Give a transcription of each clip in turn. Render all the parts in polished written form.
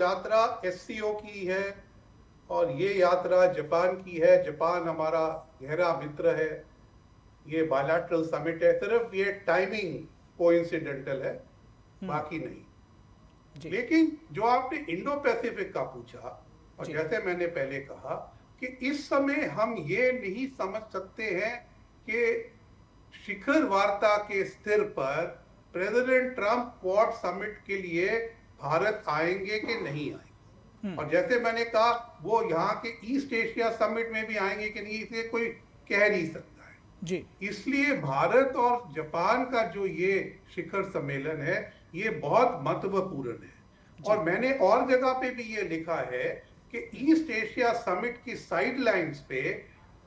यात्रा एससीओ की है और ये यात्रा जापान की है। जापान हमारा गहरा मित्र है। ये बायलैटरल समिट है, सिर्फ ये टाइमिंग कोइंसिडेंटल है, बाकी नहीं। जी लेकिन जो आपने इंडो पैसिफिक का पूछा, और जी जैसे मैंने पहले कहा कि इस समय हम ये नहीं समझ सकते हैं कि शिखर वार्ता के स्तर पर प्रेसिडेंट ट्रंप क्वाड समिट के लिए भारत आएंगे कि नहीं आएंगे। और जैसे मैंने कहा, वो यहाँ के ईस्ट एशिया समिट में भी आएंगे कि नहीं, इसे कोई कह नहीं सकता है। जी इसलिए भारत और जापान का जो ये शिखर सम्मेलन है, ये बहुत महत्वपूर्ण है। जी और मैंने और जगह पे भी ये लिखा है कि ईस्ट एशिया समिट की साइडलाइंस पे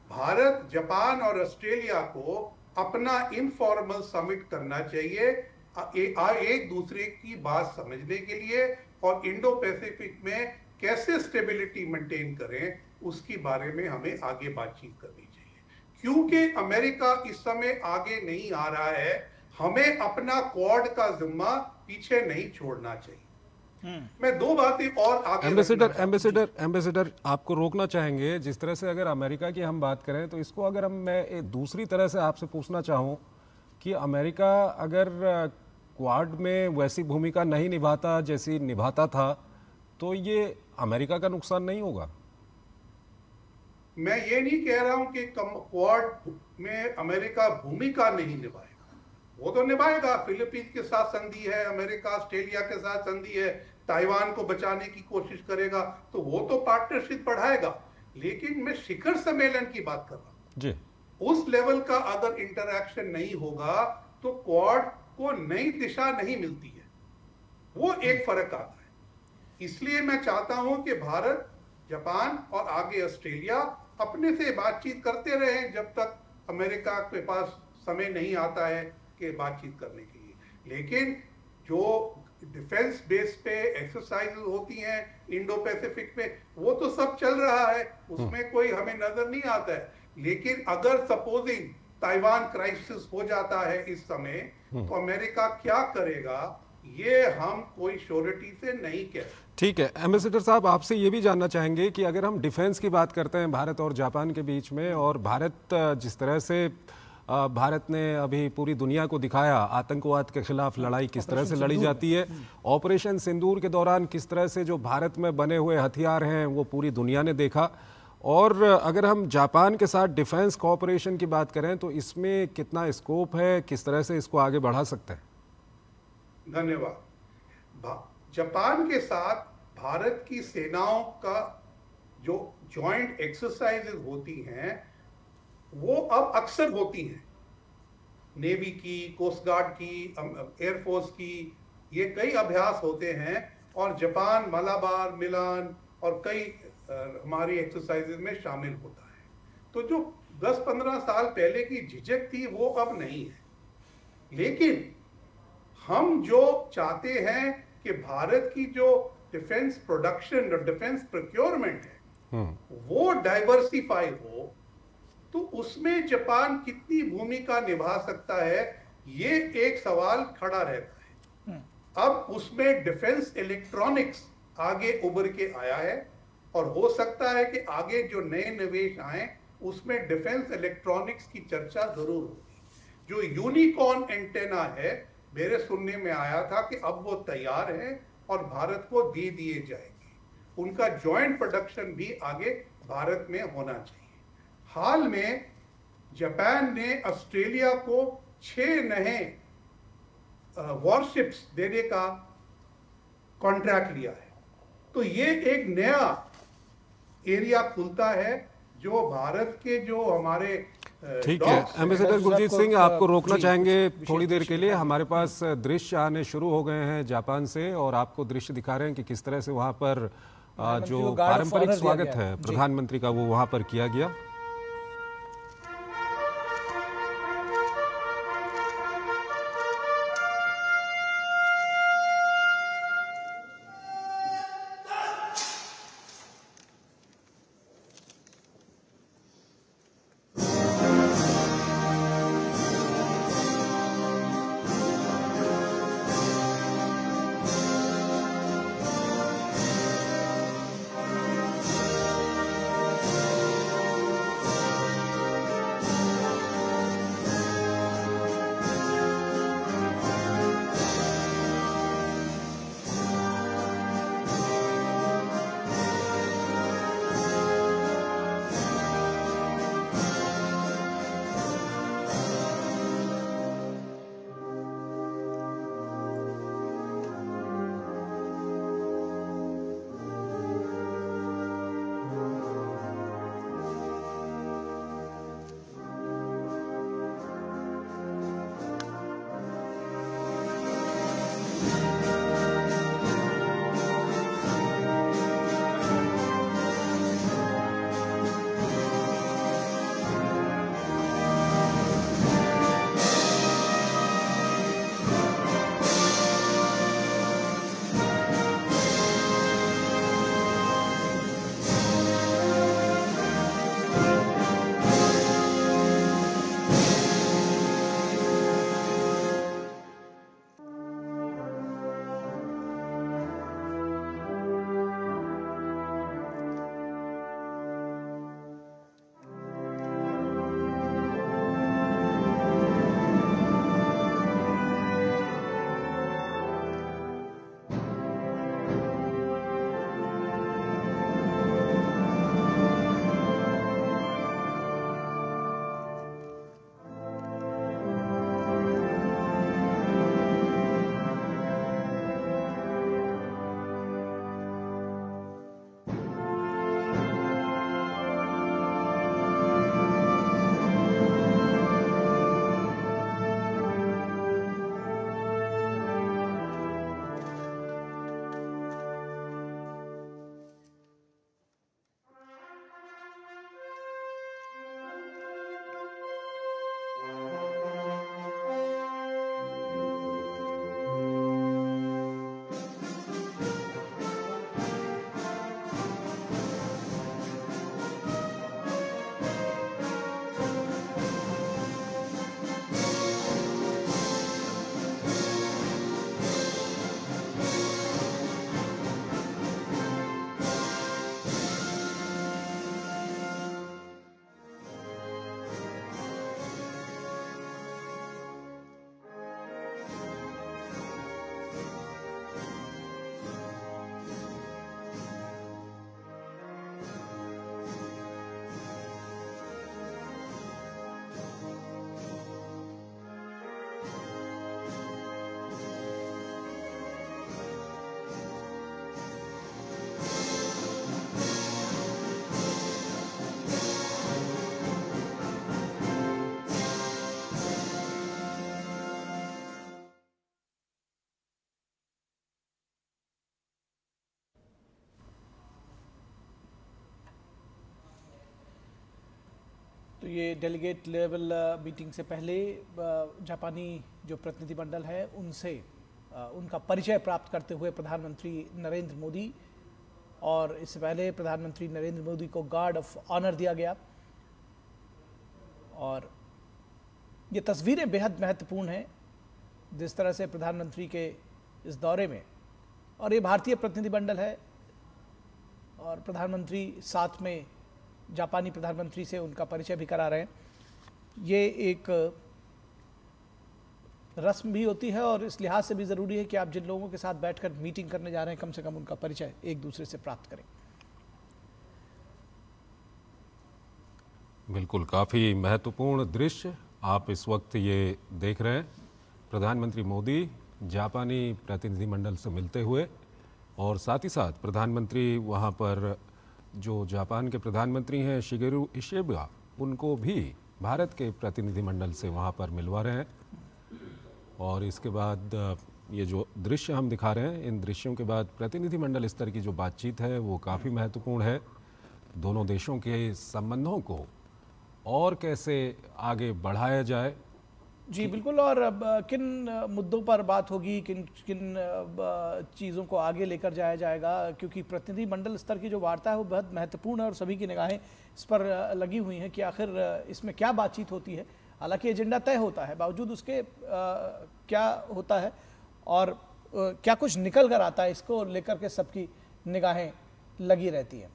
भारत, जापान और ऑस्ट्रेलिया को अपना इनफॉर्मल समिट करना चाहिए, एक दूसरे की बात समझने के लिए, और इंडो पैसिफिक में कैसे स्टेबिलिटी मेंटेन करें उसकी बारे में हमें आगे बातचीत करनी चाहिए। क्योंकि अमेरिका इस समय आगे नहीं आ रहा है, हमें अपना क्वाड का जिम्मा पीछे नहीं छोड़ना चाहिए। मैं दो बातें और आगे एम्बेसडर रखना एम्बेसडर एम्बेसडर आपको रोकना चाहेंगे। जिस तरह से अगर अमेरिका की हम बात करें तो इसको अगर मैं एक दूसरी तरह से आपसे पूछना चाहूँ कि अमेरिका अगर क्वाड में वैसी भूमिका नहीं निभाता जैसी निभाता था तो ये अमेरिका का नुकसान नहीं होगा? मैं ये नहीं कह रहा हूं कि क्वाड में अमेरिका भूमिका नहीं निभाएगा, वो तो निभाएगा। फिलीपींस के साथ संधि है, अमेरिका ऑस्ट्रेलिया के साथ संधि है, ताइवान को बचाने की कोशिश करेगा, तो वो तो पार्टनरशिप बढ़ाएगा। लेकिन मैं शिखर सम्मेलन की बात कर रहा हूं जी उस लेवल का अगर इंटरैक्शन नहीं होगा तो क्वाड को नई दिशा नहीं मिलती है, वो एक फर्क आता है। इसलिए मैं चाहता हूं कि भारत, जापान और आगे ऑस्ट्रेलिया अपने से बातचीत करते रहे जब तक अमेरिका के पास समय नहीं आता है कि बातचीत करने के लिए। लेकिन जो डिफेंस बेस पे एक्सरसाइज होती हैं इंडो पैसिफिक में, वो तो सब चल रहा है, उसमें कोई हमें नजर नहीं आता है। लेकिन अगर सपोजिंग ताइवान क्राइसिस हो जाता है इस समय, तो अमेरिका क्या करेगा ये हम कोई श्योरिटी से नहीं कह सकते। ठीक है एम्बेसडर साहब, आपसे ये भी जानना चाहेंगे कि अगर हम डिफेंस की बात करते हैं भारत और जापान के बीच में, और भारत जिस तरह से भारत ने अभी पूरी दुनिया को दिखाया आतंकवाद के खिलाफ लड़ाई किस तरह से लड़ी जाती है, ऑपरेशन सिंदूर के दौरान किस तरह से जो भारत में बने हुए हथियार हैं वो पूरी दुनिया ने देखा, और अगर हम जापान के साथ डिफेंस कोऑपरेशन की बात करें तो इसमें कितना स्कोप है, किस तरह से इसको आगे बढ़ा सकते हैं? धन्यवाद। जापान के साथ भारत की सेनाओं का जो जॉइंट एक्सरसाइजेज होती हैं वो अब अक्सर होती हैं, नेवी की, कोस्ट गार्ड की, एयरफोर्स की, ये कई अभ्यास होते हैं। और जापान मलाबार, मिलान और कई हमारी एक्सरसाइजेज में शामिल होता है। तो जो 10-15 साल पहले की झिझक थी वो अब नहीं है। लेकिन हम जो चाहते हैं कि भारत की जो डिफेंस प्रोडक्शन और डिफेंस प्रोक्योरमेंट है वो डाइवर्सिफाई हो, तो उसमें जापान कितनी भूमिका निभा सकता है, ये एक सवाल खड़ा रहता है। अब उसमें डिफेंस इलेक्ट्रॉनिक्स आगे उभर के आया है, और हो सकता है कि आगे जो नए निवेश आए उसमें डिफेंस इलेक्ट्रॉनिक्स की चर्चा जरूर होगी। जो यूनिकॉर्न एंटेना है, मेरे सुनने में आया था कि अब वो तैयार है और भारत को दे दिए जाएंगे। उनका जॉइंट प्रोडक्शन भी आगे भारत में होना चाहिए। हाल में जापान ने ऑस्ट्रेलिया को 6 नए वॉरशिप्स देने का कॉन्ट्रैक्ट लिया है। तो ये एक नया एरिया खुलता है जो भारत के जो हमारे ठीक है एम्बेसडर गुरजीत सिंह, आपको रोकना चाहेंगे थोड़ी देर के लिए। हमारे पास दृश्य आने शुरू हो गए हैं जापान से, और आपको दृश्य दिखा रहे हैं कि किस तरह से वहाँ पर जो पारंपरिक स्वागत है प्रधानमंत्री का वो वहाँ पर किया गया। ये डेलीगेट लेवल मीटिंग से पहले जापानी जो प्रतिनिधिमंडल है उनसे उनका परिचय प्राप्त करते हुए प्रधानमंत्री नरेंद्र मोदी, और इससे पहले प्रधानमंत्री नरेंद्र मोदी को गार्ड ऑफ ऑनर दिया गया। और ये तस्वीरें बेहद महत्वपूर्ण हैं जिस तरह से प्रधानमंत्री के इस दौरे में, और ये भारतीय प्रतिनिधिमंडल है और प्रधानमंत्री साथ में जापानी प्रधानमंत्री से उनका परिचय भी करा रहे हैं। ये एक रस्म भी होती है और इस लिहाज से भी ज़रूरी है कि आप जिन लोगों के साथ बैठकर मीटिंग करने जा रहे हैं कम से कम उनका परिचय एक दूसरे से प्राप्त करें। बिल्कुल, काफ़ी महत्वपूर्ण दृश्य आप इस वक्त ये देख रहे हैं। प्रधानमंत्री मोदी जापानी प्रतिनिधिमंडल से मिलते हुए, और साथ ही साथ प्रधानमंत्री वहाँ पर जो जापान के प्रधानमंत्री हैं शिगेरू इशिबा, उनको भी भारत के प्रतिनिधिमंडल से वहाँ पर मिलवा रहे हैं। और इसके बाद ये जो दृश्य हम दिखा रहे हैं, इन दृश्यों के बाद प्रतिनिधिमंडल स्तर की जो बातचीत है वो काफ़ी महत्वपूर्ण है। दोनों देशों के संबंधों को और कैसे आगे बढ़ाया जाए। जी बिल्कुल, और अब किन मुद्दों पर बात होगी, किन किन चीज़ों को आगे लेकर जाया जाएगा, क्योंकि प्रतिनिधिमंडल स्तर की जो वार्ता है वो बहुत महत्वपूर्ण है और सभी की निगाहें इस पर लगी हुई हैं कि आखिर इसमें क्या बातचीत होती है। हालांकि एजेंडा तय होता है, बावजूद उसके क्या होता है और क्या कुछ निकल कर आता है, इसको लेकर के सबकी निगाहें लगी रहती हैं।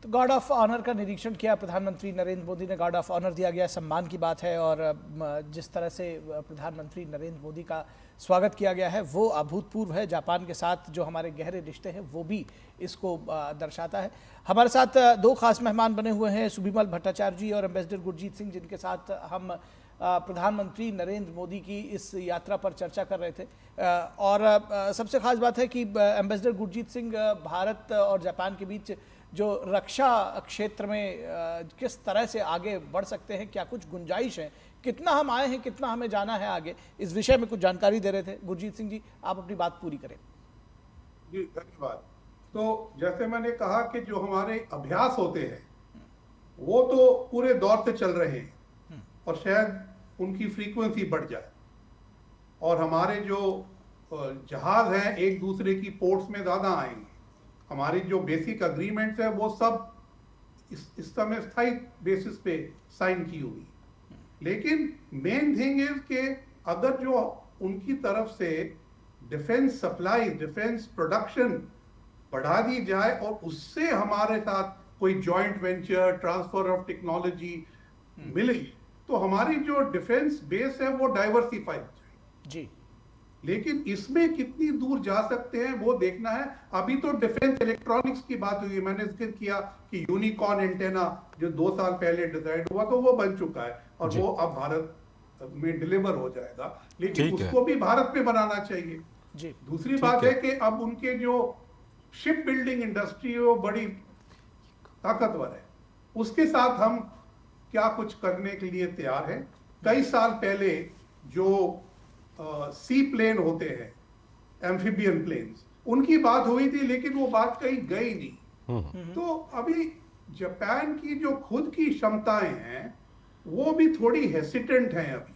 तो गार्ड ऑफ ऑनर का निरीक्षण किया प्रधानमंत्री नरेंद्र मोदी ने। गार्ड ऑफ ऑनर दिया गया, सम्मान की बात है, और जिस तरह से प्रधानमंत्री नरेंद्र मोदी का स्वागत किया गया है वो अभूतपूर्व है। जापान के साथ जो हमारे गहरे रिश्ते हैं वो भी इसको दर्शाता है। हमारे साथ दो खास मेहमान बने हुए हैं, सुबिमल भट्टाचार्य जी और एम्बेसडर गुरजीत सिंह, जिनके साथ हम प्रधानमंत्री नरेंद्र मोदी की इस यात्रा पर चर्चा कर रहे थे। और सबसे खास बात है कि एम्बेसडर गुरजीत सिंह, भारत और जापान के बीच जो रक्षा क्षेत्र में किस तरह से आगे बढ़ सकते हैं, क्या कुछ गुंजाइश है, कितना हम आए हैं, कितना हमें जाना है आगे, इस विषय में कुछ जानकारी दे रहे थे। गुरजीत सिंह जी, आप अपनी बात पूरी करें। जी धन्यवाद। तो जैसे मैंने कहा कि जो हमारे अभ्यास होते हैं वो तो पूरे दौर से चल रहे हैं और शायद उनकी फ्रीक्वेंसी बढ़ जाए, और हमारे जो जहाज हैं एक दूसरे की पोर्ट्स में ज्यादा आएंगे। हमारी जो बेसिक अग्रीमेंट्स है वो सब इस समय स्थायी बेसिस पे साइन की हुई। लेकिन मेन थिंग इज कि अगर जो उनकी तरफ से डिफेंस सप्लाई, डिफेंस प्रोडक्शन बढ़ा दी जाए और उससे हमारे साथ कोई joint venture, transfer of technology मिले, तो हमारी जो डिफेंस बेस है वो डाइवर्सिफाई हो जाए जी। लेकिन इसमें कितनी दूर जा सकते हैं वो देखना है। अभी तो डिफेंस इलेक्ट्रॉनिक्स की बात हुई है, मैंने जिक्र किया कि यूनिकॉर्न एंटेना जो 2 साल पहले डिजाइन हुआ तो वो बन चुका है और वो अब भारत में डिलीवर हो जाएगा, लेकिन उसको भी भारत में बनाना चाहिए जी। दूसरी बात है कि अब उनके जो शिप बिल्डिंग इंडस्ट्री है वो बड़ी ताकतवर है, उसके साथ हम क्या कुछ करने के लिए तैयार हैं। कई साल पहले जो सी प्लेन होते हैं, एम्फीबियन प्लेन्स, उनकी बात हुई थी, लेकिन वो बात कहीं गई नहीं। तो अभी जापान की जो खुद की क्षमताएं हैं वो भी थोड़ी हेसिटेंट हैं अभी,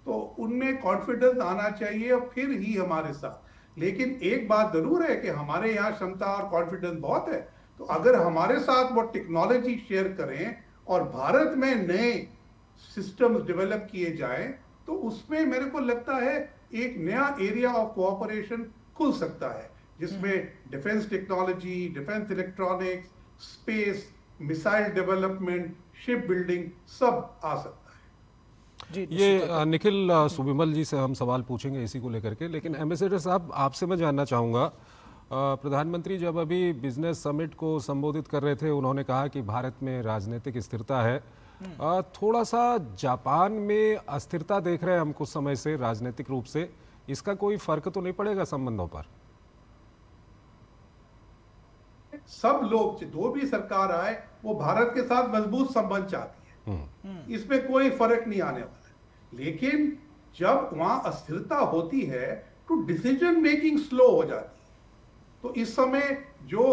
तो उनमें कॉन्फिडेंस आना चाहिए और फिर ही हमारे साथ। लेकिन एक बात जरूर है कि हमारे यहाँ क्षमता और कॉन्फिडेंस बहुत है, तो अगर हमारे साथ वो टेक्नोलॉजी शेयर करें और भारत में नए सिस्टम्स डेवलप किए जाएं, तो उसमें मेरे को लगता है एक नया एरिया ऑफ कोऑपरेशन खुल सकता है, जिसमें defence technology, defence electronics, space, missile development, ship building सब आ सकता है। ये निखिल सुबिमल जी से हम सवाल पूछेंगे इसी को लेकर के, लेकिन एम्बेसडर साहब आपसे मैं जानना चाहूँगा, प्रधानमंत्री जब अभी बिजनेस समिट को संबोधित कर रहे थे उन्होंने कहा कि भारत में राजनीतिक स्थिरता है। थोड़ा सा जापान में अस्थिरता देख रहे हैं हम कुछ समय से राजनीतिक रूप से, इसका कोई फर्क तो नहीं पड़ेगा संबंधों पर? सब लोग जो भी सरकार आए वो भारत के साथ मजबूत संबंध चाहती है, इसमें कोई फर्क नहीं आने वाला है। लेकिन जब वहां अस्थिरता होती है तो डिसीजन मेकिंग स्लो हो जाती है। तो इस समय जो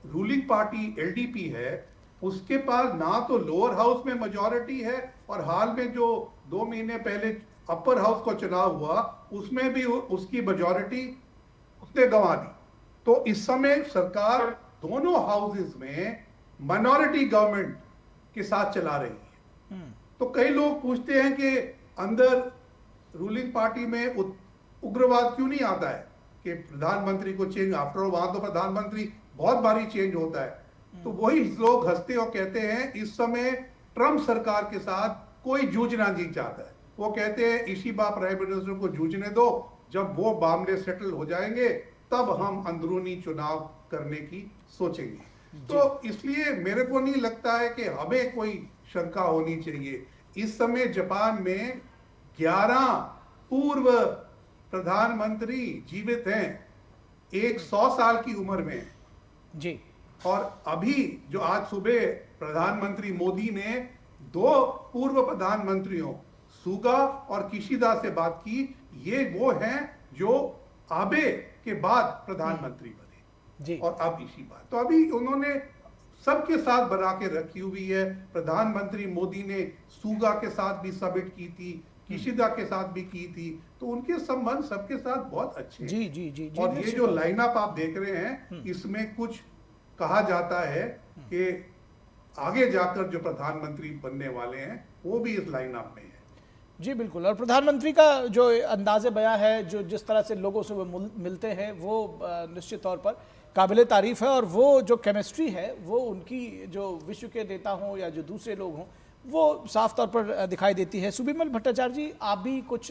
रूलिंग पार्टी एलडीपी है उसके पास ना तो लोअर हाउस में मेजॉरिटी है, और हाल में जो 2 महीने पहले अपर हाउस का चुनाव हुआ उसमें भी उसकी मेजॉरिटी उसने गंवा दी। तो इस समय सरकार दोनों हाउसेस में माइनॉरिटी गवर्नमेंट के साथ चला रही है। तो कई लोग पूछते हैं कि अंदर रूलिंग पार्टी में उग्रवाद क्यों नहीं आता है कि प्रधानमंत्री को चेंज, आफ्टर वहां तो प्रधानमंत्री बहुत बारी चेंज होता है। तो वही लोग हंसते और कहते हैं इस समय ट्रंप सरकार के साथ कोई जूझना नहीं चाहता है। वो कहते हैं इशिबा प्राइम मिनिस्टर को जूझने दो, जब वो मामले सेटल हो जाएंगे तब हम अंदरूनी चुनाव करने की सोचेंगे। तो इसलिए मेरे को नहीं लगता है कि हमें कोई शंका होनी चाहिए। इस समय जापान में 11 पूर्व प्रधानमंत्री जीवित हैं, एक 100 साल की उम्र में जी। और अभी जो आज सुबह प्रधानमंत्री मोदी ने 2 पूर्व प्रधानमंत्रियों सुगा और किशिदा से बात की, ये वो हैं जो आबे के बाद प्रधानमंत्री बने जी। और अब इसी बात तो अभी उन्होंने सबके साथ बना के रखी हुई है। प्रधानमंत्री मोदी ने सुगा के साथ भी समिट की थी, किशिदा के साथ भी की थी, तो उनके संबंध सबके साथ बहुत अच्छे जी जी जी। और ये जो लाइनअप आप देख रहे हैं इसमें कुछ कहा जाता है कि आगे जाकर जो प्रधानमंत्री बनने वाले हैं वो भी इस लाइनअप में है। जी बिल्कुल, और प्रधानमंत्री का जो अंदाज़े बयां है, जो जिस तरह से लोगों से वो मिलते हैं, वो निश्चित तौर पर काबिले तारीफ है, और वो जो केमिस्ट्री है वो उनकी जो विश्व के नेता हों या जो दूसरे लोग हों वो साफ तौर पर दिखाई देती है। सुबिमल भट्टाचार्य जी, आप भी कुछ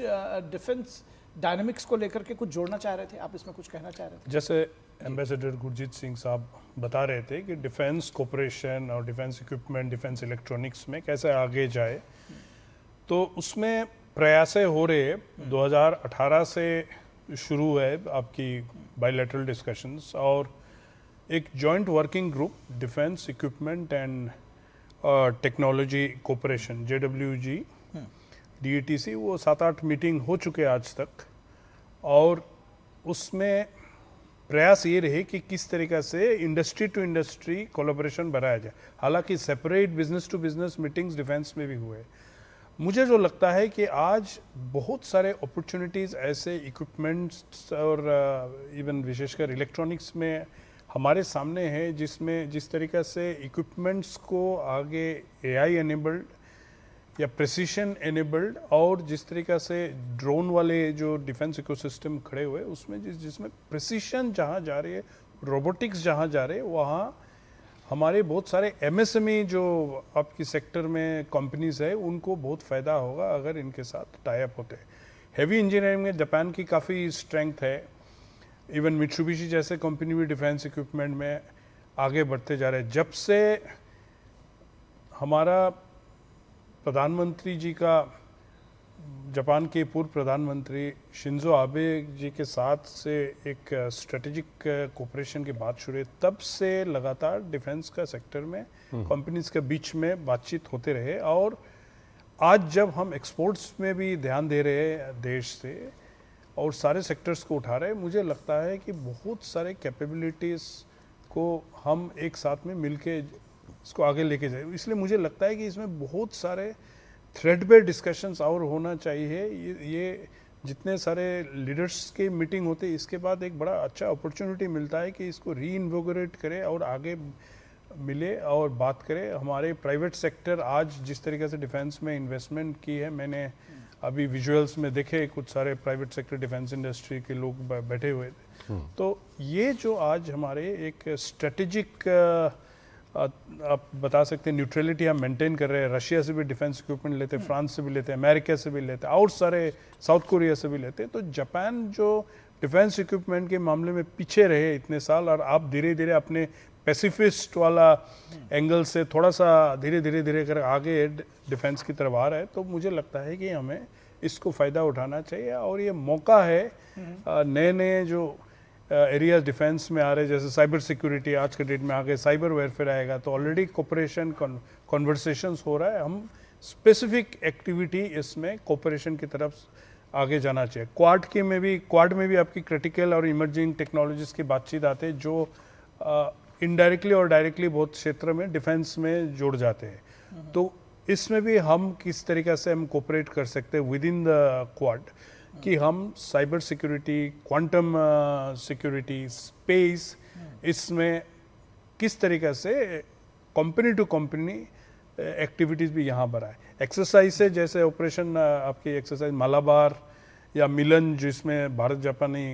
डिफेंस डायनामिक्स को लेकर के कुछ जोड़ना चाह रहे थे, आप इसमें कुछ कहना चाह रहे थे? जैसे एम्बेसडर गुरजीत सिंह साहब बता रहे थे कि डिफेंस कोऑपरेशन और डिफेंस इक्विपमेंट, डिफेंस इलेक्ट्रॉनिक्स में कैसे आगे जाए, तो उसमें प्रयास हो रहे 2018 से शुरू है आपकी बायलैटरल डिस्कशंस, और एक joint working group defence equipment and technology cooperation JWG DETC, वो 7-8 मीटिंग हो चुके आज तक, और उसमें प्रयास ये रहे कि किस तरीक़ा से इंडस्ट्री टू इंडस्ट्री कोलैबोरेशन बढ़ाया जाए। हालांकि separate business to business meetings defence में भी हुए। मुझे जो लगता है कि आज बहुत सारे अपॉर्चुनिटीज़ ऐसे इक्विपमेंट्स और इवन विशेषकर इलेक्ट्रॉनिक्स में हमारे सामने है, जिसमें जिस तरीक़ा से इक्विपमेंट्स को आगे AI एनेबल्ड या प्रेसिशन एनेबल्ड, और जिस तरीक़ा से ड्रोन वाले जो डिफेंस इकोसिस्टम खड़े हुए उसमें जिसमें प्रेसिशन जहाँ जा रही है, रोबोटिक्स जहाँ जा रहे हैं, वहाँ हमारे बहुत सारे MSME जो आपकी सेक्टर में कंपनीज है उनको बहुत फ़ायदा होगा अगर इनके साथ टाई अप होते हैं। हैवी इंजीनियरिंग में जापान की काफ़ी स्ट्रेंथ है, इवन मित्सुबिशी जैसे कंपनी भी डिफेंस इक्विपमेंट में आगे बढ़ते जा रहे हैं। जब से हमारा प्रधानमंत्री जी का जापान के पूर्व प्रधानमंत्री शिंजो आबे जी के साथ से एक स्ट्रेटेजिक कोऑपरेशन की बात शुरू है, तब से लगातार डिफेंस का सेक्टर में कंपनीज के बीच में बातचीत होते रहे, और आज जब हम एक्सपोर्ट्स में भी ध्यान दे रहे हैं देश से और सारे सेक्टर्स को उठा रहे हैं, मुझे लगता है कि बहुत सारे कैपेबिलिटीज़ को हम एक साथ में मिलके इसको आगे लेके जाए। इसलिए मुझे लगता है कि इसमें बहुत सारे थ्रेडबेर डिस्कशंस और होना चाहिए। ये जितने सारे लीडर्स के मीटिंग होते हैं, इसके बाद एक बड़ा अच्छा अपॉर्चुनिटी मिलता है कि इसको रीइन्वोगरेट करें और आगे मिले और बात करें। हमारे प्राइवेट सेक्टर आज जिस तरीके से डिफेंस में इन्वेस्टमेंट की है, मैंने अभी विजुअल्स में देखे कुछ सारे प्राइवेट सेक्टर डिफेंस इंडस्ट्री के लोग बैठे हुए थे, तो ये जो आज हमारे एक स्ट्रेटेजिक आप बता सकते हैं न्यूट्रलिटी हम मेंटेन कर रहे हैं। रशिया से भी डिफेंस इक्विपमेंट लेते हैं, फ्रांस से भी लेते हैं, अमेरिका से भी लेते हैं और सारे साउथ कोरिया से भी लेते हैं। तो जापान जो डिफेंस इक्विपमेंट के मामले में पीछे रहे इतने साल, और आप धीरे धीरे अपने पैसिफिस्ट वाला एंगल से थोड़ा सा धीरे कर आगे डिफेंस की तरफ आ रहा है, तो मुझे लगता है कि हमें इसको फ़ायदा उठाना चाहिए। और ये मौका है नए नए जो एरियाज डिफेंस में आ रहे, जैसे साइबर सिक्योरिटी आज के डेट में आगे साइबर वेयरफेयर आएगा, तो ऑलरेडी कोऑपरेशन कॉन्वर्सेशंस हो रहा है। हम स्पेसिफिक एक्टिविटी इसमें कोऑपरेशन की तरफ आगे जाना चाहिए। क्वाड में भी आपकी क्रिटिकल और इमर्जिंग टेक्नोलॉजीज की बातचीत आते हैं, जो इनडायरेक्टली और डायरेक्टली बहुत क्षेत्र में डिफेंस में जुड़ जाते हैं। तो इसमें भी हम किस तरीक़े से हम कोऑपरेट कर सकते हैं विद इन द क्वाड, कि हम cyber security, quantum security, space, इसमें किस तरीक़े से कंपनी टू कंपनी एक्टिविटीज़ भी यहाँ बढ़ाए। एक्सरसाइज से जैसे ऑपरेशन आपकी एक्सरसाइज मालाबार या मिलन, जिसमें भारत जापानी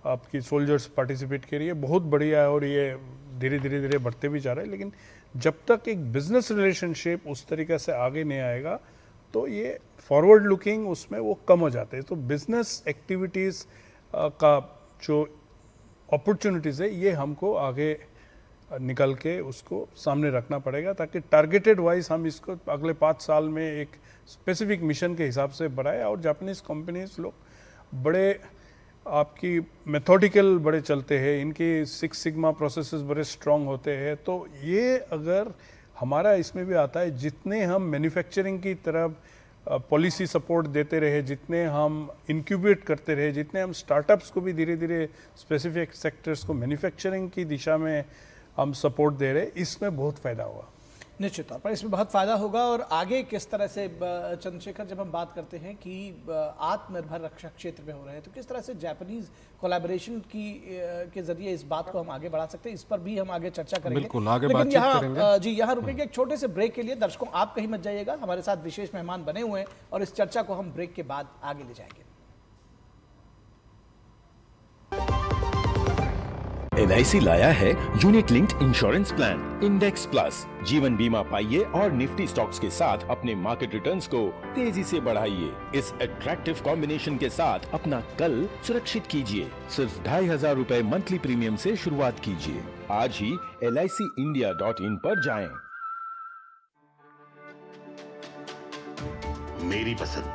आपकी सोल्जर्स पार्टिसिपेट कर रही है, बहुत बढ़िया है और ये धीरे बढ़ते भी जा रहे हैं। लेकिन जब तक एक बिजनेस रिलेशनशिप उस तरीके से आगे नहीं आएगा, तो ये फॉरवर्ड लुकिंग उसमें वो कम हो जाते हैं। तो बिजनेस एक्टिविटीज़ का जो अपॉर्चुनिटीज़ है, ये हमको आगे निकल के उसको सामने रखना पड़ेगा, ताकि टारगेटेड वाइज हम इसको अगले 5 साल में एक स्पेसिफिक मिशन के हिसाब से बढ़ाए। और जापानीज कंपनीज लोग बड़े आपकी मेथोडिकल बड़े चलते हैं, इनकी 6 सिग्मा प्रोसेसेस बड़े स्ट्रॉन्ग होते हैं। तो ये अगर हमारा इसमें भी आता है, जितने हम मैन्युफैक्चरिंग की तरफ पॉलिसी सपोर्ट देते रहे, जितने हम इंक्यूबेट करते रहे, जितने हम स्टार्टअप्स को भी धीरे स्पेसिफिक सेक्टर्स को मैन्युफैक्चरिंग की दिशा में हम सपोर्ट दे रहे, इसमें बहुत फ़ायदा हुआ। निश्चित तौर पर इसमें बहुत फ़ायदा होगा। और आगे किस तरह से चंद्रशेखर, जब हम बात करते हैं कि आत्मनिर्भर रक्षा क्षेत्र में हो रहे हैं, तो किस तरह से जापानीज कोलैबोरेशन के जरिए इस बात को हम आगे बढ़ा सकते हैं, इस पर भी हम आगे चर्चा करेंगे। बिल्कुल, आगे लेकिन यहाँ जी यहाँ रुकेंगे एक छोटे से ब्रेक के लिए। दर्शकों, आप कहीं मत जाइएगा, हमारे साथ विशेष मेहमान बने हुए हैं और इस चर्चा को हम ब्रेक के बाद आगे ले जाएंगे। LIC लाया है unit linked insurance plan index plus. जीवन बीमा पाइए और निफ्टी स्टॉक्स के साथ अपने मार्केट रिटर्न्स को तेजी से बढ़ाइए। इस अट्रैक्टिव कॉम्बिनेशन के साथ अपना कल सुरक्षित कीजिए। सिर्फ 2,500 रुपए मंथली प्रीमियम से शुरुआत कीजिए। आज ही LICindia.in पर जाएं। मेरी पसंद,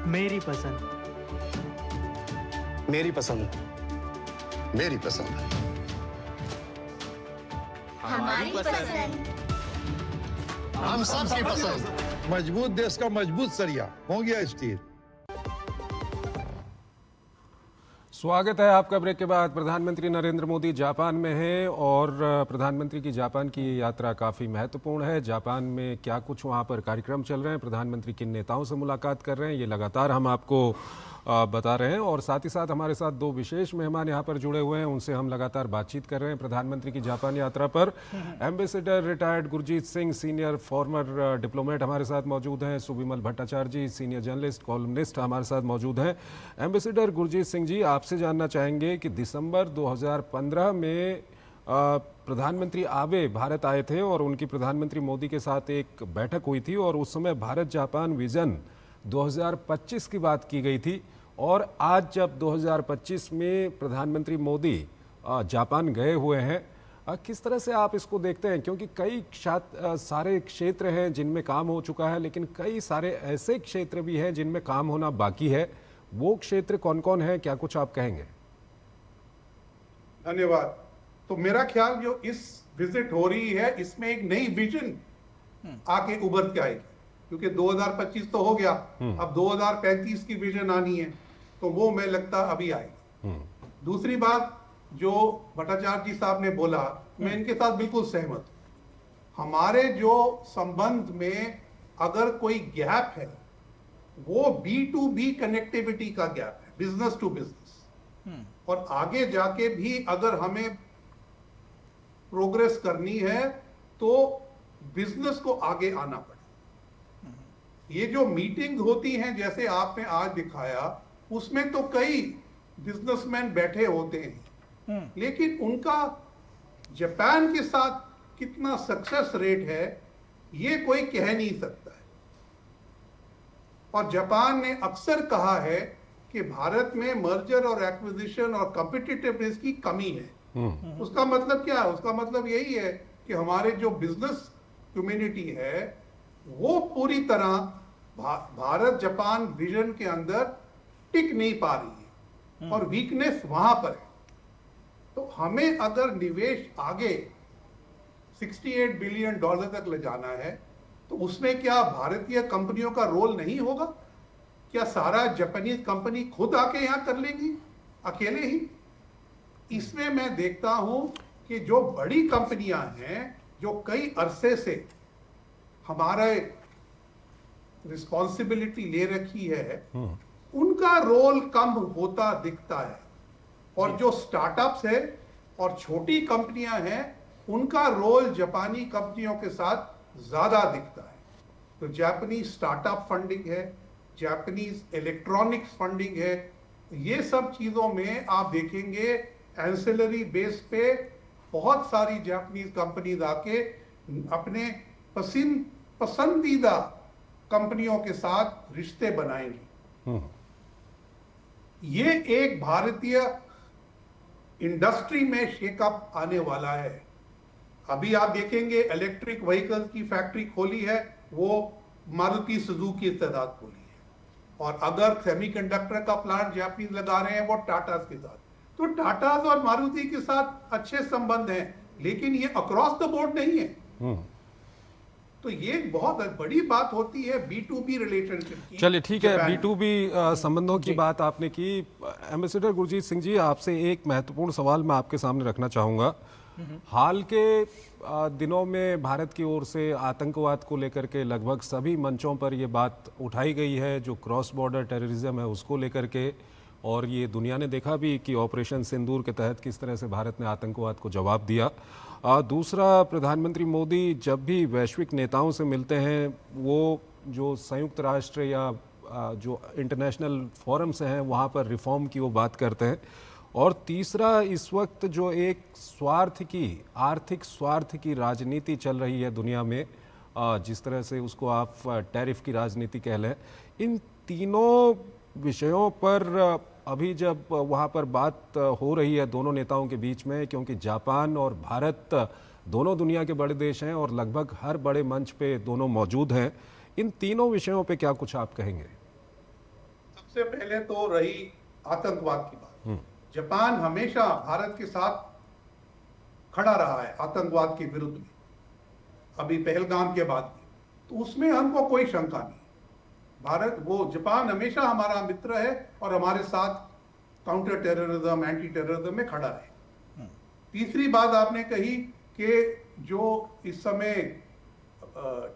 मेरी पसंद, मेरी पसंद, मेरी पसंद, हमारी पसंद, हम सबकी पसंद। मजबूत देश का मजबूत सरिया हो गया स्टील। स्वागत है आपका। ब्रेक के बाद प्रधानमंत्री नरेंद्र मोदी जापान में हैं और प्रधानमंत्री की जापान की यात्रा काफ़ी महत्वपूर्ण है। जापान में क्या कुछ वहाँ पर कार्यक्रम चल रहे हैं, प्रधानमंत्री किन नेताओं से मुलाकात कर रहे हैं, ये लगातार हम आपको बता रहे हैं। और साथ ही साथ हमारे साथ दो विशेष मेहमान यहाँ पर जुड़े हुए हैं, उनसे हम लगातार बातचीत कर रहे हैं प्रधानमंत्री की जापान यात्रा पर। Ambassador retired Gurjeet Singh, senior farmer diplomat हमारे साथ मौजूद हैं। सुबिमल भट्टाचार्य जी, सीनियर जर्नलिस्ट कॉलमनिस्ट हमारे साथ मौजूद हैं। एम्बेसडर गुरजीत सिंह जी, आपसे जानना चाहेंगे कि दिसंबर 2015 में प्रधानमंत्री आबे भारत आए थे और उनकी प्रधानमंत्री मोदी के साथ एक बैठक हुई थी और उस समय भारत जापान विजन 2025 की बात की गई थी। और आज जब 2025 में प्रधानमंत्री मोदी जापान गए हुए हैं, किस तरह से आप इसको देखते हैं? क्योंकि कई सारे क्षेत्र हैं जिनमें काम हो चुका है, लेकिन कई सारे ऐसे क्षेत्र भी हैं जिनमें काम होना बाकी है। वो क्षेत्र कौन कौन है, क्या कुछ आप कहेंगे? धन्यवाद। तो मेरा ख्याल जो इस विजिट हो रही है, इसमें एक नई विजन आके उभर के आएगी, क्योंकि 2025 तो हो गया, अब 2035 की विजन आनी है, तो वो मैं लगता अभी आएगी। दूसरी बात जो भट्टाचार्य जी साहब ने बोला, मैं इनके साथ बिल्कुल सहमत हूं। हमारे जो संबंध में अगर कोई गैप है, वो B2B कनेक्टिविटी का गैप है, बिजनेस टू बिजनेस। और आगे जाके भी अगर हमें प्रोग्रेस करनी है तो बिजनेस को आगे आना पड़े। ये जो मीटिंग होती हैं, जैसे आपने आज दिखाया, उसमें तो कई बिजनेसमैन बैठे होते हैं, लेकिन उनका जापान के साथ कितना सक्सेस रेट है ये कोई कह नहीं सकता है। और जापान ने अक्सर कहा है कि भारत में मर्जर और एक्विजिशन और कॉम्पिटिटिवनेस की कमी है। उसका मतलब क्या है? उसका मतलब यही है कि हमारे जो बिजनेस कम्युनिटी है वो पूरी तरह भारत जापान विजन के अंदर टिक नहीं पा रही है और वीकनेस वहां पर है। तो हमें अगर निवेश आगे $68 बिलियन तक ले जाना है, तो उसमें क्या भारतीय कंपनियों का रोल नहीं होगा? क्या सारा जापानीज कंपनी खुद आके यहां कर लेगी अकेले ही? इसमें मैं देखता हूं कि जो बड़ी कंपनियां हैं, जो कई अरसे से हमारे रिस्पॉन्सिबिलिटी ले रखी है, उनका रोल कम होता दिखता है। और जो स्टार्टअप्स है और छोटी कंपनियां हैं, उनका रोल जापानी कंपनियों के साथ ज्यादा दिखता है। तो जापानीज स्टार्टअप फंडिंग है, जापानीज इलेक्ट्रॉनिक्स फंडिंग है, ये सब चीजों में आप देखेंगे एंसिलरी बेस पे बहुत सारी जापानीज कंपनीज आके अपने पसंदीदा कंपनियों के साथ रिश्ते बनाएंगी। ये एक भारतीय इंडस्ट्री में शेकअप आने वाला है। अभी आप देखेंगे इलेक्ट्रिक व्हीकल की फैक्ट्री खोली है, वो मारुति सुजुकी के साथ खोली है। और अगर सेमीकंडक्टर का प्लांट जापानीज लगा रहे हैं, वो टाटा के साथ। तो टाटा और मारुति के साथ अच्छे संबंध हैं, लेकिन ये अक्रॉस द बोर्ड नहीं है। तो ये बहुत बड़ी बात होती है B2B रिलेशनशिप की। चलिए ठीक है, B2B संबंधों की बात आपने की। एम्बेसडर गुरजीत सिंह जी, आपसे एक महत्वपूर्ण सवाल मैं आपके सामने रखना चाहूँगा। हाल के दिनों में भारत की ओर से आतंकवाद को लेकर के लगभग सभी मंचों पर ये बात उठाई गई है, जो क्रॉस बॉर्डर टेररिज्म है उसको लेकर के। और ये दुनिया ने देखा भी कि ऑपरेशन सिंदूर के तहत किस तरह से भारत ने आतंकवाद को जवाब दिया। दूसरा, प्रधानमंत्री मोदी जब भी वैश्विक नेताओं से मिलते हैं, वो जो संयुक्त राष्ट्र या जो इंटरनेशनल फोरम्स हैं वहाँ पर रिफॉर्म की वो बात करते हैं। और तीसरा, इस वक्त जो एक आर्थिक स्वार्थ की राजनीति चल रही है दुनिया में, जिस तरह से उसको आप टैरिफ की राजनीति कह लें, इन तीनों विषयों पर अभी जब वहाँ पर बात हो रही है दोनों नेताओं के बीच में, क्योंकि जापान और भारत दोनों दुनिया के बड़े देश हैं और लगभग हर बड़े मंच पे दोनों मौजूद हैं, इन तीनों विषयों पे क्या कुछ आप कहेंगे? सबसे पहले तो रही आतंकवाद की बात। जापान हमेशा भारत के साथ खड़ा रहा है आतंकवाद के विरुद्ध में, अभी पहलगाम के बाद भी, तो उसमें हमको कोई शंका नहीं। जापान हमेशा हमारा मित्र है और हमारे साथ काउंटर टेररिज्म, एंटी टेररिज्म में खड़ा है। तीसरी बात आपने कही कि जो इस समय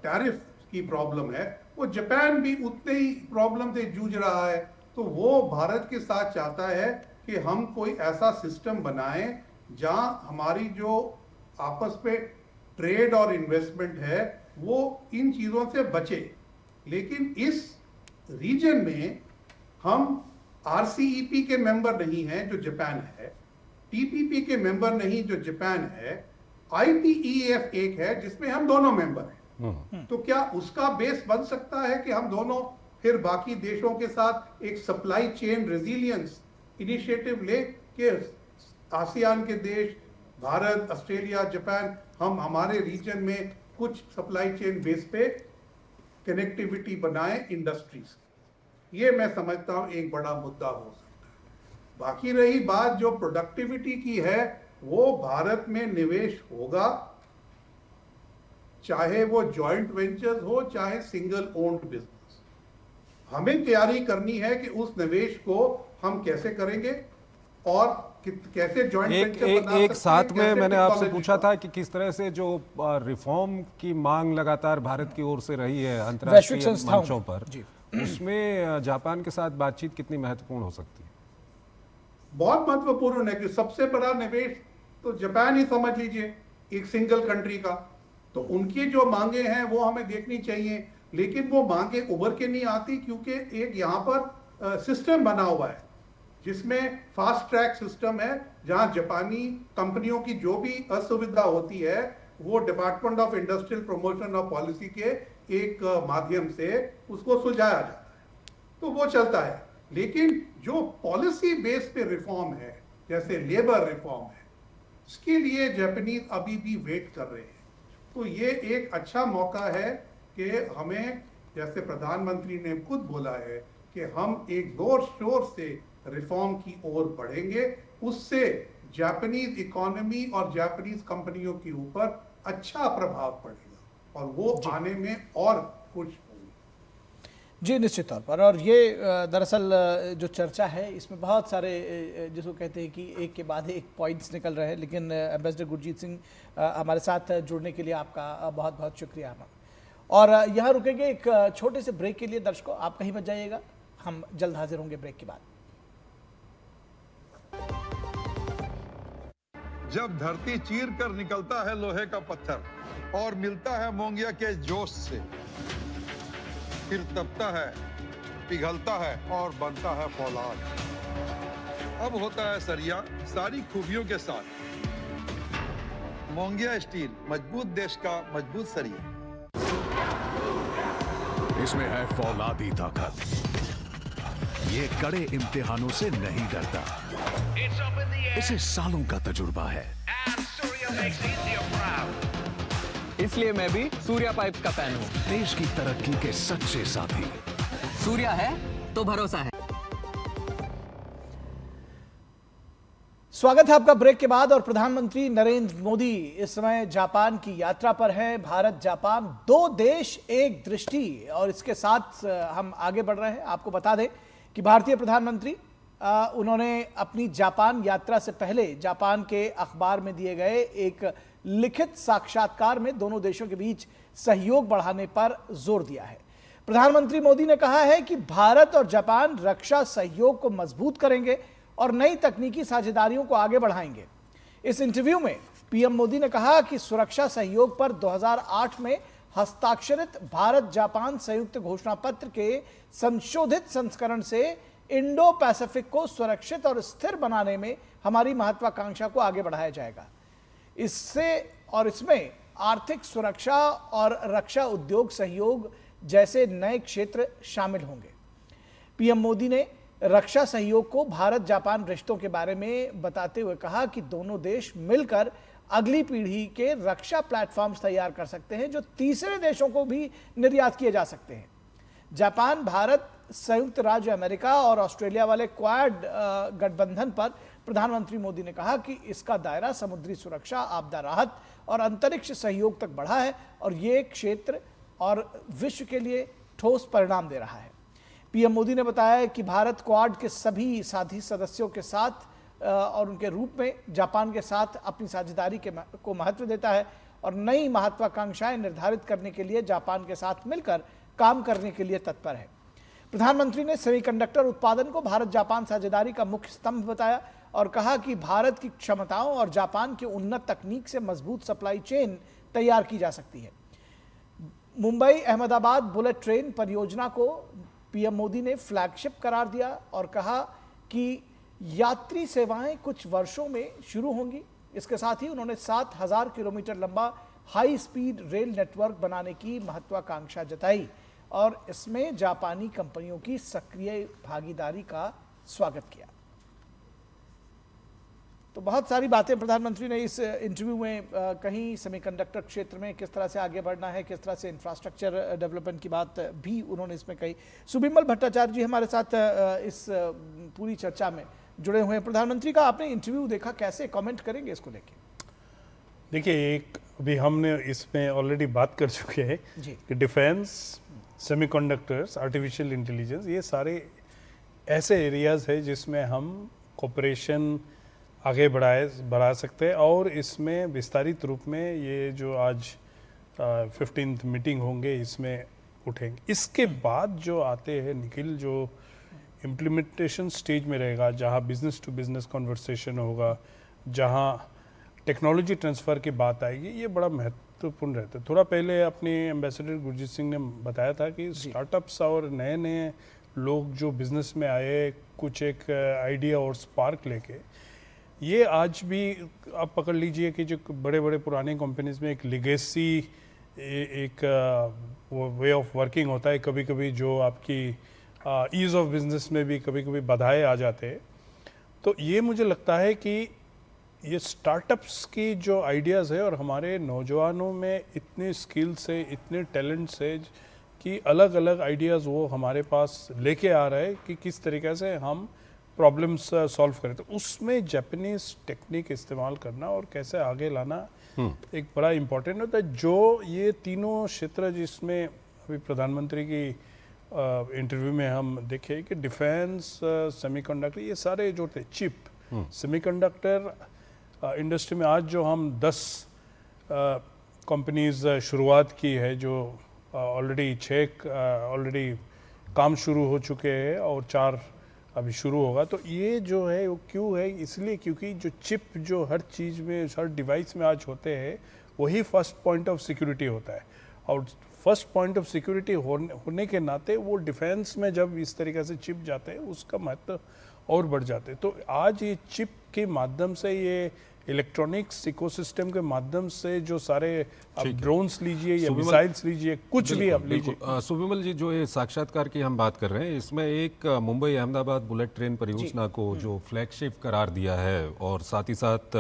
टैरिफ की प्रॉब्लम है, वो जापान भी उतने ही प्रॉब्लम से जूझ रहा है, तो वो भारत के साथ चाहता है कि हम कोई ऐसा सिस्टम बनाएं जहां हमारी जो आपस में ट्रेड और इन्वेस्टमेंट है वो इन चीजों से बचे। लेकिन इस रीजन में हम आरसीईपी के मेंबर नहीं हैं जो जापान है, टीपीपी के मेंबर नहीं जो जापान है, IPEF एक है जिसमें हम दोनों मेंबर हैं। तो क्या उसका बेस बन सकता है कि हम दोनों फिर बाकी देशों के साथ एक सप्लाई चेन रेजिलियंस इनिशिएटिव ले के आसियान के देश, भारत, ऑस्ट्रेलिया, जापान, हम हमारे रीजन में कुछ सप्लाई चेन बेस पे कनेक्टिविटी बनाएं इंडस्ट्रीज। ये मैं समझता हूं एक बड़ा मुद्दा हो सकता है। बाकी रही बात जो प्रोडक्टिविटी की है, वो भारत में निवेश होगा, चाहे वो जॉइंट वेंचर्स हो चाहे सिंगल ओन्ड बिजनेस। हमें तैयारी करनी है कि उस निवेश को हम कैसे करेंगे और कैसे जॉइंट वेंचर बना सकते हैं। एक साथ में मैंने आपसे पूछा था कि किस तरह से जो रिफॉर्म की मांग लगातार भारत की ओर से रही है अंतर्राष्ट्रीय मंचों पर, उसमें जापान के साथ बातचीत कितनी महत्वपूर्ण हो सकती है? बहुत महत्वपूर्ण है कि सबसे बड़ा निवेश तो जापान ही समझ लीजिए, एक सिंगल कंट्री का। तो उनकी जो मांगे हैं वो हमें देखनी चाहिए, लेकिन वो मांगे उभर के नहीं आती क्योंकि एक यहाँ पर सिस्टम बना हुआ है जिसमें फास्ट ट्रैक सिस्टम है, जहां जापानी कंपनियों की जो भी असुविधा होती है वो डिपार्टमेंट ऑफ इंडस्ट्रियल प्रमोशन और पॉलिसी के एक माध्यम से उसको सुलझाया जाता है, तो वो चलता है। लेकिन जो पॉलिसी बेस पे रिफॉर्म है, जैसे लेबर रिफॉर्म है, इसके लिए जापानीज अभी भी वेट कर रहे हैं। तो ये एक अच्छा मौका है कि हमें, जैसे प्रधानमंत्री ने खुद बोला है कि हम एक जोर शोर से रिफॉर्म की ओर बढ़ेंगे, उससे जापानीज इकोनॉमी और जापानीज कंपनियों के ऊपर अच्छा प्रभाव पड़ेगा और वो आने में और खुश होंगे। जी निश्चित तौर पर। और ये दरअसल जो चर्चा है इसमें बहुत सारे जिसको कहते हैं कि एक के बाद एक पॉइंट्स निकल रहे हैं, लेकिन एम्बेसडर गुरजीत सिंह हमारे साथ जुड़ने के लिए आपका बहुत बहुत शुक्रिया अमन। और यहाँ रुकेंगे एक छोटे से ब्रेक के लिए। दर्शकों आप कहीं मत जाइएगा, हम जल्द हाजिर होंगे ब्रेक के बाद। जब धरती चीर कर निकलता है लोहे का पत्थर और मिलता है मोंगिया के जोश से, फिर तपता है, पिघलता है और बनता है फौलाद। अब होता है सरिया सारी खूबियों के साथ। मोंगिया स्टील, मजबूत देश का मजबूत सरिया। इसमें है फौलादी ताकत, ये कड़े इम्तिहानों से नहीं डरता, इसे सालों का तजुर्बा है। इसलिए मैं भी सूर्या पाइप्स का फैन हूँ। देश की तरक्की के सच्चे साथी। सूर्या है तो भरोसा है। स्वागत है आपका ब्रेक के बाद। और प्रधानमंत्री नरेंद्र मोदी इस समय जापान की यात्रा पर हैं। भारत जापान दो देश एक दृष्टि, और इसके साथ हम आगे बढ़ रहे हैं। आपको बता दें कि भारतीय प्रधानमंत्री उन्होंने अपनी जापान यात्रा से पहले जापान के अखबार में दिए गए एक लिखित साक्षात्कार में दोनों देशों के बीच सहयोग बढ़ाने पर जोर दिया है। प्रधानमंत्री मोदी ने कहा है कि भारत और जापान रक्षा सहयोग को मजबूत करेंगे और नई तकनीकी साझेदारियों को आगे बढ़ाएंगे। इस इंटरव्यू में पीएम मोदी ने कहा कि सुरक्षा सहयोग पर 2008 में हस्ताक्षरित भारत जापान संयुक्त घोषणा पत्र के संशोधित संस्करण से इंडो पैसिफिक को सुरक्षित और स्थिर बनाने में हमारी महत्वाकांक्षा को आगे बढ़ाया जाएगा। इसमें आर्थिक सुरक्षा और रक्षा उद्योग सहयोग जैसे नए क्षेत्र शामिल होंगे। पीएम मोदी ने रक्षा सहयोग को भारत जापान रिश्तों के बारे में बताते हुए कहा कि दोनों देश मिलकर अगली पीढ़ी के रक्षा प्लेटफॉर्म्स तैयार कर सकते हैं जो तीसरे देशों को भी निर्यात किए जा सकते हैं। जापान, भारत, संयुक्त राज्य अमेरिका और ऑस्ट्रेलिया वाले क्वाड गठबंधन पर प्रधानमंत्री मोदी ने कहा कि इसका दायरा समुद्री सुरक्षा, आपदा राहत और अंतरिक्ष सहयोग तक बढ़ा है और ये क्षेत्र और विश्व के लिए ठोस परिणाम दे रहा है। पीएम मोदी ने बताया कि भारत क्वाड के सभी साथी सदस्यों के साथ और उनके रूप में जापान के साथ अपनी साझेदारी को महत्व देता है और नई महत्वाकांक्षाएं निर्धारित करने के लिए जापान के साथ मिलकर काम करने के लिए तत्पर है। प्रधानमंत्री ने सेमीकंडक्टर उत्पादन को भारत जापान साझेदारी का मुख्य स्तंभ बताया और कहा कि भारत की क्षमताओं और जापान की उन्नत तकनीक से मजबूत सप्लाई चेन तैयार की जा सकती है। मुंबई अहमदाबाद बुलेट ट्रेन परियोजना को पीएम मोदी ने फ्लैगशिप करार दिया और कहा कि यात्री सेवाएं कुछ वर्षों में शुरू होंगी। इसके साथ ही उन्होंने 7,000 किलोमीटर लंबा हाई स्पीड रेल नेटवर्क बनाने की महत्वाकांक्षा जताई और इसमें जापानी कंपनियों की सक्रिय भागीदारी का स्वागत किया। तो बहुत सारी बातें प्रधानमंत्री ने इस इंटरव्यू में कहीं सेमीकंडक्टर क्षेत्र में किस तरह से आगे बढ़ना है, किस तरह से इंफ्रास्ट्रक्चर डेवलपमेंट की बात भी उन्होंने इसमें कही। सुबिमल भट्टाचार्य जी हमारे साथ इस पूरी चर्चा में जुड़े हुए हैं। प्रधानमंत्री का आपने इंटरव्यू देखा, कैसे कमेंट करेंगे इसको लेके? देखिए, एक अभी हमने इसमें ऑलरेडी बात कर चुके हैं कि डिफेंस, सेमीकंडक्टर्स, आर्टिफिशियल इंटेलिजेंस, ये सारे ऐसे एरियाज है जिसमें हम कोऑपरेशन आगे बढ़ा सकते हैं और इसमें विस्तारित रूप में ये जो आज 15th मीटिंग होंगे इसमें उठेंगे। इसके बाद जो आते हैं निखिल, जो इम्प्लीमेंटेशन स्टेज में रहेगा, जहाँ बिजनेस टू बिजनेस कॉन्वर्सेशन होगा, जहाँ टेक्नोलॉजी ट्रांसफ़र की बात आएगी, ये बड़ा महत्वपूर्ण रहता है। थोड़ा पहले अपने एम्बेसडर गुरजीत सिंह ने बताया था कि स्टार्टअप्स और नए नए लोग जो बिजनेस में आए, कुछ एक आइडिया और स्पार्क लेके, ये आज भी आप पकड़ लीजिए कि जो बड़े बड़े पुराने कंपनीज में एक लिगेसी, एक वे ऑफ वर्किंग होता है, कभी कभी जो आपकी ईज़ ऑफ बिजनेस में भी कभी कभी बाधाएं आ जाते हैं। तो ये मुझे लगता है कि ये स्टार्टअप्स की जो आइडियाज़ है और हमारे नौजवानों में इतने स्किल्स है, इतने टैलेंट्स है कि अलग अलग आइडियाज़ वो हमारे पास लेके आ रहे हैं कि किस तरीके से हम प्रॉब्लम्स सॉल्व करें। तो उसमें जापानीज टेक्निक इस्तेमाल करना और कैसे आगे लाना एक बड़ा इम्पोर्टेंट होता है। जो ये तीनों क्षेत्र जिसमें अभी प्रधानमंत्री की इंटरव्यू में हम देखे कि डिफेंस, सेमीकंडक्टर, ये सारे जो थे, चिप, सेमीकंडक्टर इंडस्ट्री में आज जो हम 10 कंपनीज शुरुआत की है, जो ऑलरेडी 6 ऑलरेडी काम शुरू हो चुके हैं और 4 अभी शुरू होगा। तो ये जो है वो क्यों है? इसलिए क्योंकि जो चिप जो हर चीज़ में, हर डिवाइस में आज होते हैं, वही फर्स्ट पॉइंट ऑफ सिक्योरिटी होता है और फर्स्ट पॉइंट ऑफ सिक्योरिटी होने के नाते वो डिफेंस में जब इस तरीके से चिप जाते हैं उसका महत्व और बढ़ जाते हैं। तो आज ये चिप के माध्यम से, ये इलेक्ट्रॉनिक्स इकोसिस्टम के माध्यम से जो सारे आप ड्रोन्स लीजिए या मिसाइल्स लीजिए, कुछ भी आप लीजिए। सुबिमल जी, जो ये साक्षात्कार की हम बात कर रहे हैं, इसमें एक मुंबई अहमदाबाद बुलेट ट्रेन परियोजना को जो फ्लैगशिप करार दिया है और साथ ही साथ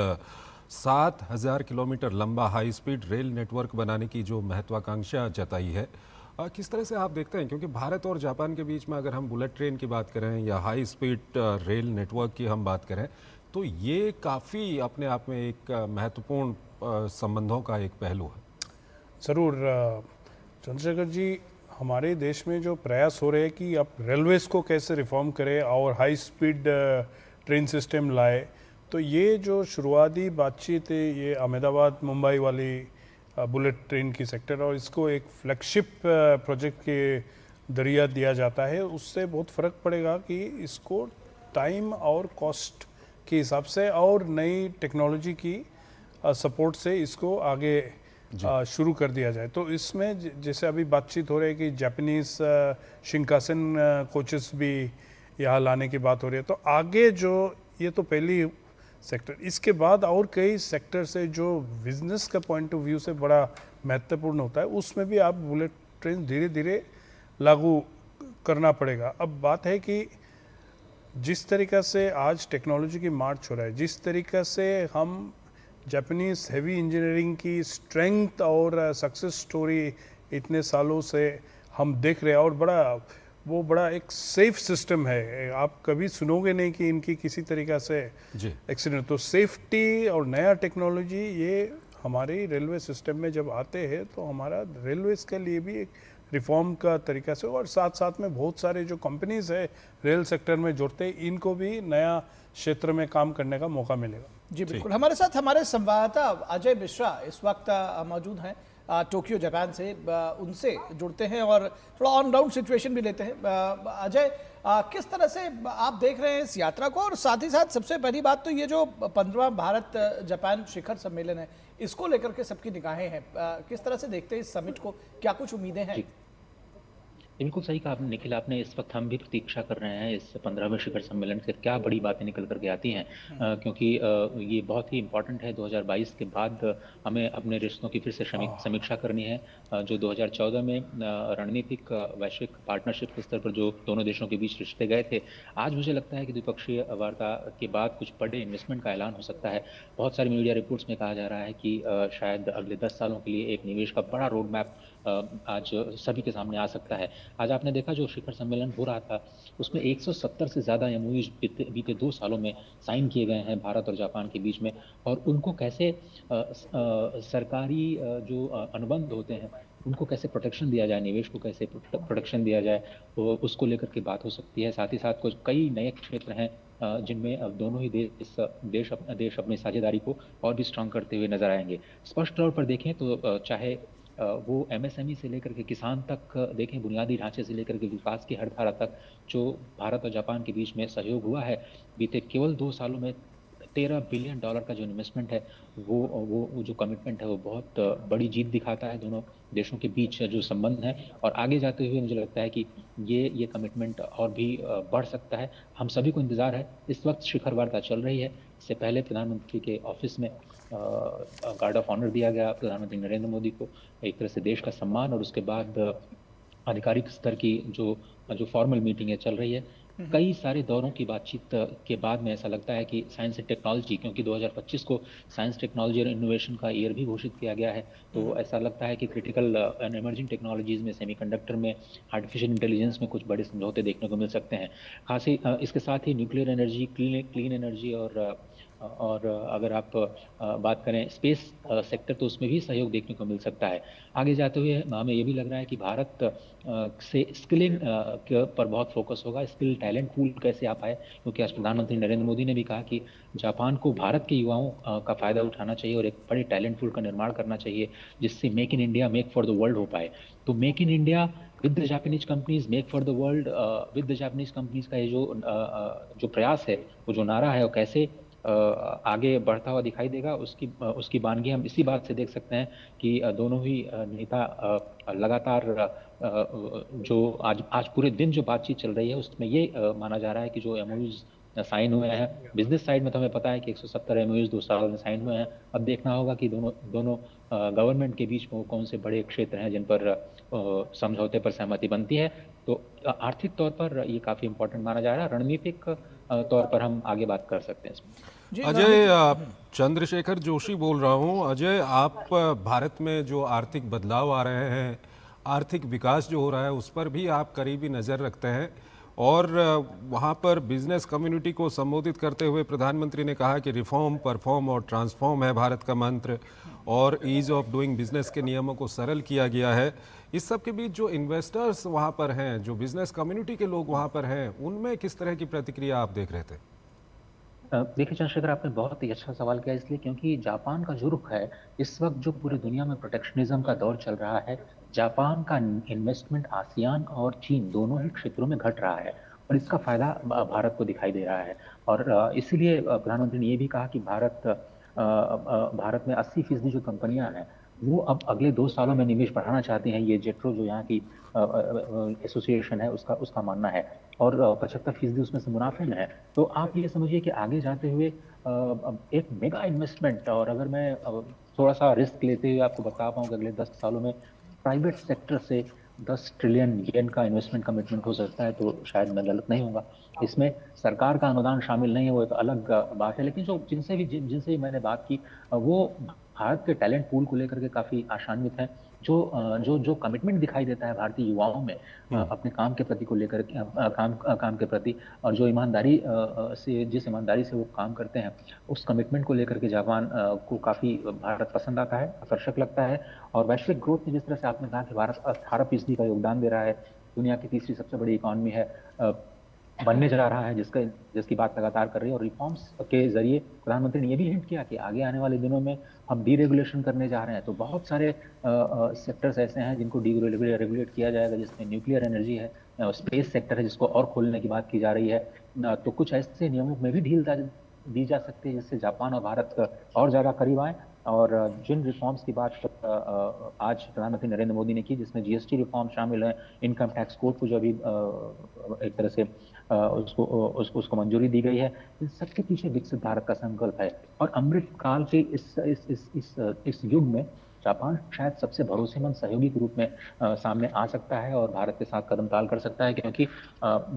7,000 किलोमीटर लंबा हाई स्पीड रेल नेटवर्क बनाने की जो महत्वाकांक्षा जताई है, किस तरह से आप देखते हैं? क्योंकि भारत और जापान के बीच में अगर हम बुलेट ट्रेन की बात करें या हाई स्पीड रेल नेटवर्क की हम बात करें, तो ये काफ़ी अपने आप में एक महत्वपूर्ण संबंधों का एक पहलू है। ज़रूर चंद्रशेखर जी, हमारे देश में जो प्रयास हो रहे हैं कि आप रेलवेज़ को कैसे रिफॉर्म करें और हाई स्पीड ट्रेन सिस्टम लाए, तो ये जो शुरुआती बातचीत है, ये अहमदाबाद मुंबई वाली बुलेट ट्रेन की सेक्टर और इसको एक फ्लैगशिप प्रोजेक्ट के जरिया दिया जाता है, उससे बहुत फ़र्क पड़ेगा कि इसको टाइम और कॉस्ट के हिसाब से और नई टेक्नोलॉजी की सपोर्ट से इसको आगे शुरू कर दिया जाए। तो इसमें जैसे अभी बातचीत हो रही है कि जापानीज़ शिंकानसेन कोचेस भी यहाँ लाने की बात हो रही है। तो आगे जो ये तो पहली सेक्टर, इसके बाद और कई सेक्टर से जो बिजनेस का पॉइंट ऑफ व्यू से बड़ा महत्वपूर्ण होता है, उसमें भी आप बुलेट ट्रेन धीरे धीरे लागू करना पड़ेगा। अब बात है कि जिस तरीक़ा से आज टेक्नोलॉजी की मार्च हो रहा है, जिस तरीक़ा से हम जापानीज हेवी इंजीनियरिंग की स्ट्रेंथ और सक्सेस स्टोरी इतने सालों से हम देख रहे हैं, और बड़ा एक सेफ सिस्टम है। आप कभी सुनोगे नहीं कि इनकी किसी तरीक़ा से एक्सीडेंट। तो सेफ्टी और नया टेक्नोलॉजी ये हमारे रेलवे सिस्टम में जब आते हैं तो हमारा रेलवेज़ के लिए भी एक रिफॉर्म का तरीका से, और साथ साथ में बहुत सारे जो कंपनीज है रेल सेक्टर में जुड़ते हैं, इनको भी नया क्षेत्र में काम करने का मौका मिलेगा। जी बिल्कुल। हमारे साथ हमारे संवाददाता अजय मिश्रा इस वक्त मौजूद हैं टोक्यो जापान से, उनसे जुड़ते हैं और थोड़ा ऑन ग्राउंड सिचुएशन भी लेते हैं। अजय, किस तरह से आप देख रहे हैं इस यात्रा को, और साथ ही साथ सबसे पहली बात तो ये जो 15वां भारत जापान शिखर सम्मेलन है, इसको लेकर के सबकी निगाहें हैं, किस तरह से देखते हैं इस समिट को, क्या कुछ उम्मीदें हैं? बिल्कुल सही कहा आपने निखिल, आपने इस वक्त हम भी प्रतीक्षा कर रहे हैं इस 15वें शिखर सम्मेलन से क्या बड़ी बातें निकल करके आती हैं, क्योंकि ये बहुत ही इम्पोर्टेंट है। 2022 के बाद हमें अपने रिश्तों की फिर से समीक्षा करनी है। जो 2014 में रणनीतिक वैश्विक पार्टनरशिप के स्तर पर जो दोनों देशों के बीच रिश्ते गए थे, आज मुझे लगता है कि द्विपक्षीय वार्ता के बाद कुछ बड़े इन्वेस्टमेंट का ऐलान हो सकता है। बहुत सारी मीडिया रिपोर्ट्स में कहा जा रहा है कि शायद अगले 10 सालों के लिए एक निवेश का बड़ा रोड मैप आज सभी के सामने आ सकता है। आज आपने देखा जो शिखर सम्मेलन हो रहा था उसमें 170 से ज़्यादा एमओयूज बीते 2 सालों में साइन किए गए हैं भारत और जापान के बीच में, और उनको कैसे सरकारी जो अनुबंध होते हैं उनको कैसे प्रोटेक्शन दिया जाए, निवेश को कैसे प्रोटेक्शन दिया जाए, तो उसको लेकर के बात हो सकती है। साथ ही साथ कुछ कई नए क्षेत्र हैं जिनमें अब दोनों ही देश अपनी साझेदारी को और भी स्ट्रांग करते हुए नजर आएंगे। स्पष्ट तौर पर देखें तो चाहे वो एमएसएमई से लेकर के किसान तक देखें, बुनियादी ढांचे से लेकर के विकास की हर धारा तक जो भारत और जापान के बीच में सहयोग हुआ है बीते केवल 2 सालों में, $13 बिलियन का जो इन्वेस्टमेंट है वो जो कमिटमेंट है वो बहुत बड़ी जीत दिखाता है दोनों देशों के बीच जो संबंध है। और आगे जाते हुए मुझे लगता है कि ये कमिटमेंट और भी बढ़ सकता है। हम सभी को इंतज़ार है। इस वक्त शिखर वार्ता चल रही है। इससे पहले प्रधानमंत्री के ऑफिस में गार्ड ऑफ ऑनर दिया गया प्रधानमंत्री नरेंद्र मोदी को, एक तरह से देश का सम्मान, और उसके बाद आधिकारिक स्तर की जो फॉर्मल मीटिंगें चल रही है। कई सारे दौरों की बातचीत के बाद में ऐसा लगता है कि साइंस एंड टेक्नोलॉजी, क्योंकि 2025 को साइंस टेक्नोलॉजी और इनोवेशन का ईयर भी घोषित किया गया है, तो ऐसा लगता है कि क्रिटिकल एंड इमर्जिंग टेक्नोलॉजीज में, सेमीकंडक्टर में, आर्टिफिशियल इंटेलिजेंस में कुछ बड़े समझौते देखने को मिल सकते हैं। खास ही इसके साथ ही न्यूक्लियर एनर्जी, क्लीन एनर्जी और अगर आप बात करें स्पेस सेक्टर तो उसमें भी सहयोग देखने को मिल सकता है। आगे जाते हुए हमें ये भी लग रहा है कि भारत से स्किलिंग पर बहुत फोकस होगा। स्किल टैलेंट पूल कैसे आ पाए, क्योंकि आज प्रधानमंत्री नरेंद्र मोदी ने भी कहा कि जापान को भारत के युवाओं का फ़ायदा उठाना चाहिए और एक बड़े टैलेंट पूल का निर्माण करना चाहिए जिससे make in India, make for the world हो पाए। तो make in India with the Japanese companies, make for the world with the Japanese companies का ये जो प्रयास है, वो जो नारा है, वो कैसे आगे बढ़ता हुआ दिखाई देगा, उसकी बानगी हम इसी बात से देख सकते हैं कि दोनों ही नेता लगातार जो आज पूरे दिन जो बातचीत चल रही है उसमें ये माना जा रहा है कि जो एमओयूज साइन हुए हैं बिजनेस साइड में, तो हमें पता है कि 170 एमओयूज 2 साल में साइन हुए हैं। अब देखना होगा कि दोनों गवर्नमेंट के बीच में कौन से बड़े क्षेत्र हैं जिन पर समझौते पर सहमति बनती है। तो आर्थिक तौर पर ये काफ़ी इंपॉर्टेंट माना जा रहा है। रणनीतिक तौर पर हम आगे बात कर सकते हैं इसमें। अजय, चंद्रशेखर जोशी बोल रहा हूँ। अजय, आप भारत में जो आर्थिक बदलाव आ रहे हैं, आर्थिक विकास जो हो रहा है, उस पर भी आप करीबी नज़र रखते हैं, और वहाँ पर बिजनेस कम्युनिटी को संबोधित करते हुए प्रधानमंत्री ने कहा कि रिफॉर्म, परफॉर्म और ट्रांसफॉर्म है भारत का मंत्र, और ईज़ ऑफ डूइंग बिजनेस के नियमों को सरल किया गया है। इस सब के बीच जो इन्वेस्टर्स वहाँ पर हैं, जो बिजनेस कम्युनिटी के लोग वहाँ पर हैं, उनमें किस तरह की प्रतिक्रिया आप देख रहे थे? देखिए चंद्रशेखर, आपने बहुत ही अच्छा सवाल किया, इसलिए क्योंकि जापान का जो रुख है इस वक्त, जो पूरी दुनिया में प्रोटेक्शनिज्म का दौर चल रहा है, जापान का इन्वेस्टमेंट आसियान और चीन दोनों ही क्षेत्रों में घट रहा है, और इसका फायदा भारत को दिखाई दे रहा है। और इसीलिए प्रधानमंत्री ने ये भी कहा कि भारत में 80% जो कंपनियां हैं वो अब अगले 2 सालों में निवेश बढ़ाना चाहती हैं। ये जेट्रो जो यहाँ की एसोसिएशन है उसका मानना है। और 75% उसमें से मुनाफे में है। तो आप ये समझिए कि आगे जाते हुए एक मेगा इन्वेस्टमेंट, और अगर मैं थोड़ा सा रिस्क लेते हुए आपको बता पाऊँ कि अगले 10 सालों में प्राइवेट सेक्टर से 10 ट्रिलियन येन का इन्वेस्टमेंट कमिटमेंट हो सकता है, तो शायद मैं गलत नहीं होगा। इसमें सरकार का अनुदान शामिल नहीं है, वो एक अलग बात है, लेकिन जिनसे भी मैंने बात की वो भारत के टैलेंट पूल को लेकर के काफ़ी आशान्वित हैं। जो कमिटमेंट दिखाई देता है भारतीय युवाओं में अपने काम के प्रति को लेकर काम के प्रति, और जो ईमानदारी से जिस ईमानदारी से वो काम करते हैं, उस कमिटमेंट को लेकर के जापान को काफ़ी भारत पसंद आता है, आकर्षक लगता है। और वैश्विक ग्रोथ में जिस तरह से आपने कहा कि भारत 18% का योगदान दे रहा है, दुनिया की तीसरी सबसे बड़ी इकॉनमी है, बनने जा रहा है, जिसकी बात लगातार कर रही है। और रिफॉर्म्स के जरिए प्रधानमंत्री ने यह भी हिंट किया कि आगे आने वाले दिनों में हम डीरेगुलेशन करने जा रहे हैं। तो बहुत सारे सेक्टर्स ऐसे हैं जिनको डीरेगुलेट किया जाएगा, जिसमें न्यूक्लियर एनर्जी है, स्पेस सेक्टर है जिसको और खोलने की बात की जा रही है। तो कुछ ऐसे नियमों में भी ढील दी जा सकती है जिससे जापान और भारत और ज़्यादा करीब आए। और जिन रिफॉर्म्स की बात आज प्रधानमंत्री नरेंद्र मोदी ने की, जिसमें जीएसटी रिफॉर्म शामिल है, इनकम टैक्स कोड को जो अभी एक तरह से उसको मंजूरी दी गई है, इन सबके पीछे विकसित भारत का संकल्प है। और अमृत काल के इस युग में जापान शायद सबसे भरोसेमंद सहयोगी के रूप में सामने आ सकता है और भारत के साथ कदम ताल कर सकता है, क्योंकि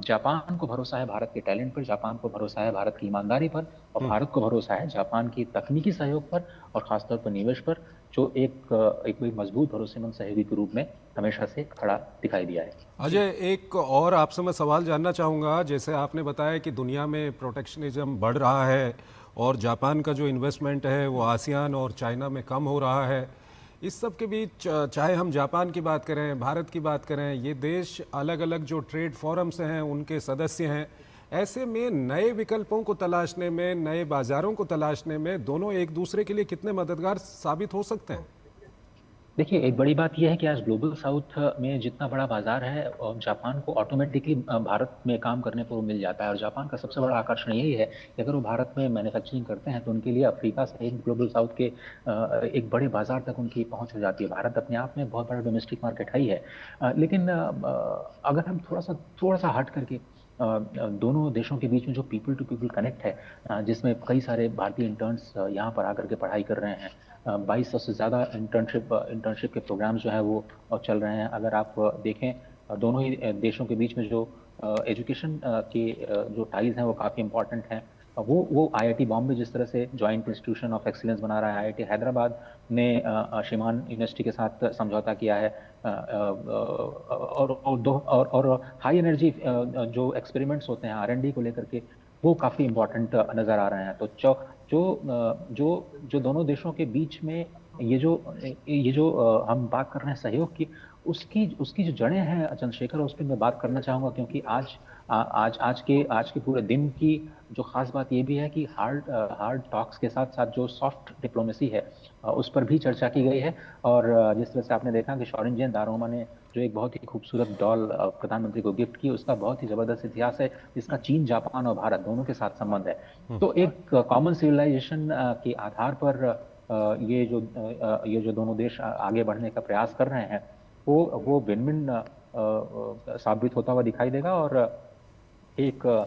जापान को भरोसा है भारत के टैलेंट पर, जापान को भरोसा है भारत की ईमानदारी पर, और भारत को भरोसा है जापान की तकनीकी सहयोग पर और खासतौर पर निवेश पर, जो एक मजबूत भरोसेमंद सहयोगी के रूप में हमेशा से खड़ा दिखाई दिया है। अजय, एक और आपसे मैं सवाल जानना चाहूँगा। जैसे आपने बताया कि दुनिया में प्रोटेक्शनिज्म बढ़ रहा है और जापान का जो इन्वेस्टमेंट है वो आसियान और चाइना में कम हो रहा है, इस सब के बीच चाहे हम जापान की बात करें, भारत की बात करें, ये देश अलग अलग जो ट्रेड फोरम्स हैं उनके सदस्य हैं। ऐसे में नए विकल्पों को तलाशने में, नए बाजारों को तलाशने में दोनों एक दूसरे के लिए कितने मददगार साबित हो सकते हैं? देखिए, एक बड़ी बात यह है कि आज ग्लोबल साउथ में जितना बड़ा बाजार है, जापान को ऑटोमेटिकली भारत में काम करने को मिल जाता है। और जापान का सबसे बड़ा आकर्षण यही है कि अगर वो भारत में मैन्युफैक्चरिंग करते हैं तो उनके लिए अफ्रीका से ग्लोबल साउथ के एक बड़े बाजार तक उनकी पहुंच हो जाती है। भारत अपने आप में बहुत बड़ा डोमेस्टिक मार्केट है ही है, लेकिन अगर हम थोड़ा सा हट करके दोनों देशों के बीच में जो पीपल टू पीपल कनेक्ट है, जिसमें कई सारे भारतीय इंटर्न्स यहाँ पर आकर के पढ़ाई कर रहे हैं, 2200 से ज़्यादा इंटर्नशिप के प्रोग्राम जो है वो चल रहे हैं। अगर आप देखें दोनों ही देशों के बीच में जो एजुकेशन के जो टाइज हैं वो काफ़ी इंपॉर्टेंट हैं। वो आईआईटी बॉम्बे जिस तरह से जॉइंट इंस्टीट्यूशन ऑफ एक्सीलेंस बना रहा है, आईआईटी हैदराबाद ने शिमान यूनिवर्सिटी के साथ समझौता किया है, और हाई एनर्जी जो एक्सपेरिमेंट्स होते हैं R&D को लेकर के, वो काफ़ी इम्पोर्टेंट नज़र आ रहे हैं। तो जो दोनों देशों के बीच में ये जो हम बात कर रहे हैं सहयोग की, उसकी जो जड़ें हैं चंद्रशेखर, उस पर मैं बात करना चाहूँगा, क्योंकि आज के पूरे दिन की जो खास बात ये भी है कि हार्ड टॉक्स के साथ साथ जो सॉफ्ट डिप्लोमेसी है उस पर भी चर्चा की गई है। और जिस तरह से आपने देखा कि शौरिंजन दारोमा ने जो एक बहुत ही खूबसूरत डॉल प्रधानमंत्री को गिफ्ट की, उसका बहुत ही जबरदस्त इतिहास है, जिसका चीन, जापान और भारत दोनों के साथ संबंध है। तो एक कॉमन सिविलाइजेशन के आधार पर ये जो दोनों देश आगे बढ़ने का प्रयास कर रहे हैं वो विन-विन साबित होता हुआ दिखाई देगा। और ठीक है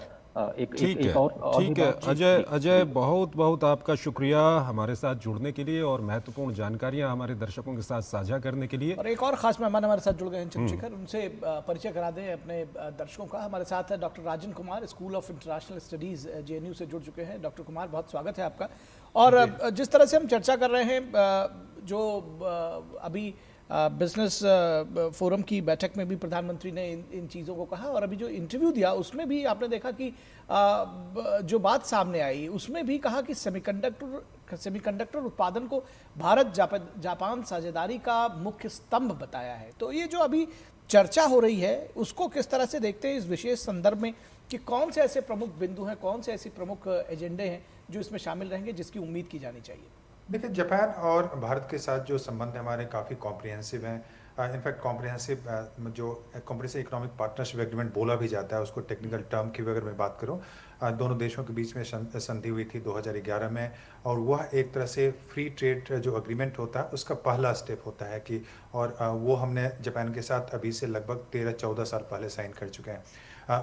अजय, बहुत आपका शुक्रिया हमारे साथ जुड़ने के लिए और महत्वपूर्ण जानकारियां हमारे दर्शकों के साथ साझा करने के लिए। और एक और खास मेहमान हमारे साथ जुड़ गए हैं चंद्रशेखर, उनसे परिचय करा दें अपने दर्शकों का। हमारे साथ है doctor Rajan Kumar, school of international studies JNU से जुड़ चुके हैं। डॉक्टर कुमार, बहुत स्वागत है आपका। और जिस तरह से हम चर्चा कर रहे हैं, जो अभी बिजनेस फोरम की बैठक में भी प्रधानमंत्री ने इन चीज़ों को कहा, और अभी जो इंटरव्यू दिया उसमें भी आपने देखा कि जो बात सामने आई उसमें भी कहा कि सेमीकंडक्टर उत्पादन को भारत जापान साझेदारी का मुख्य स्तंभ बताया है। तो ये जो अभी चर्चा हो रही है उसको किस तरह से देखते हैं इस विशेष संदर्भ में, कि कौन से ऐसे प्रमुख बिंदु हैं, कौन से ऐसे प्रमुख एजेंडे हैं जो इसमें शामिल रहेंगे, जिसकी उम्मीद की जानी चाहिए? देखिए, जापान और भारत के साथ जो संबंध हमारे काफ़ी कॉम्प्रिहेंसिव हैं। In fact comprehensive economic partnership agreement बोला भी जाता है उसको। टेक्निकल टर्म की अगर मैं बात करूं, दोनों देशों के बीच में संधि हुई थी 2011 में, और वह एक तरह से फ्री ट्रेड जो एग्रीमेंट होता है उसका पहला स्टेप होता है कि, और वो हमने जापान के साथ अभी से लगभग 13-14 साल पहले साइन कर चुके हैं।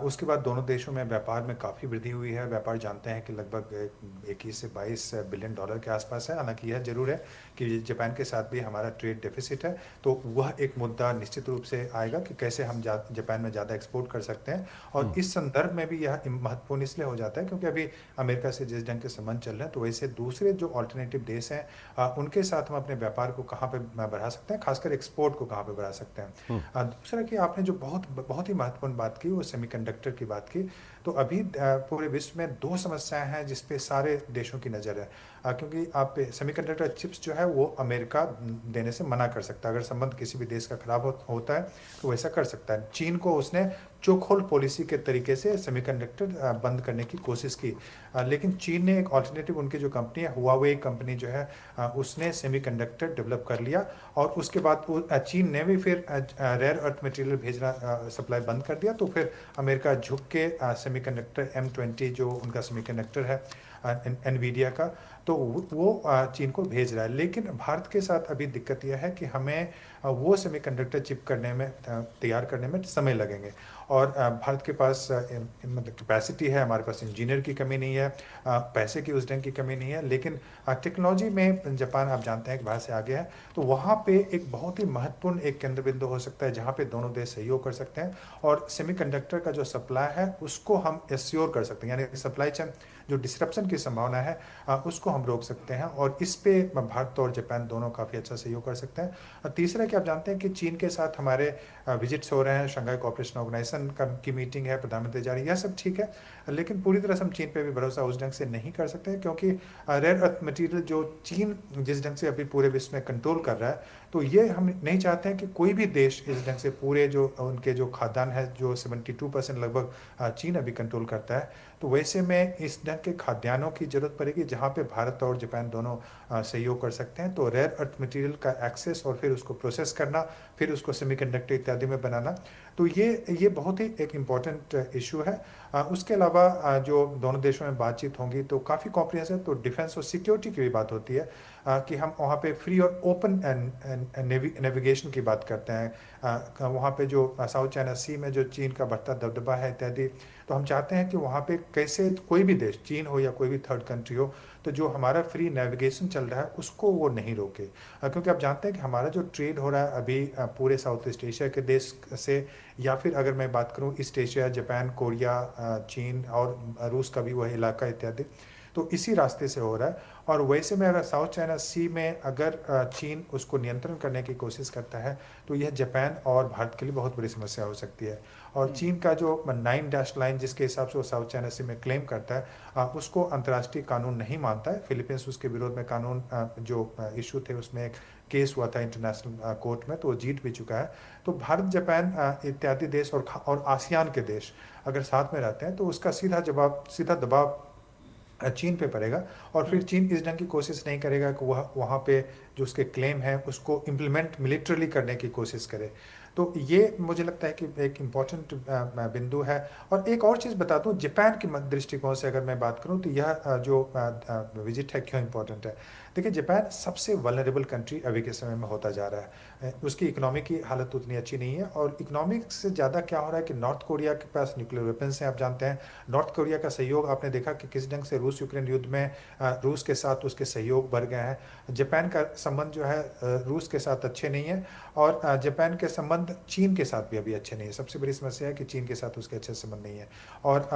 उसके बाद दोनों देशों में व्यापार में काफ़ी वृद्धि हुई है। व्यापार जानते हैं कि लगभग 21 से 22 बिलियन डॉलर के आसपास है। हालांकि यह जरूर है कि जापान के साथ भी हमारा ट्रेड डेफिसिट है, तो वह एक मुद्दा निश्चित रूप से आएगा कि कैसे हम जापान में ज़्यादा एक्सपोर्ट कर सकते हैं। और इस संदर्भ में भी यह महत्वपूर्ण इसलिए हो जाता है क्योंकि अभी अमेरिका से जिस ढंग के संबंध चल रहे हैं, तो वैसे दूसरे जो ऑल्टरनेटिव देश हैं उनके साथ हम अपने व्यापार को कहाँ पे बढ़ा सकते हैं, खासकर एक्सपोर्ट को कहाँ पे बढ़ा सकते हैं। दूसरा कि आपने जो बहुत ही महत्वपूर्ण बात की वो सेमीकंडक्टर की बात की। तो अभी पूरे विश्व में दो समस्याएं हैं जिस पे सारे देशों की नज़र है, क्योंकि आप सेमीकंडक्टर चिप्स जो है वो अमेरिका देने से मना कर सकता है। अगर संबंध किसी भी देश का खराब होता है तो वैसा कर सकता है। चीन को उसने चोखोल पॉलिसी के तरीके से सेमीकंडक्टर बंद करने की कोशिश की, लेकिन चीन ने एक ऑल्टरनेटिव, उनकी जो कंपनी है हुआवे कंपनी जो है उसने सेमीकंडक्टर डेवलप कर लिया और उसके बाद चीन ने भी फिर रेयर अर्थ मटेरियल भेजना सप्लाई बंद कर दिया। तो फिर अमेरिका झुक के सेमीकंडक्टर M20 जो उनका सेमीकंडक्टर है एनवीडिया का, तो वो चीन को भेज रहा है। लेकिन भारत के साथ अभी दिक्कत यह है कि हमें वो सेमीकंडक्टर चिप करने में तैयार करने में समय लगेंगे और भारत के पास मतलब कैपेसिटी है, हमारे पास इंजीनियर की कमी नहीं है, पैसे की उस ढंग की कमी नहीं है, लेकिन टेक्नोलॉजी में जापान आप जानते हैं कि भारत से आगे है। तो वहाँ पे एक बहुत ही महत्वपूर्ण एक केंद्र बिंदु हो सकता है जहाँ पे दोनों देश सहयोग कर सकते हैं और सेमीकंडक्टर का जो सप्लाई है उसको हम एश्योर कर सकते हैं, यानी सप्लाई चेन जो डिसरप्शन की संभावना है उसको हम रोक सकते हैं और इस पे भारत और जापान दोनों काफ़ी अच्छा सहयोग कर सकते हैं। तीसरा कि आप जानते हैं कि चीन के साथ हमारे विजिट्स हो रहे हैं, शंघाई कोऑपरेशन ऑर्गेनाइजेशन की मीटिंग है, प्रधानमंत्री जा रही है, यह सब ठीक है, लेकिन पूरी तरह से हम चीन पे भी भरोसा उस ढंग से नहीं कर सकते क्योंकि रेयर अर्थ मटेरियल जो चीन जिस ढंग से अभी पूरे विश्व में कंट्रोल कर रहा है, तो ये हम नहीं चाहते हैं कि कोई भी देश इस ढंग से पूरे जो उनके जो खाद्यान्न है जो 72% लगभग चीन अभी कंट्रोल करता है, तो वैसे में इस ढंग के खाद्यान्नों की जरूरत पड़ेगी जहाँ पे भारत और जापान दोनों सहयोग कर सकते हैं। तो रेयर अर्थ मटेरियल का एक्सेस और फिर उसको प्रोसेस करना, फिर उसको सेमीकंडक्टर इत्यादि में बनाना, तो ये बहुत ही एक इम्पॉर्टेंट इशू है। उसके अलावा जो दोनों देशों में बातचीत होंगी तो काफ़ी कॉम्प्रिहेंसिव, तो डिफेंस और सिक्योरिटी की भी बात होती है कि हम वहाँ पे फ्री और ओपन नेविगेशन की बात करते हैं। वहाँ पे जो साउथ चाइना सी में जो चीन का बढ़ता दबदबा है इत्यादि, तो हम चाहते हैं कि वहाँ पे कैसे कोई भी देश, चीन हो या कोई भी थर्ड कंट्री हो, तो जो हमारा फ्री नेविगेशन चल रहा है उसको वो नहीं रोके, क्योंकि आप जानते हैं कि हमारा जो ट्रेड हो रहा है अभी पूरे साउथ ईस्ट एशिया के देश से, या फिर अगर मैं बात करूँ ईस्ट एशिया, जापान, कोरिया, चीन और रूस का भी वह इलाका इत्यादि, तो इसी रास्ते से हो रहा है। और वैसे में अगर साउथ चाइना सी में अगर चीन उसको नियंत्रण करने की कोशिश करता है तो यह जापान और भारत के लिए बहुत बड़ी समस्या हो सकती है। और चीन का जो 9 डैश लाइन जिसके हिसाब से वो साउथ चाइना सी में क्लेम करता है उसको अंतर्राष्ट्रीय कानून नहीं मानता है। फिलीपींस उसके विरोध में कानून जो इशू थे उसमें एक केस हुआ था इंटरनेशनल कोर्ट में, तो वो जीत भी चुका है। तो भारत, जापान इत्यादि देश और आसियान के देश अगर साथ में रहते हैं तो उसका सीधा दबाव चीन पे पड़ेगा और फिर चीन इस ढंग की कोशिश नहीं करेगा कि वह वहाँ पे जो उसके क्लेम है उसको इम्प्लीमेंट मिलिट्रली करने की कोशिश करे। तो ये मुझे लगता है कि एक इम्पॉर्टेंट बिंदु है। और एक और चीज़ बता दूँ, जापान के दृष्टिकोण से अगर मैं बात करूँ तो यह जो विजिट है क्यों इम्पोर्टेंट है। देखिए, जापान सबसे वल्नरेबल कंट्री अभी के समय में होता जा रहा है। उसकी इकोनॉमी की हालत उतनी अच्छी नहीं है और इकोनॉमिक से ज़्यादा क्या हो रहा है कि नॉर्थ कोरिया के पास न्यूक्लियर वेपन्स हैं। आप जानते हैं नॉर्थ कोरिया का सहयोग आपने देखा कि किस ढंग से रूस यूक्रेन युद्ध में रूस के साथ उसके सहयोग बढ़ गए हैं। जापान का संबंध जो है रूस के साथ अच्छे नहीं है और जापान के संबंध चीन के साथ भी अभी अच्छे नहीं है। सबसे बड़ी समस्या है कि चीन के साथ उसके अच्छे संबंध नहीं है। और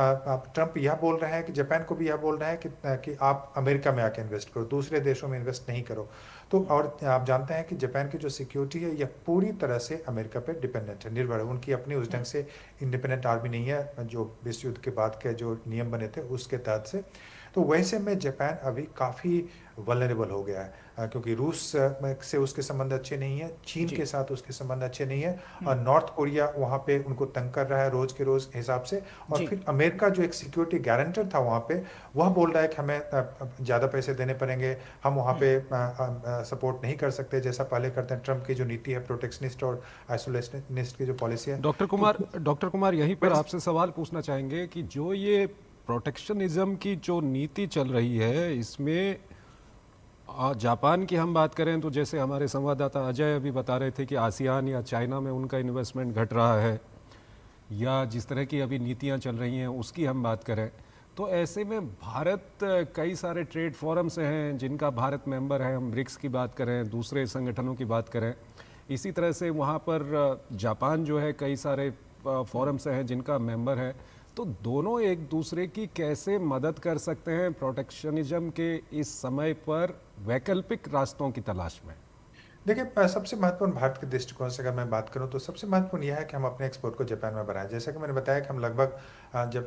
ट्रंप यह बोल रहे हैं कि जापान को भी यह बोल रहे हैं कि आप अमेरिका में आके इन्वेस्ट करो, दूसरे देशों में इन्वेस्ट नहीं करो। तो और आप जानते हैं कि जापान की जो सिक्योरिटी है यह पूरी तरह से अमेरिका पे डिपेंडेंट है, निर्भर है। उनकी अपनी उस ढंग से इंडिपेंडेंट आर्मी नहीं है जो विश्व युद्ध के बाद के जो नियम बने थे उसके तहत से। तो वैसे में जापान अभी काफ़ी वल्नरेबल हो गया है क्योंकि रूस से उसके संबंध अच्छे नहीं है, चीन के साथ उसके संबंध अच्छे नहीं है और नॉर्थ कोरिया वहाँ पे उनको तंग कर रहा है रोज के रोज हिसाब से। और फिर अमेरिका जो एक सिक्योरिटी गारंटर था वहाँ पे, वह बोल रहा है कि हमें ज़्यादा पैसे देने पड़ेंगे, हम वहाँ पे सपोर्ट नहीं कर सकते जैसा पहले करते हैं। ट्रंप की जो नीति है प्रोटेक्शनिस्ट और आइसोलेशनिस्ट की जो पॉलिसी है। डॉक्टर कुमार यहीं पर आपसे सवाल पूछना चाहेंगे कि जो ये प्रोटेक्शनिज्म की जो नीति चल रही है इसमें जापान की हम बात करें तो जैसे हमारे संवाददाता अजय अभी बता रहे थे कि आसियान या चाइना में उनका इन्वेस्टमेंट घट रहा है, या जिस तरह की अभी नीतियां चल रही हैं उसकी हम बात करें, तो ऐसे में भारत कई सारे ट्रेड फोरम्स हैं जिनका भारत मेंबर है, हम ब्रिक्स की बात करें, दूसरे संगठनों की बात करें, इसी तरह से वहाँ पर जापान जो है कई सारे फोरम्स हैं जिनका मेंबर है। तो दोनों एक दूसरे की कैसे मदद कर सकते हैं प्रोटेक्शनिज्म के इस समय पर वैकल्पिक रास्तों की तलाश में? देखिए, सबसे महत्वपूर्ण भारत के दृष्टिकोण से अगर मैं बात करूं तो सबसे महत्वपूर्ण यह है कि हम अपने एक्सपोर्ट को जापान में बढ़ाएं। जैसा कि मैंने बताया कि हम लगभग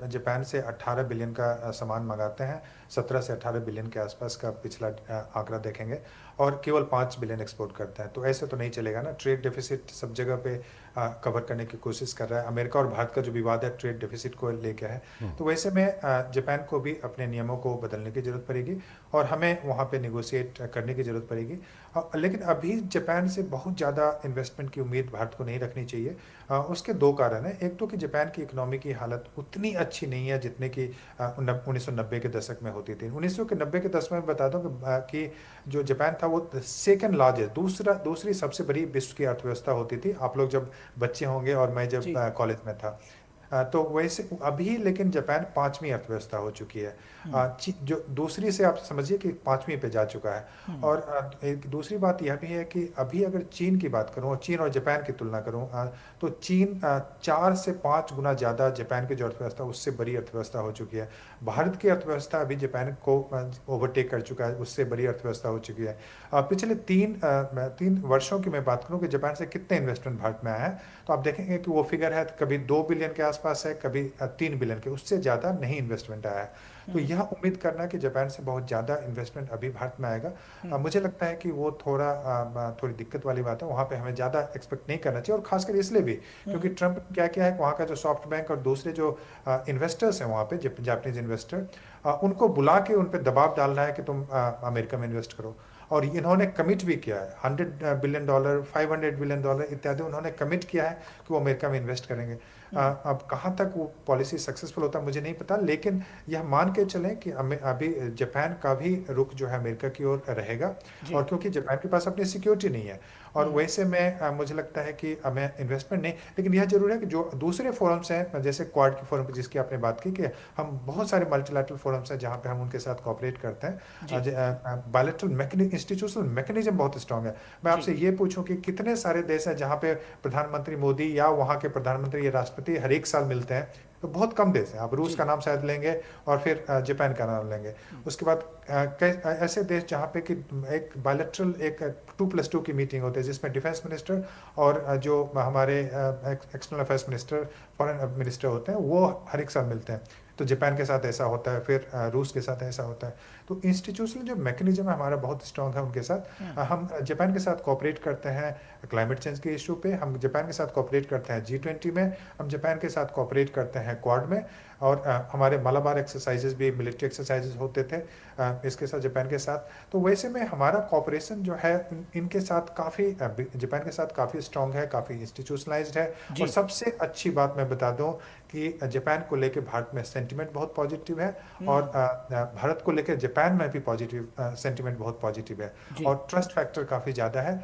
जापान से 18 बिलियन का सामान मंगाते हैं, 17 से 18 बिलियन के आसपास का पिछला आंकड़ा देखेंगे, और केवल 5 बिलियन एक्सपोर्ट करते हैं। तो ऐसे तो नहीं चलेगा ना। ट्रेड डेफिसिट सब जगह पे कवर करने की कोशिश कर रहा है। अमेरिका और भारत का जो विवाद है ट्रेड डेफिसिट को लेकर है, तो वैसे में जापान को भी अपने नियमों को बदलने की जरूरत पड़ेगी और हमें वहाँ पे निगोशिएट करने की जरूरत पड़ेगी। लेकिन अभी जापान से बहुत ज़्यादा इन्वेस्टमेंट की उम्मीद भारत को नहीं रखनी चाहिए। उसके दो कारण हैं। एक तो कि जापान की इकोनॉमी की हालत उतनी अच्छी नहीं है जितने की 1990 के दशक में होती थी। 1990 के दशक में बता दूं कि जो जापान था वो सेकंड लार्जेस्ट, दूसरी सबसे बड़ी विश्व की अर्थव्यवस्था होती थी। आप लोग जब बच्चे होंगे और मैं जब कॉलेज में था, तो वैसे अभी लेकिन जापान 5वीं अर्थव्यवस्था हो चुकी है। जो दूसरी से आप समझिए कि 5वीं पे जा चुका है। और एक दूसरी बात यह भी है कि अभी अगर चीन की बात करूं, चीन और जापान की तुलना करूं, तो चीन 4 से 5 गुना ज़्यादा जापान की जो अर्थव्यवस्था उससे बड़ी अर्थव्यवस्था हो चुकी है। भारत की अर्थव्यवस्था अभी जापान को ओवरटेक कर चुका है, उससे बड़ी अर्थव्यवस्था हो चुकी है। पिछले 3 वर्षों की मैं बात करूं कि जापान से कितने इन्वेस्टमेंट भारत में आया है, तो आप देखेंगे कि वो फिगर है कभी 2 बिलियन के आसपास है, कभी 3 बिलियन के, उससे ज़्यादा नहीं इन्वेस्टमेंट आया है। तो यह उम्मीद करना कि जापान से बहुत ज़्यादा इन्वेस्टमेंट अभी भारत में आएगा, मुझे लगता है कि वो थोड़ी दिक्कत वाली बात है। वहाँ पे हमें ज़्यादा एक्सपेक्ट नहीं करना चाहिए, और खासकर इसलिए भी क्योंकि ट्रंप क्या क्या है, वहाँ का जो सॉफ्ट बैंक और दूसरे जो इन्वेस्टर्स हैं वहाँ पे, जापानीज इन्वेस्टर, उनको बुला के उन पर दबाव डाल रहा है कि तुम अमेरिका में इन्वेस्ट करो। और इन्होंने कमिट भी किया है, $100 बिलियन, $500 बिलियन इत्यादि उन्होंने कमिट किया है कि वो अमेरिका में इन्वेस्ट करेंगे। अब कहाँ तक वो पॉलिसी सक्सेसफुल होता है मुझे नहीं पता, लेकिन यह मान के चलें कि अभी जापान का भी रुख जो है अमेरिका की ओर रहेगा, और क्योंकि जापान के पास अपनी सिक्योरिटी नहीं है, और वैसे में मुझे लगता है कि हमें इन्वेस्टमेंट नहीं, लेकिन यह जरूर है कि जो दूसरे फोरम्स हैं, जैसे क्वाड के फोरम जिसकी आपने बात की, कि हम बहुत सारे मल्टीलैटरल फोरम्स हैं जहाँ पे हम उनके साथ कोऑपरेट करते हैं। बायलैटरल इंस्टीट्यूशनल मैकेनिज्म बहुत स्ट्रांग है। मैं आपसे ये पूछूं कि कितने सारे देश हैं जहाँ पे प्रधानमंत्री मोदी या वहाँ के प्रधानमंत्री या राष्ट्रपति हर एक साल मिलते हैं? तो बहुत कम देश हैं। आप रूस का नाम शायद लेंगे और फिर जापान का नाम लेंगे, उसके बाद ऐसे देश जहाँ पे कि एक बायलैटरल एक 2+2 की मीटिंग होती है जिसमें डिफेंस मिनिस्टर और जो हमारे external affairs minister, foreign minister होते हैं, वो हर एक साल मिलते हैं। तो जापान के साथ ऐसा होता है, फिर रूस के साथ ऐसा होता है। तो इंस्टीट्यूशनल जो मैकेनिज्म है हमारा बहुत स्ट्रांग है उनके साथ। हम जापान के साथ कोऑपरेट करते हैं क्लाइमेट चेंज के इशू पे, हम जापान के साथ कोऑपरेट करते हैं G20 में, हम जापान के साथ कोऑपरेट करते हैं क्वाड में, और हमारे मलाबार एक्सरसाइजेस भी मिलिट्री एक्सरसाइजेस होते थे इसके साथ, जापान के साथ। तो वैसे में हमारा कोऑपरेशन जो है इनके साथ काफ़ी, जापान के साथ काफ़ी स्ट्रांग है, काफ़ी इंस्टीट्यूशनलाइज्ड है। और सबसे अच्छी बात मैं बता दूं कि जापान को लेकर भारत में सेंटिमेंट बहुत पॉजिटिव है, और भारत को लेकर जापान में भी पॉजिटिव सेंटिमेंट बहुत पॉजिटिव है, और ट्रस्ट फैक्टर काफ़ी ज़्यादा है।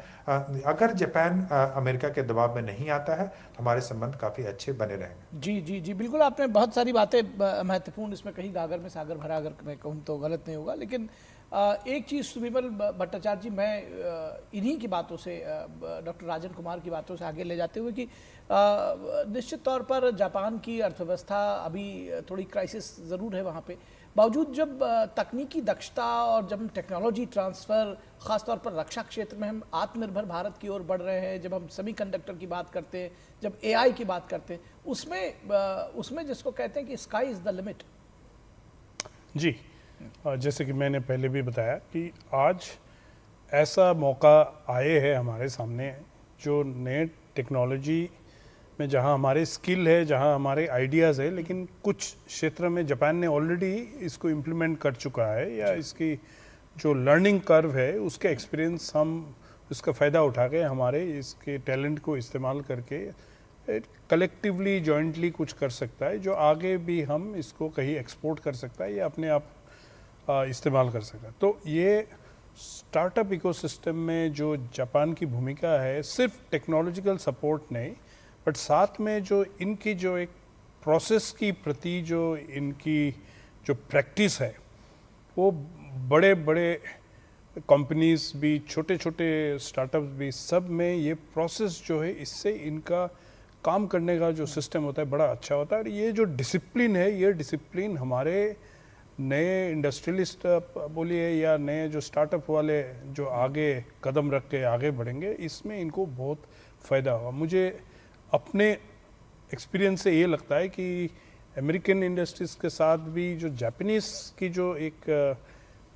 अगर जापान अमेरिका के दबाव में नहीं आता है तो हमारे संबंध काफ़ी अच्छे बने रहेंगे। जी जी जी, बिल्कुल आपने बहुत सारी बातें महत्वपूर्ण, इसमें कहीं गागर में सागर भरा अगर मैं कहूँ तो गलत नहीं होगा। लेकिन एक चीज़ सुविमल भट्टाचार्य जी, मैं इन्हीं की बातों से, डॉक्टर राजन कुमार की बातों से आगे ले जाते हुए कि निश्चित तौर पर जापान की अर्थव्यवस्था अभी थोड़ी क्राइसिस ज़रूर है वहाँ पे, बावजूद जब तकनीकी दक्षता और जब हम टेक्नोलॉजी ट्रांसफ़र, ख़ासतौर पर रक्षा क्षेत्र में हम आत्मनिर्भर भारत की ओर बढ़ रहे हैं, जब हम सेमीकंडक्टर की बात करते हैं, जब AI की बात करते हैं, उसमें जिसको कहते हैं कि स्काई इज़ द लिमिट। जी, जैसे कि मैंने पहले भी बताया कि आज ऐसा मौका आए है हमारे सामने, जो नए टेक्नोलॉजी में जहां हमारे स्किल है, जहां हमारे आइडियाज़ है, लेकिन कुछ क्षेत्र में जापान ने ऑलरेडी इसको इम्प्लीमेंट कर चुका है, या इसकी जो लर्निंग कर्व है उसके एक्सपीरियंस हम उसका फ़ायदा उठा के हमारे इसके टैलेंट को इस्तेमाल करके कलेक्टिवली जॉइंटली कुछ कर सकता है, जो आगे भी हम इसको कहीं एक्सपोर्ट कर सकता है या अपने आप इस्तेमाल कर सकता है। तो ये स्टार्टअप इकोसिस्टम में जो जापान की भूमिका है, सिर्फ टेक्नोलॉजिकल सपोर्ट नहीं बट साथ में जो इनकी जो एक प्रोसेस की प्रति जो इनकी जो प्रैक्टिस है, वो बड़े बड़े कंपनीज भी, छोटे छोटे स्टार्टअप्स भी, सब में ये प्रोसेस जो है, इससे इनका काम करने का जो सिस्टम होता है बड़ा अच्छा होता है। और ये जो डिसिप्लिन है, ये डिसिप्लिन हमारे नए इंडस्ट्रियलिस्ट बोलिए या नए जो स्टार्टअप वाले जो आगे कदम रख के आगे बढ़ेंगे, इसमें इनको बहुत फ़ायदा होगा। मुझे अपने एक्सपीरियंस से ये लगता है कि अमेरिकन इंडस्ट्रीज़ के साथ भी जो जापानीज़ की जो एक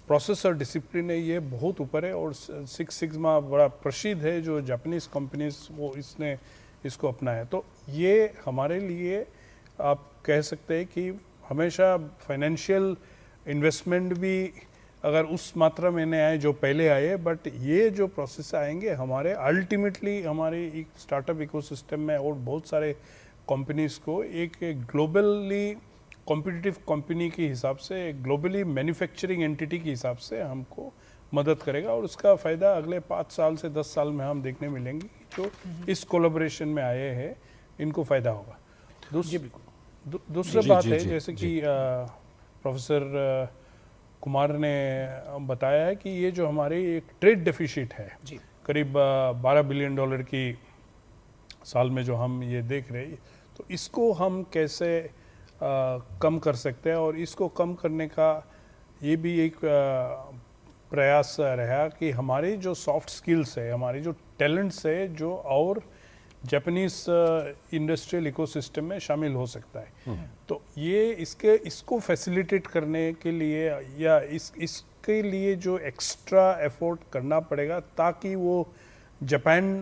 प्रोसेस और डिसिप्लिन है, ये बहुत ऊपर है। और सिक्स सिग्मा बड़ा प्रसिद्ध है, जो जापानीज़ कंपनीज वो इसको अपनाया। तो ये हमारे लिए आप कह सकते हैं कि हमेशा फाइनेंशियल इन्वेस्टमेंट भी अगर उस मात्रा में नहीं आए जो पहले आए, बट ये जो प्रोसेस आएंगे हमारे अल्टीमेटली हमारे एक स्टार्टअप इकोसिस्टम में और बहुत सारे कंपनीज को एक ग्लोबली कॉम्पिटिटिव कंपनी के हिसाब से, ग्लोबली मैन्युफैक्चरिंग एंटिटी के हिसाब से हमको मदद करेगा। और उसका फ़ायदा अगले 5 साल से 10 साल में हम देखने मिलेंगे, जो इस कोलैबोरेशन में आए हैं इनको फ़ायदा होगा। दूसरा बात है, जैसे कि प्रोफेसर कुमार ने बताया है कि ये जो हमारी एक ट्रेड डेफिसिट है, करीब $12 बिलियन की साल में जो हम ये देख रहे हैं, तो इसको हम कैसे कम कर सकते हैं। और इसको कम करने का ये भी एक प्रयास रहा कि हमारी जो सॉफ्ट स्किल्स है, हमारी जो टैलेंट्स है, जो और जापानीज इंडस्ट्रियल इकोसिस्टम में शामिल हो सकता है। तो ये इसको फैसिलिटेट करने के लिए या इसके लिए जो एक्स्ट्रा एफर्ट करना पड़ेगा, ताकि वो जापान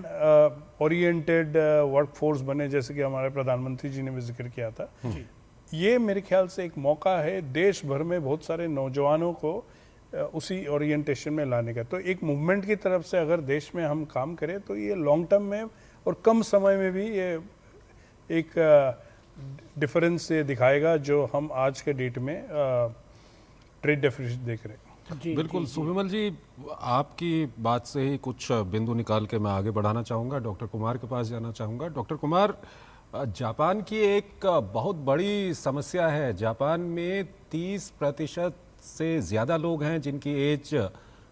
ओरिएंटेड वर्कफोर्स बने, जैसे कि हमारे प्रधानमंत्री जी ने भी जिक्र किया था। ये मेरे ख्याल से एक मौका है देश भर में बहुत सारे नौजवानों को उसी ओरिएंटेशन में लाने का। तो एक मूवमेंट की तरफ से अगर देश में हम काम करें, तो ये लॉन्ग टर्म में और कम समय में भी ये एक डिफरेंस दिखाएगा, जो हम आज के डेट में ट्रेड डेफिसिट देख रहे हैं। बिल्कुल सुविमल जी, आपकी बात से ही कुछ बिंदु निकाल के मैं आगे बढ़ाना चाहूँगा, डॉक्टर कुमार के पास जाना चाहूँगा। डॉक्टर कुमार, जापान की एक बहुत बड़ी समस्या है, जापान में 30% से ज़्यादा लोग हैं जिनकी एज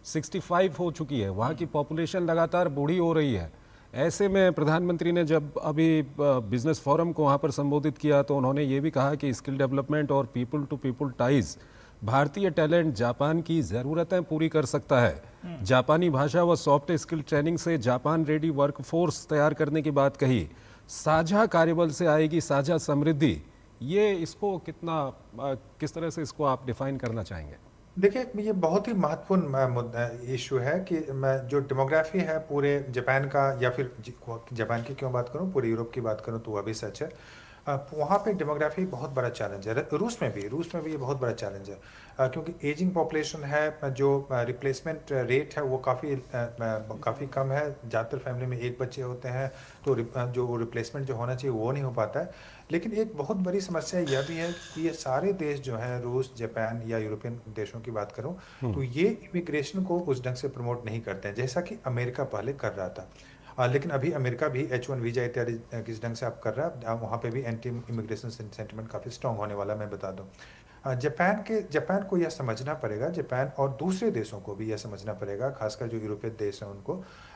65 हो चुकी है। वहाँ की पॉपुलेशन लगातार बूढ़ी हो रही है। ऐसे में प्रधानमंत्री ने जब अभी बिजनेस फोरम को वहाँ पर संबोधित किया, तो उन्होंने ये भी कहा कि स्किल डेवलपमेंट और पीपल टू पीपल टाइज भारतीय टैलेंट जापान की ज़रूरतें पूरी कर सकता है। जापानी भाषा व सॉफ्ट स्किल ट्रेनिंग से जापान रेडी वर्कफोर्स तैयार करने की बात कही। साझा कार्यबल से आएगी साझा समृद्धि। ये इसको किस तरह से इसको आप डिफाइन करना चाहेंगे? देखिए, ये बहुत ही महत्वपूर्ण इशू है कि जो डेमोग्राफी है पूरे जापान का, या फिर जापान की क्यों बात करूं, पूरे यूरोप की बात करूं तो वह भी सच है। वहाँ पे डेमोग्राफी बहुत बड़ा चैलेंज है। रूस में भी ये बहुत बड़ा चैलेंज है, क्योंकि एजिंग पॉपुलेशन है। जो रिप्लेसमेंट रेट है वो काफ़ी कम है। ज़्यादातर फैमिली में एक बच्चे होते हैं, तो जो रिप्लेसमेंट जो होना चाहिए वो नहीं हो पाता है। लेकिन एक बहुत बड़ी समस्या यह भी है कि ये सारे देश जो हैं, रूस, जापान या यूरोपियन देशों की बात करूं, तो ये इमिग्रेशन को उस ढंग से प्रमोट नहीं करते हैं जैसा कि अमेरिका पहले कर रहा था। लेकिन अभी अमेरिका भी H1 वीज़ा इत्यादि किस ढंग से आप कर रहा है, वहाँ पे भी एंटी इमिग्रेशन सेंटिमेंट काफ़ी स्ट्रॉन्ग होने वाला, मैं बता दूँ। जापान को यह समझना पड़ेगा, जापान और दूसरे देशों को भी यह समझना पड़ेगा, खासकर जो यूरोपीय देश हैं उनको,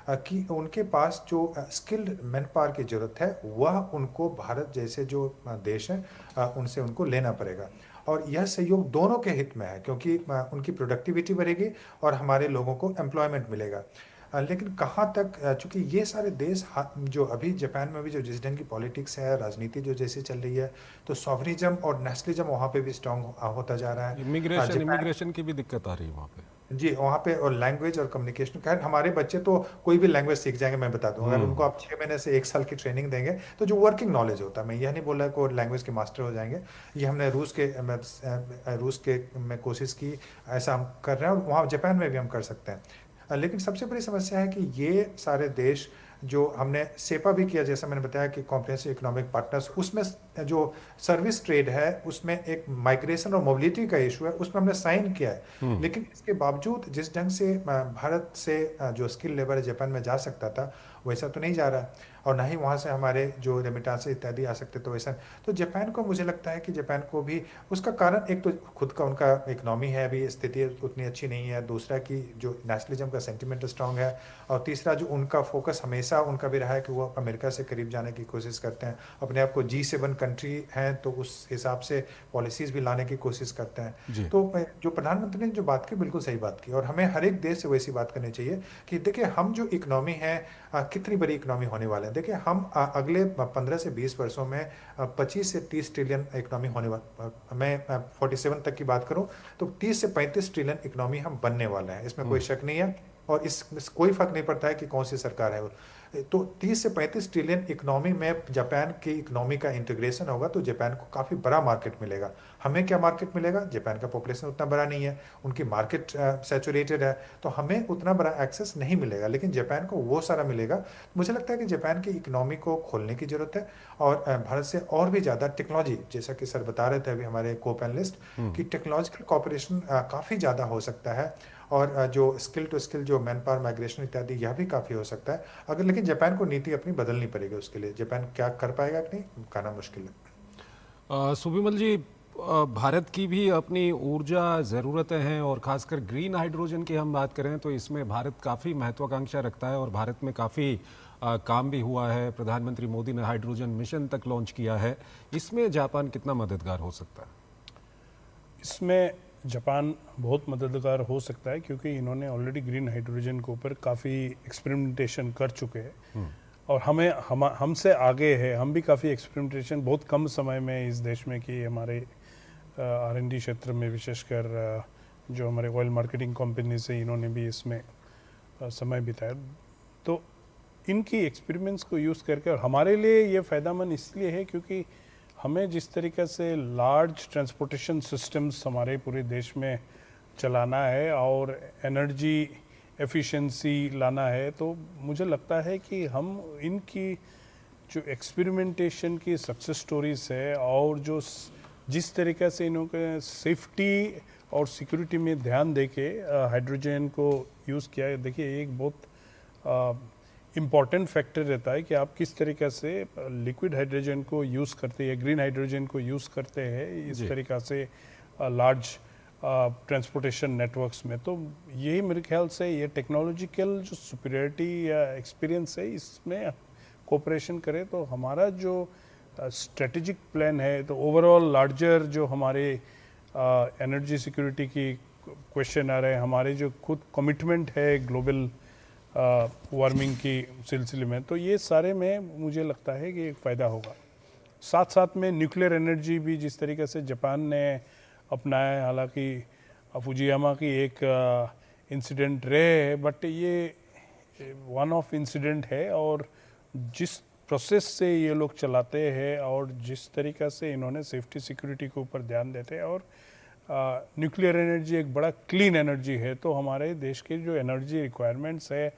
कि उनके पास जो स्किल्ड मैन पावर की ज़रूरत है वह उनको भारत जैसे जो देश हैं उनसे उनको लेना पड़ेगा। और यह सहयोग दोनों के हित में है, क्योंकि उनकी प्रोडक्टिविटी बढ़ेगी और हमारे लोगों को एम्प्लॉयमेंट मिलेगा। लेकिन कहाँ तक, चूँकि ये सारे देश जो अभी जापान में भी जो जिस ढंग की पॉलिटिक्स है, राजनीति जो जैसे चल रही है, तो सॉवरिज्म और नेशनलिज्म वहाँ पे भी स्ट्रॉन्ग होता जा रहा है। इमिग्रेशन की भी दिक्कत आ रही है वहाँ पे। जी, वहाँ पे, और लैंग्वेज और कम्युनिकेशन। खैर, हमारे बच्चे तो कोई भी लैंग्वेज सीख जाएंगे, मैं बता दूँ। अगर उनको आप 6 महीने से 1 साल की ट्रेनिंग देंगे, तो जो वर्किंग नॉलेज होता है, मैं यह नहीं बोल रहा कि वो लैंग्वेज के मास्टर हो जाएंगे। ये हमने रूस के में कोशिश की, ऐसा हम कर रहे हैं, और वहाँ जापान में भी हम कर सकते हैं। लेकिन सबसे बड़ी समस्या है कि ये सारे देश जो हमने सेपा भी किया, जैसा मैंने बताया कि कॉम्प्रिहेंसिव इकोनॉमिक पार्टनर्स, उसमें जो सर्विस ट्रेड है उसमें एक माइग्रेशन और मोबिलिटी का इशू है, उसमें हमने साइन किया है। लेकिन इसके बावजूद जिस ढंग से भारत से जो स्किल लेबर जापान में जा सकता था वैसा तो नहीं जा रहा है, और ना ही वहाँ से हमारे जो रेमिटांस इत्यादि आ सकते, तो वैसा। तो जापान को, मुझे लगता है कि जापान को भी उसका कारण एक तो खुद का उनका इकोनॉमी है, अभी स्थिति उतनी अच्छी नहीं है, दूसरा कि जो नेशनलिज्म का सेंटिमेंट स्ट्रांग है, और तीसरा जो उनका फोकस हमेशा उनका भी रहा है कि वो अमेरिका से करीब जाने की कोशिश करते हैं, अपने आप को G7 कंट्री हैं तो उस हिसाब से पॉलिसीज़ भी लाने की कोशिश करते हैं। तो जो प्रधानमंत्री ने जो बात की बिल्कुल सही बात की, और हमें हर एक देश से वैसी बात करनी चाहिए कि देखिए हम जो इकोनॉमी है कितनी बड़ी इकोनॉमी होने वाले हैं। देखिए हम अगले 15 से 20 वर्षों में 25 से 30 ट्रिलियन इकोनॉमी होने वाला, मैं 47 तक की बात करूं तो 30 से 35 ट्रिलियन इकोनॉमी हम बनने वाले हैं, इसमें कोई शक नहीं है, और इस कोई फर्क नहीं पड़ता है कि कौन सी सरकार है वो। तो 30 से 35 ट्रिलियन इकोनॉमी में जापान की इकोनॉमी का इंटीग्रेशन होगा तो जापान को काफ़ी बड़ा मार्केट मिलेगा। हमें क्या मार्केट मिलेगा? जापान का पॉपुलेशन उतना बड़ा नहीं है, उनकी मार्केट सैचुरेटेड है, तो हमें उतना बड़ा एक्सेस नहीं मिलेगा, लेकिन जापान को वो सारा मिलेगा। मुझे लगता है कि जापान की इकोनॉमी को खोलने की ज़रूरत है, और भारत से और भी ज़्यादा टेक्नोलॉजी, जैसा कि सर बता रहे थे अभी हमारे को पैनलिस्ट, कि टेक्नोलॉजिकल कॉपरेशन काफ़ी ज़्यादा हो सकता है, और जो स्किल टू स्किल जो मैन पावर माइग्रेशन इत्यादि यह भी काफ़ी हो सकता है अगर, लेकिन जापान को नीति अपनी बदलनी पड़ेगी। उसके लिए जापान क्या कर पाएगा कि नहीं, कहना मुश्किल है। सुबिमल जी, भारत की भी अपनी ऊर्जा ज़रूरतें हैं, और ख़ासकर ग्रीन हाइड्रोजन की हम बात करें तो इसमें भारत काफ़ी महत्वाकांक्षा रखता है, और भारत में काफ़ी काम भी हुआ है। प्रधानमंत्री मोदी ने हाइड्रोजन मिशन तक लॉन्च किया है। इसमें जापान कितना मददगार हो सकता है? इसमें जापान बहुत मददगार हो सकता है, क्योंकि इन्होंने ऑलरेडी ग्रीन हाइड्रोजन के ऊपर काफ़ी एक्सपेरिमेंटेशन कर चुके हैं, और हमसे आगे है। हम भी काफ़ी एक्सपेरिमेंटेशन बहुत कम समय में इस देश में की, हमारे R&D क्षेत्र में, विशेषकर जो हमारे ऑयल मार्केटिंग कंपनी से, इन्होंने भी इसमें समय बिताया। तो इनकी एक्सपेरिमेंट्स को यूज़ करके, और हमारे लिए ये फ़ायदेमंद इसलिए है क्योंकि हमें जिस तरीके से लार्ज ट्रांसपोर्टेशन सिस्टम्स हमारे पूरे देश में चलाना है और एनर्जी एफिशिएंसी लाना है, तो मुझे लगता है कि हम इनकी जो एक्सपेरिमेंटेशन की सक्सेस स्टोरीज है, और जो जिस तरीके से इन्होंने सेफ्टी और सिक्योरिटी में ध्यान देके हाइड्रोजन को यूज़ किया है। देखिए, एक बहुत इम्पॉर्टेंट फैक्टर रहता है कि आप किस तरीके से लिक्विड हाइड्रोजन को यूज़ करते हैं, ग्रीन हाइड्रोजन को यूज़ करते हैं इस तरीक़ा से लार्ज ट्रांसपोर्टेशन नेटवर्क्स में। तो यही मेरे ख्याल से ये टेक्नोलॉजिकल जो सुपीरियरिटी या एक्सपीरियंस है, इसमें कोऑपरेशन करें तो हमारा जो स्ट्रेटेजिक प्लान है, तो ओवरऑल लार्जर जो हमारे एनर्जी सिक्योरिटी की क्वेश्चन आ रहे हैं, हमारे जो खुद कमिटमेंट है ग्लोबल वार्मिंग की सिलसिले में, तो ये सारे में मुझे लगता है कि एक फ़ायदा होगा। साथ साथ में न्यूक्लियर एनर्जी भी जिस तरीके से जापान ने अपनाया है, हालांकि फुजियामा की एक इंसिडेंट रहे है, बट ये वन ऑफ इंसिडेंट है, और जिस प्रोसेस से ये लोग चलाते हैं और जिस तरीक़ा से इन्होंने सेफ्टी सिक्योरिटी के ऊपर ध्यान देते हैं, और न्यूक्लियर एनर्जी एक बड़ा क्लीन एनर्जी है, तो हमारे देश के जो एनर्जी रिक्वायरमेंट्स है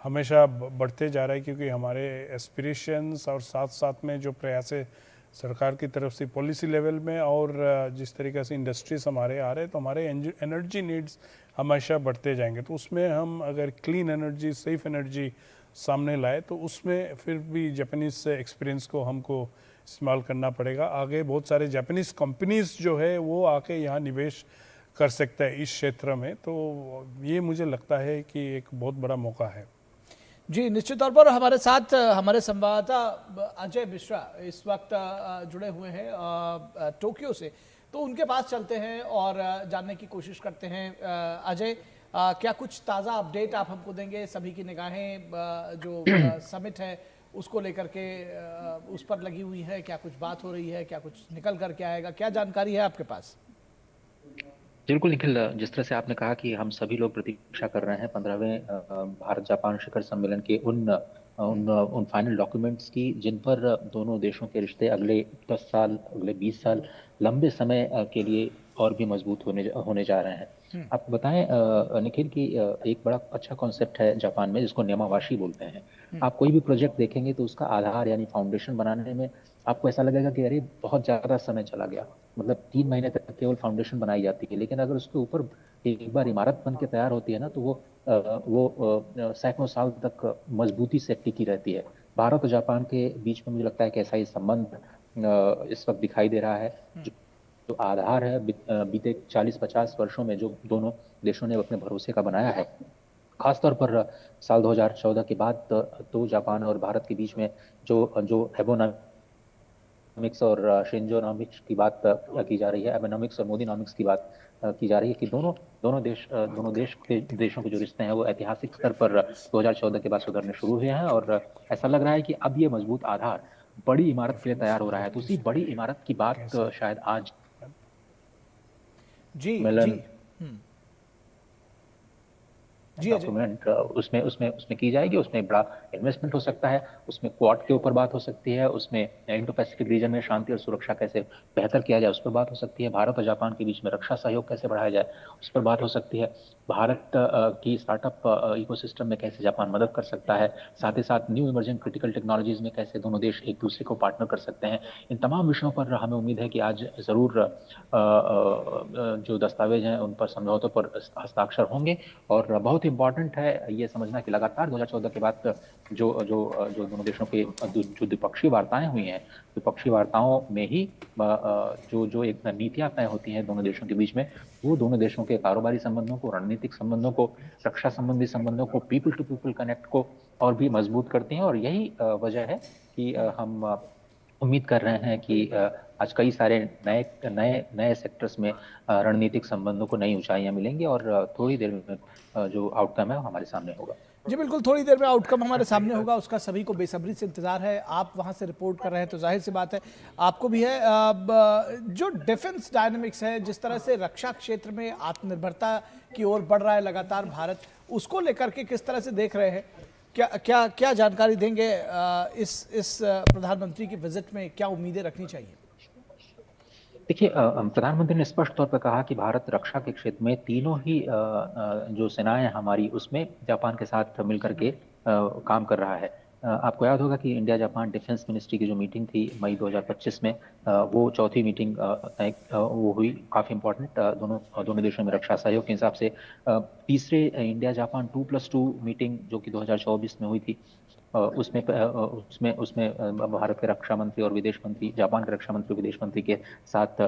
हमेशा बढ़ते जा रहा है, क्योंकि हमारे एस्पिरेशंस और साथ साथ में जो प्रयास है सरकार की तरफ से पॉलिसी लेवल में, और जिस तरीक़े से इंडस्ट्रीज हमारे आ रहे हैं, तो हमारे एनर्जी नीड्स हमेशा बढ़ते जाएंगे। तो उसमें हम अगर क्लीन एनर्जी, सेफ एनर्जी सामने लाए, तो उसमें फिर भी जापानीज़ एक्सपीरियंस को हमको इस्तेमाल करना पड़ेगा। आगे बहुत सारे जापानीज़ कंपनीज जो है वो आके यहाँ निवेश कर सकता है इस क्षेत्र में, तो ये मुझे लगता है कि एक बहुत बड़ा मौका है। जी, निश्चित तौर पर हमारे साथ हमारे संवाददाता अजय मिश्रा इस वक्त जुड़े हुए हैं टोक्यो से, तो उनके पास चलते हैं और जानने की कोशिश करते हैं। अजय, क्या कुछ ताज़ा अपडेट आप हमको देंगे? सभी की निगाहें जो समिट है उसको लेकर के उस पर लगी हुई है, क्या कुछ बात हो रही है, क्या कुछ निकल कर के आएगा, क्या जानकारी है आपके पास? बिल्कुल निखिल, जिस तरह से आपने कहा कि हम सभी लोग प्रतीक्षा कर रहे हैं 15वें भारत जापान शिखर सम्मेलन के उन फाइनल डॉक्यूमेंट्स की, जिन पर दोनों देशों के रिश्ते अगले 10 साल, अगले 20 साल लंबे समय के लिए और भी मजबूत होने जा रहे हैं। आपको बताएं निखिल कि एक बड़ा अच्छा कॉन्सेप्ट है जापान में जिसको नियमावाशी बोलते हैं। आप कोई भी प्रोजेक्ट देखेंगे तो उसका आधार यानी फाउंडेशन बनाने में आपको ऐसा लगेगा कि अरे बहुत ज़्यादा समय चला गया, मतलब 3 महीने तक केवल फाउंडेशन बनाई जाती है, लेकिन अगर उसके ऊपर एक बार इमारत बन के तैयार होती है ना तो वो सैकड़ों साल तक मजबूती से टिकी रहती है। भारत और जापान के बीच में मुझे लगता है कि ऐसा ही संबंध इस वक्त दिखाई दे रहा है। जो आधार है बीते 40-50 वर्षों में जो दोनों देशों ने अपने भरोसे का बनाया है, खासतौर पर साल 2014 के बाद तो जापान और भारत के बीच में जो एबोनॉमिक्स और शिंजोनॉमिक्स की बात की जा रही है, एबोनॉमिक्स और मोदीनॉमिक्स की बात की जा रही है कि दोनों देशों के जो रिश्ते हैं वो ऐतिहासिक स्तर पर 2014 के बाद सुधरने शुरू हुए हैं और ऐसा लग रहा है कि अब ये मजबूत आधार बड़ी इमारत के लिए तैयार हो रहा है। तो उसी बड़ी इमारत की बात शायद आज डॉक्यूमेंट उसमें की जाएगी। उसमें बड़ा इन्वेस्टमेंट हो सकता है, उसमें क्वाड के ऊपर बात हो सकती है, उसमें इंडो पैसिफिक रीजन में शांति और सुरक्षा कैसे बेहतर किया जाए उस पर बात हो सकती है, भारत और जापान के बीच में रक्षा सहयोग कैसे बढ़ाया जाए उस पर बात हो सकती है, भारत की स्टार्टअप इकोसिस्टम में कैसे जापान मदद कर सकता है, साथ ही साथ न्यू इमर्जिंग क्रिटिकल टेक्नोलॉजीज में कैसे दोनों देश एक दूसरे को पार्टनर कर सकते हैं। इन तमाम विषयों पर हमें उम्मीद है कि आज ज़रूर जो दस्तावेज हैं उन पर समझौतों पर हस्ताक्षर होंगे। और बहुत इम्पॉर्टेंट है ये समझना कि लगातार 2014 के बाद जो दोनों देशों के जो द्विपक्षीय वार्ताएं हुई हैं, द्विपक्षीय वार्ताओं में ही जो एक नीतियां तय होती हैं दोनों देशों के बीच में, वो दोनों देशों के कारोबारी संबंधों को, रणनीतिक संबंधों को, रक्षा संबंधी संबंधों को, पीपल टू पीपल कनेक्ट को और भी मजबूत करती हैं। और यही वजह है कि हम उम्मीद कर रहे हैं कि आज कई सारे नए सेक्टर्स में रणनीतिक संबंधों को नई ऊंचाइयां मिलेंगी और थोड़ी देर में जो आउटकम है वो हमारे सामने होगा। जी बिल्कुल, थोड़ी देर में आउटकम हमारे सामने होगा, उसका सभी को बेसब्री से इंतजार है। आप वहां से रिपोर्ट कर रहे हैं तो जाहिर सी बात है आपको भी है। जो डिफेंस डायनेमिक्स है, जिस तरह से रक्षा क्षेत्र में आत्मनिर्भरता की ओर बढ़ रहा है लगातार भारत, उसको लेकर के किस तरह से देख रहे हैं? क्या जानकारी देंगे इस प्रधानमंत्री की विजिट में? क्या उम्मीदें रखनी चाहिए? देखिए, प्रधानमंत्री ने स्पष्ट तौर पर कहा कि भारत रक्षा के क्षेत्र में तीनों ही जो सेनाएं हमारी उसमें जापान के साथ मिलकर के काम कर रहा है। आपको याद होगा कि इंडिया जापान डिफेंस मिनिस्ट्री की जो मीटिंग थी मई 2025 में, वो चौथी मीटिंग वो हुई, काफ़ी इम्पोर्टेंट दोनों देशों में रक्षा सहयोग के हिसाब से। तीसरे इंडिया जापान 2+2 मीटिंग जो कि 2024 में हुई थी, उसमें भारत के रक्षा मंत्री और विदेश मंत्री जापान के रक्षा मंत्री और विदेश मंत्री के साथ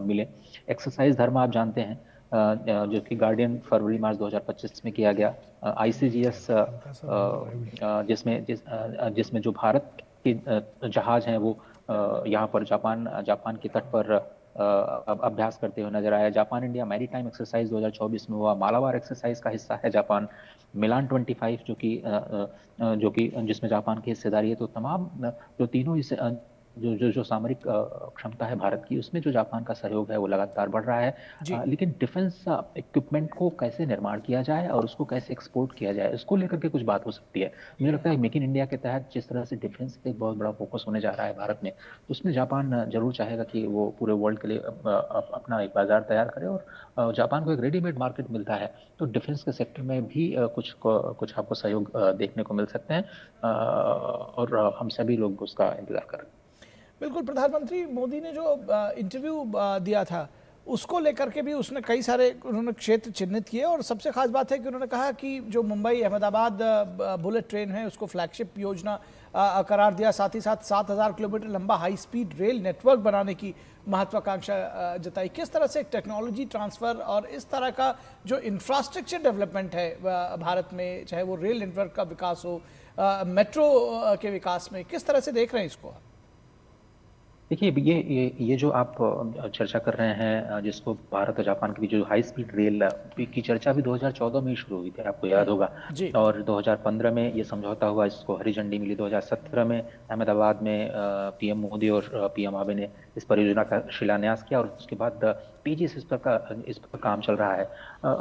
मिले। एक्सरसाइज धर्म आप जानते हैं जो कि गार्डियन फरवरी मार्च 2025 में किया गया। ICGS जिसमें जो भारत के जहाज हैं वो यहाँ पर जापान के तट पर अभ्यास करते हुए नजर आया। जापान इंडिया मैरीटाइम एक्सरसाइज 2024 में हुआ। मालाबार एक्सरसाइज का हिस्सा है जापान। मिलान 25 जो कि जिसमें जापान की हिस्सेदारी है। तो तमाम जो तीनों जो सामरिक क्षमता है भारत की, उसमें जो जापान का सहयोग है वो लगातार बढ़ रहा है। लेकिन डिफेंस इक्विपमेंट को कैसे निर्माण किया जाए और उसको कैसे एक्सपोर्ट किया जाए, इसको लेकर के कुछ बात हो सकती है। मुझे लगता है मेक इन इंडिया के तहत जिस तरह से डिफेंस पे एक बहुत बड़ा फोकस होने जा रहा है भारत में, तो उसमें जापान जरूर चाहेगा कि वो पूरे वर्ल्ड के लिए अपना एक बाजार तैयार करे। और जापान को एक रेडीमेड मार्केट मिलता है, तो डिफेंस के सेक्टर में भी कुछ आपको सहयोग देखने को मिल सकते हैं और हम सभी लोग उसका इंतजार कर रहे हैं। बिल्कुल, प्रधानमंत्री मोदी ने जो इंटरव्यू दिया था उसको लेकर के भी उसने कई सारे उन्होंने क्षेत्र चिन्हित किए और सबसे खास बात है कि उन्होंने कहा कि जो मुंबई अहमदाबाद बुलेट ट्रेन है उसको फ्लैगशिप योजना करार दिया। साथ ही साथ 7000 किलोमीटर लंबा हाई स्पीड रेल नेटवर्क बनाने की महत्वाकांक्षा जताई। किस तरह से टेक्नोलॉजी ट्रांसफ़र और इस तरह का जो इंफ्रास्ट्रक्चर डेवलपमेंट है भारत में, चाहे वो रेल नेटवर्क का विकास हो, मेट्रो के विकास में, किस तरह से देख रहे हैं इसको? देखिए, ये जो आप चर्चा कर रहे हैं, जिसको भारत और जापान के बीच जो हाई स्पीड रेल की चर्चा भी 2014 में ही शुरू हुई थी, आपको याद होगा। और 2015 में ये समझौता हुआ, इसको हरी झंडी मिली। 2017 में अहमदाबाद में PM मोदी और PM आबे ने इस परियोजना का शिलान्यास किया और उसके बाद तेजी से इस पर काम चल रहा है।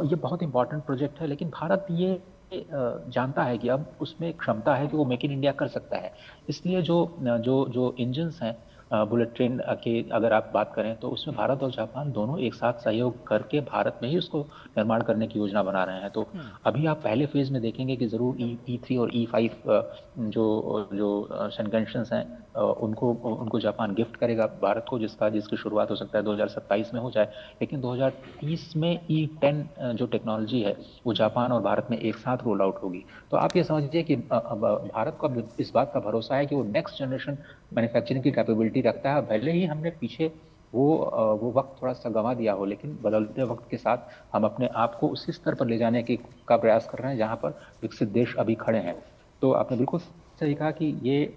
ये बहुत इंपॉर्टेंट प्रोजेक्ट है, लेकिन भारत ये जानता है कि अब उसमें क्षमता है कि वो मेक इन इंडिया कर सकता है। इसलिए जो इंजन्स हैं बुलेट ट्रेन की अगर आप बात करें तो उसमें भारत और जापान दोनों एक साथ सहयोग करके भारत में ही उसको निर्माण करने की योजना बना रहे हैं। तो अभी आप पहले फेज में देखेंगे कि ज़रूर E3 और E5 जो सेंटेंशंस हैं उनको जापान गिफ्ट करेगा भारत को, जिसकी शुरुआत हो सकता है 2027 में हो जाए। लेकिन 2030 में E10 जो टेक्नोलॉजी है वो जापान और भारत में एक साथ रोल आउट होगी। तो आप ये समझिए कि भारत को इस बात का भरोसा है कि वो नेक्स्ट जनरेशन मैन्युफैक्चरिंग की कैपेबिलिटी रखता है। भले ही हमने पीछे वो वक्त थोड़ा सा गंवा दिया हो, लेकिन बदलते वक्त के साथ हम अपने आप को उसी स्तर पर ले जाने का प्रयास कर रहे हैं जहां पर विकसित देश अभी खड़े हैं। तो आपने बिल्कुल सही कहा कि ये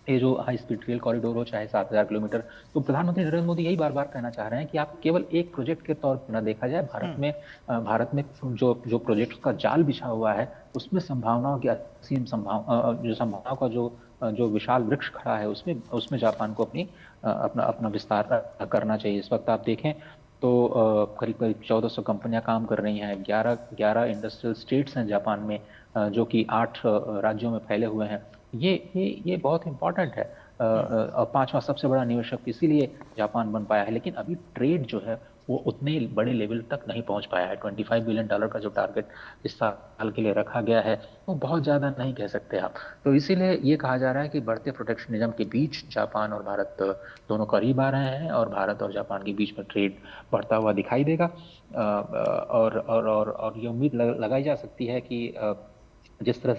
जो हाई स्पीड रेल कॉरिडोर हो चाहे 7,000 किलोमीटर, तो प्रधानमंत्री नरेंद्र मोदी यही बार बार कहना चाह रहे हैं कि आप केवल एक प्रोजेक्ट के तौर पर न देखा जाए। भारत में जो प्रोजेक्ट का जाल बिछा हुआ है उसमें संभावनाओं की असीम संभावनाओं का जो विशाल वृक्ष खड़ा है उसमें जापान को अपना विस्तार करना चाहिए। इस वक्त आप देखें तो करीब 1400 कंपनियां काम कर रही हैं। 11 इंडस्ट्रियल स्टेट्स हैं जापान में, जो कि 8 राज्यों में फैले हुए हैं। ये बहुत इंपॉर्टेंट है। और 5वां सबसे बड़ा निवेशक इसीलिए जापान बन पाया है। लेकिन अभी ट्रेड जो है वो उतने बड़े लेवल तक नहीं पहुंच पाया है। $25 बिलियन का जो टारगेट इस साल के लिए रखा गया है वो बहुत ज़्यादा नहीं कह सकते आप। तो इसीलिए ये कहा जा रहा है कि बढ़ते प्रोटेक्शनिज्म के बीच जापान और भारत दोनों करीब आ रहे हैं और भारत और जापान के बीच में ट्रेड बढ़ता हुआ दिखाई देगा। और ये उम्मीद लगाई जा सकती है कि जिस तरह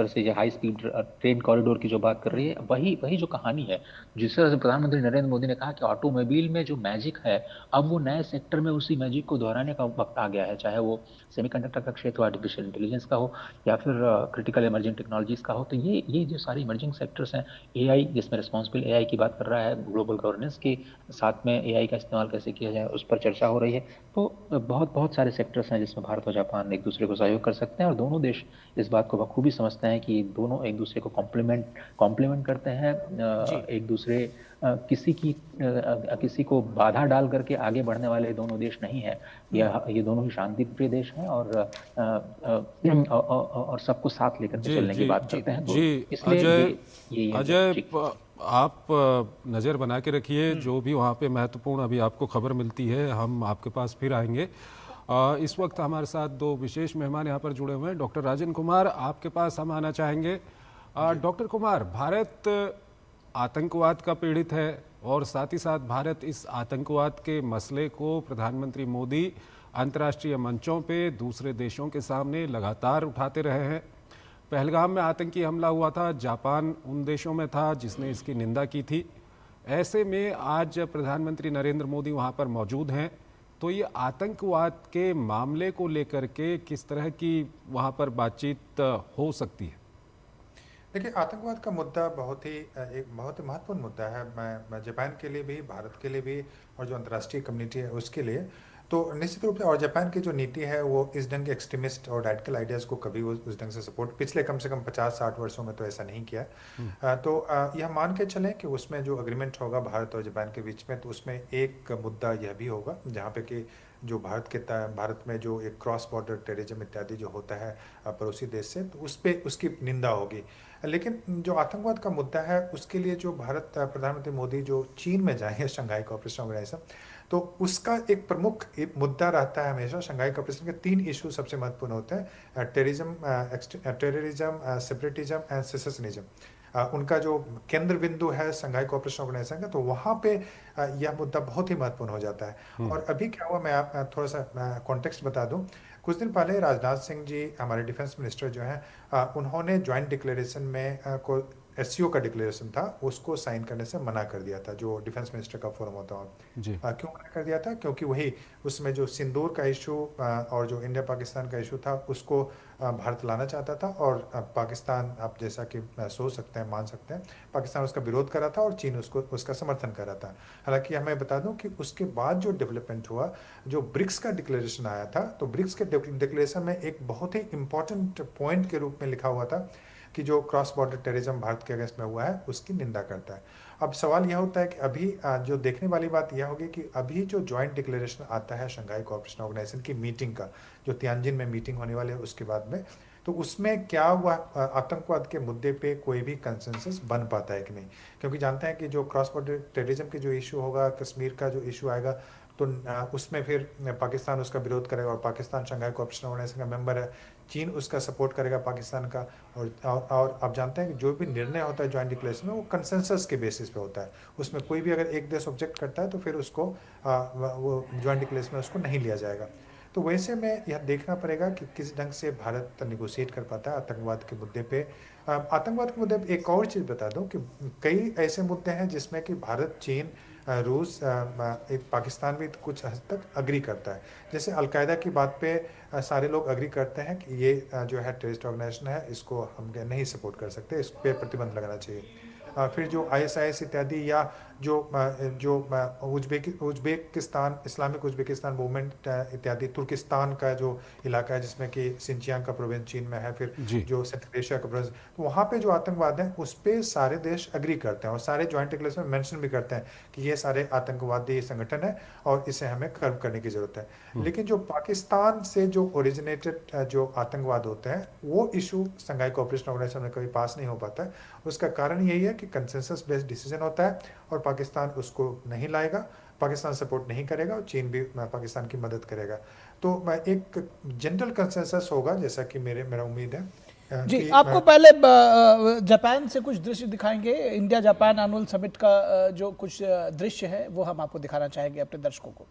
से ये हाई स्पीड ट्रेन कॉरिडोर की जो बात कर रही है वही जो कहानी है, जिस तरह से प्रधानमंत्री नरेंद्र मोदी ने कहा कि ऑटोमोबाइल में जो मैजिक है अब वो नए सेक्टर में उसी मैजिक को दोहराने का वक्त आ गया है। चाहे वो सेमीकंडक्टर का क्षेत्र, आर्टिफिशियल इंटेलिजेंस का हो या फिर क्रिटिकल इमर्जिंग टेक्नोलॉजीज का हो। तो ये जो सारी इमर्जिंग सेक्टर्स हैं, AI जिसमें रिस्पॉन्सिबल AI की बात कर रहा है, ग्लोबल गवर्नेंस के साथ में AI का इस्तेमाल कैसे किया जाए उस पर चर्चा हो रही है। तो बहुत सारे सेक्टर्स हैं जिसमें भारत और जापान एक दूसरे को सहयोग कर सकते हैं और दोनों देश इस बात को बखूबी समझते हैं कि दोनों एक दूसरे को कॉम्प्लीमेंट करते हैं। एक दूसरे किसी को बाधा डाल करके आगे बढ़ने वाले दोनों देश नहीं है। ये दोनों ही शांति प्रिय देश हैं और सबको साथ लेकर के चलने की बात करते हैं। तो इसलिए अजय आप नज़र बना के रखिए, जो भी वहाँ पे महत्वपूर्ण अभी आपको खबर मिलती है हम आपके पास फिर आएंगे। इस वक्त हमारे साथ 2 विशेष मेहमान यहाँ पर जुड़े हुए हैं। डॉक्टर राजन कुमार, आपके पास हम आना चाहेंगे। डॉक्टर कुमार, भारत आतंकवाद का पीड़ित है और साथ ही साथ भारत इस आतंकवाद के मसले को प्रधानमंत्री मोदी अंतर्राष्ट्रीय मंचों पे दूसरे देशों के सामने लगातार उठाते रहे हैं। पहलगाम में आतंकी हमला हुआ था, जापान उन देशों में था जिसने इसकी निंदा की थी। ऐसे में आज प्रधानमंत्री नरेंद्र मोदी वहाँ पर मौजूद हैं, तो ये आतंकवाद के मामले को लेकर के किस तरह की वहाँ पर बातचीत हो सकती है? देखिए, आतंकवाद का मुद्दा बहुत ही महत्वपूर्ण मुद्दा है। मैं जापान के लिए भी, भारत के लिए भी और जो अंतर्राष्ट्रीय कम्युनिटी है उसके लिए। तो निश्चित रूप से, और जापान की जो नीति है वो इस ढंग के एक्सट्रीमिस्ट और रेडिकल आइडियाज़ को कभी उस ढंग से सपोर्ट पिछले कम से कम 50-60 वर्षों में तो ऐसा नहीं किया। तो यह मान के चलें कि उसमें जो एग्रीमेंट होगा भारत और जापान के बीच में, तो उसमें एक मुद्दा यह भी होगा जहाँ पे कि जो भारत में जो एक क्रॉस बॉर्डर टेररिज्म इत्यादि जो होता है पड़ोसी देश से, तो उस पर उसकी निंदा होगी। लेकिन जो आतंकवाद का मुद्दा है उसके लिए जो प्रधानमंत्री मोदी जो चीन में जाएंगे शंघाई कोऑपरेशन ऑर्गेनाइजेशन, तो उसका एक प्रमुख मुद्दा रहता है हमेशा। शंघाई कोऑपरेशन के 3 इशू सबसे महत्वपूर्ण होते हैं: टेररिज्म, सेपरेटिज्म एंड सेसेशनिज्म। उनका जो केंद्र बिंदु है शंघाई कोऑपरेशन ऑर्गेनाइजेशन का, तो वहाँ पे यह मुद्दा बहुत ही महत्वपूर्ण हो जाता है। और अभी क्या हुआ, मैं आप थोड़ा सा कॉन्टेक्स्ट बता दूं। कुछ दिन पहले राजनाथ सिंह जी, हमारे डिफेंस मिनिस्टर जो हैं, उन्होंने ज्वाइंट डिक्लेरेशन में SCO का डिक्लेरेशन था उसको साइन करने से मना कर दिया था, जो डिफेंस मिनिस्टर का फोरम होता है। क्यों मना कर दिया था? क्योंकि वही उसमें जो सिंदूर का इशू और जो इंडिया पाकिस्तान का इशू था उसको भारत लाना चाहता था। और पाकिस्तान, आप जैसा कि सोच सकते हैं, मान सकते हैं, पाकिस्तान उसका विरोध कर रहा था और चीन उसका समर्थन कर रहा था। हालांकि हमें बता दूं कि उसके बाद जो डेवलपमेंट हुआ, जो ब्रिक्स का डिक्लेरेशन आया था, तो ब्रिक्स के डिक्लेरेशन में एक बहुत ही इंपॉर्टेंट पॉइंट के रूप में लिखा हुआ था कि जो क्रॉस बॉर्डर टेररिज्म भारत के अगेंस्ट में हुआ है उसकी निंदा करता है। अब सवाल यह होता है कि अभी जो देखने वाली बात यह होगी कि अभी जो ज्वाइंट डिक्लेरेशन आता है शंघाई कोऑपरेशन ऑर्गेनाइजेशन की मीटिंग का, जो तियानजिन में मीटिंग होने वाली है उसके बाद में, तो उसमें क्या हुआ, आतंकवाद के मुद्दे पे कोई भी कंसेंसस बन पाता है कि नहीं, क्योंकि जानते हैं कि जो क्रॉस बॉर्डर टेररिज्म के जो इशू होगा, कश्मीर का जो इशू आएगा, तो उसमें फिर पाकिस्तान उसका विरोध करेगा, और पाकिस्तान शंघाई कोऑपरेशन ऑर्गेनाइजेशन का मेंबर है, चीन उसका सपोर्ट करेगा पाकिस्तान का, और आप जानते हैं कि जो भी निर्णय होता है जॉइंट डिक्लेरेशन में वो कंसेंसस के बेसिस पे होता है, उसमें कोई भी अगर एक देश ऑब्जेक्ट करता है तो फिर उसको वो जॉइंट डिक्लेरेशन में उसको नहीं लिया जाएगा। तो वैसे में यह देखना पड़ेगा कि किस ढंग से भारत निगोशिएट कर पाता है आतंकवाद के मुद्दे पे। आतंकवाद के मुद्दे पे एक और चीज़ बता दूं कि कई ऐसे मुद्दे हैं जिसमें कि भारत, चीन, रूस, पाकिस्तान भी कुछ हद तक अग्री करता है। जैसे अलकायदा की बात पे सारे लोग अग्री करते हैं कि ये जो है टेररिस्ट ऑर्गेनाइजेशन है, इसको हम नहीं सपोर्ट कर सकते, इस पर प्रतिबंध लगाना चाहिए। फिर जो ISIS इत्यादि या जो उज्बेकिस्तान, इस्लामिक उज्बेकिस्तान मूवमेंट इत्यादि, तुर्किस्तान का जो इलाका है जिसमें कि सिंचियांग का प्रोविंस चीन में है, फिर जो सेंट्रल एशिया का प्रोविंस, तो वहाँ पे जो आतंकवाद है उस पर सारे देश अग्री करते हैं, और सारे जॉइंट डिक्लेरेशन में मेंशन भी करते हैं कि ये सारे आतंकवादी संगठन है और इसे हमें कर्व करने की जरूरत है। लेकिन जो पाकिस्तान से जो ओरिजिनेटेड जो आतंकवाद होते हैं वो इशू शंघाई कोऑपरेशन ऑर्गेनाइजेशन में कभी पास नहीं हो पाता है। उसका कारण यही है कि कंसेंसस बेस्ड डिसीजन होता है, और पाकिस्तान उसको नहीं लाएगा, पाकिस्तान सपोर्ट नहीं करेगा, और चीन भी पाकिस्तान की मदद करेगा। तो एक जनरल कंसेंसस होगा, जैसा कि मेरा उम्मीद है। जी, आपको पहले जापान से कुछ दृश्य दिखाएंगे, इंडिया जापान एनुअल समिट का जो कुछ दृश्य है वो हम आपको दिखाना चाहेंगे अपने दर्शकों को।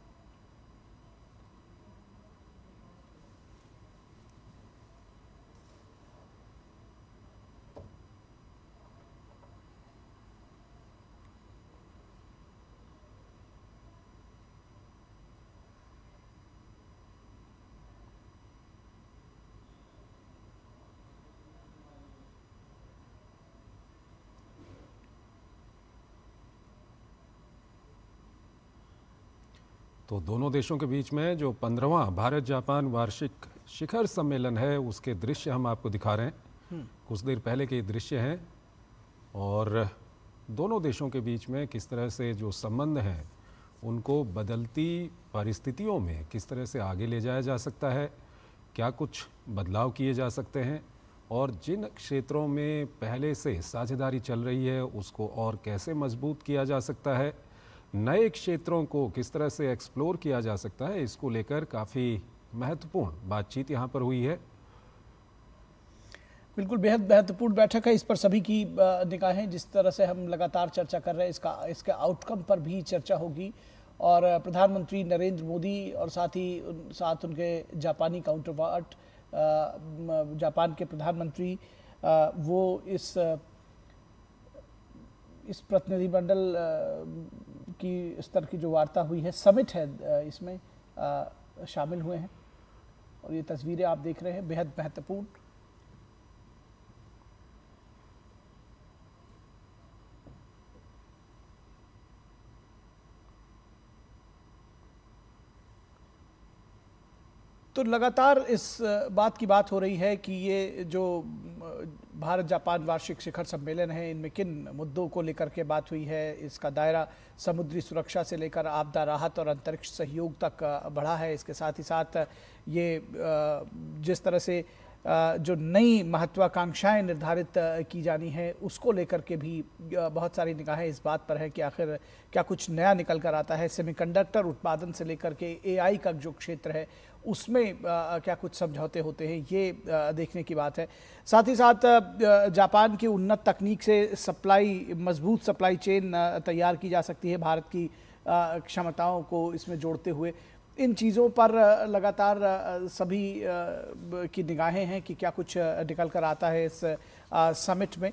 तो दोनों देशों के बीच में जो 15वां भारत जापान वार्षिक शिखर सम्मेलन है उसके दृश्य हम आपको दिखा रहे हैं। कुछ देर पहले के दृश्य हैं, और दोनों देशों के बीच में किस तरह से जो संबंध हैं उनको बदलती परिस्थितियों में किस तरह से आगे ले जाया जा सकता है, क्या कुछ बदलाव किए जा सकते हैं, और जिन क्षेत्रों में पहले से साझेदारी चल रही है उसको और कैसे मजबूत किया जा सकता है, नए क्षेत्रों को किस तरह से एक्सप्लोर किया जा सकता है, इसको लेकर काफ़ी महत्वपूर्ण बातचीत यहाँ पर हुई है। बिल्कुल बेहद महत्वपूर्ण बैठक है, इस पर सभी की निगाहें, जिस तरह से हम लगातार चर्चा कर रहे हैं इसके आउटकम पर भी चर्चा होगी। और प्रधानमंत्री नरेंद्र मोदी और साथ उनके जापानी काउंटरपार्ट जापान के प्रधानमंत्री वो इस प्रतिनिधिमंडल की स्तर की जो वार्ता हुई है, समिट है, इसमें शामिल हुए हैं। और ये तस्वीरें आप देख रहे हैं बेहद महत्वपूर्ण। तो लगातार इस बात की बात हो रही है कि ये जो भारत जापान वार्षिक शिखर सम्मेलन है, इनमें किन मुद्दों को लेकर के बात हुई है। इसका दायरा समुद्री सुरक्षा से लेकर आपदा राहत और अंतरिक्ष सहयोग तक बढ़ा है। इसके साथ ही साथ ये जिस तरह से जो नई महत्वाकांक्षाएं निर्धारित की जानी है उसको लेकर के भी बहुत सारी निगाहें इस बात पर है कि आखिर क्या कुछ नया निकल कर आता है। सेमीकंडक्टर उत्पादन से लेकर के AI का जो क्षेत्र है उसमें क्या कुछ समझौते होते हैं, ये देखने की बात है। साथ ही साथ जापान की उन्नत तकनीक से मजबूत सप्लाई चेन तैयार की जा सकती है, भारत की क्षमताओं को इसमें जोड़ते हुए। इन चीज़ों पर लगातार सभी की निगाहें हैं कि क्या कुछ निकल कर आता है इस समिट में।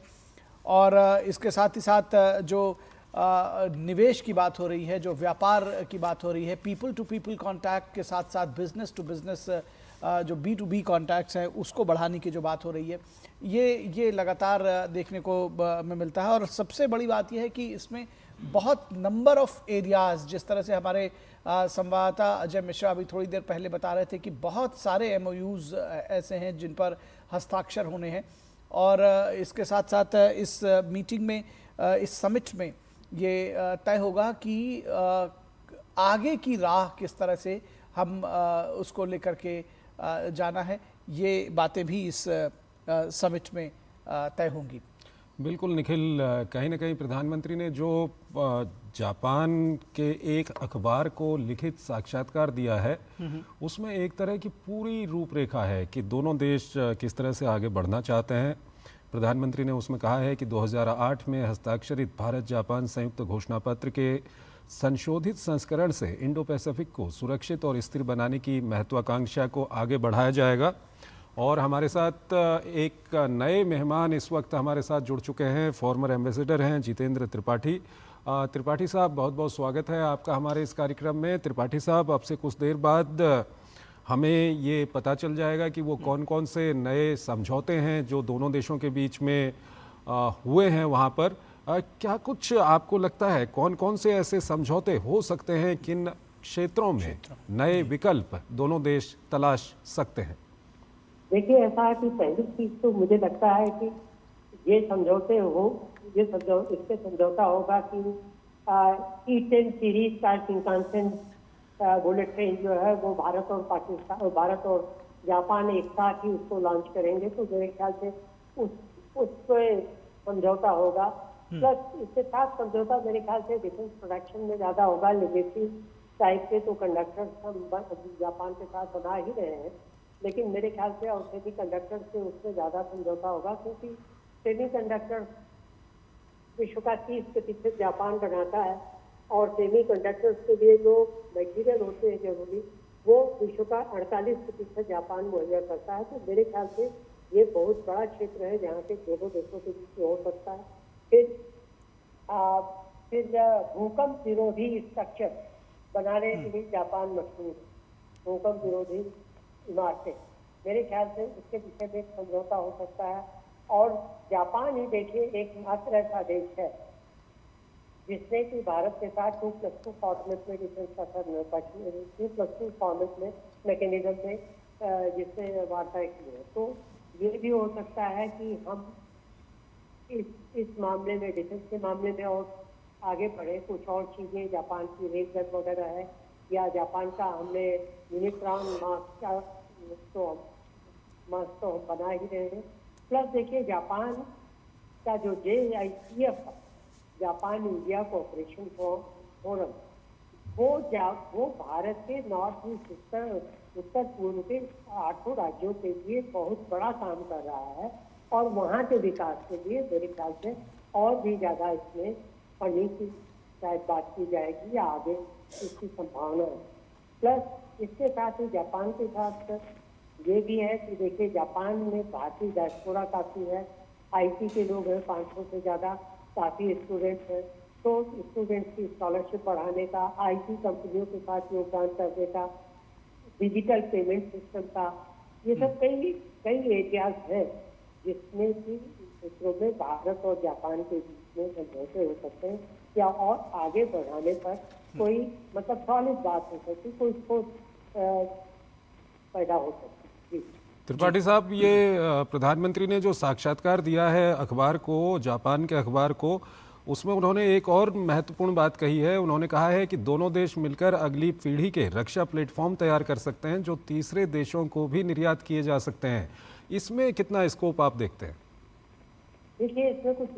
और इसके साथ ही साथ जो निवेश की बात हो रही है, जो व्यापार की बात हो रही है, पीपल टू पीपल कॉन्टैक्ट के साथ साथ बिजनेस टू बिजनेस जो B2B कॉन्टैक्ट्स हैं उसको बढ़ाने की जो बात हो रही है, ये लगातार देखने को में मिलता है। और सबसे बड़ी बात यह है कि इसमें बहुत नंबर ऑफ एरियाज़, जिस तरह से हमारे संवाददाता अजय मिश्रा अभी थोड़ी देर पहले बता रहे थे कि बहुत सारे MOUs ऐसे हैं जिन पर हस्ताक्षर होने हैं। और इसके साथ साथ इस मीटिंग में, इस समिट में ये तय होगा कि आगे की राह किस तरह से हम उसको लेकर के जाना है। ये बातें भी इस समिट में तय होंगी। बिल्कुल निखिल, कहीं ना कहीं प्रधानमंत्री ने जो जापान के एक अखबार को लिखित साक्षात्कार दिया है उसमें एक तरह की पूरी रूपरेखा है कि दोनों देश किस तरह से आगे बढ़ना चाहते हैं। प्रधानमंत्री ने उसमें कहा है कि 2008 में हस्ताक्षरित भारत जापान संयुक्त घोषणा पत्र के संशोधित संस्करण से इंडो पैसिफिक को सुरक्षित और स्थिर बनाने की महत्वाकांक्षा को आगे बढ़ाया जाएगा। और हमारे साथ एक नए मेहमान इस वक्त हमारे साथ जुड़ चुके हैं, फॉर्मर एम्बेसडर हैं जितेंद्र त्रिपाठी। त्रिपाठी साहब, बहुत बहुत स्वागत है आपका हमारे इस कार्यक्रम में। त्रिपाठी साहब, अब से कुछ देर बाद हमें ये पता चल जाएगा कि वो कौन कौन से नए समझौते हैं जो दोनों देशों के बीच में हुए हैं वहाँ पर। क्या कुछ आपको लगता है कौन कौन से ऐसे समझौते हो सकते हैं, किन क्षेत्रों में नए विकल्प दोनों देश तलाश सकते हैं? देखिए, ऐसा है कि पहली चीज तो मुझे लगता है कि ये समझौते हो, इससे समझौता होगा कि E10 सीरीज का शिंकानसेन बुलेट ट्रेन जो है वो भारत और जापान एक साथ ही उसको लॉन्च करेंगे, तो मेरे ख्याल से उस पर समझौता होगा। प्लस इसके साथ समझौता मेरे ख्याल से डिफेंस प्रोडक्शन में ज्यादा होगा। लेगेसी टाइप के तो कंडक्टर हम जापान के साथ बना ही रहे हैं, लेकिन मेरे ख्याल से और सेमी कंडक्टर से उसमें ज्यादा समझौता होगा, क्योंकि सेमी कंडक्टर विश्व का 30% जापान बनाता है और सेमी कंडक्टर्स के लिए जो मटेरियल होते हैं जरूरी, वो विश्व का 48% जापान मुहैया करता है। तो मेरे ख्याल से ये बहुत बड़ा क्षेत्र है जहाँ पे दोनों देशों के बीच हो सकता है। फिर भूकंप विरोधी स्ट्रक्चर बनाने के लिए जापान मशहूर, भूकंप विरोधी इमारतें, मेरे ख्याल से उसके पीछे में एक समझौता हो सकता है। और जापान ही देखिए एकमात्र ऐसा देश है जिसने कि भारत के साथ 2+2 फॉर्मेट में डिफेंस का 2+2 फॉर्मेट में मैकेनिज्म में जिसने वार्ता की है। तो ये भी हो सकता है कि हम इस मामले में, डिफेंस के मामले में और आगे बढ़े। कुछ और चीजें जापान की रेल गन वगैरह है, या जापान का हमने यूनिट्रॉन मास्क तो हम बना ही रहे हैं। प्लस देखिए, जापान का जो JICF Japan India cooperation forum, वो भारत के नॉर्थ ईस्ट उत्तर पूर्व के 8 राज्यों के लिए बहुत बड़ा काम कर रहा है, और वहाँ के विकास के लिए मेरे ख्याल से और भी ज्यादा इसमें फंडिंग की शायद बात की जाएगी या आगे इसकी संभावना है। प्लस इसके साथ ही जापान के साथ ये भी है कि देखिए, जापान में भारतीय डायस्पोरा काफी है, IT के लोग हैं 500 से ज्यादा, काफी स्टूडेंट्स हैं। तो स्टूडेंट्स की स्कॉलरशिप बढ़ाने का, IT कंपनियों के साथ योगदान करने का, डिजिटल पेमेंट सिस्टम का, ये सब कई एरियाज हैं जिसमें कि इसरो में भारत और जापान के बीच में समझौते हो सकते हैं, या और आगे बढ़ाने पर कोई मतलब सॉलिड बात हो सकती, कोई सोच पैदा हो सकती। त्रिपाठी साहब, ये प्रधानमंत्री ने जो साक्षात्कार दिया है अखबार को, जापान के अखबार को, उसमें उन्होंने एक और महत्वपूर्ण बात कही है। उन्होंने कहा है कि दोनों देश मिलकर अगली पीढ़ी के रक्षा प्लेटफॉर्म तैयार कर सकते हैं जो तीसरे देशों को भी निर्यात किए जा सकते हैं। इसमें कितना स्कोप आप देखते हैं? देखिए, इसमें कुछ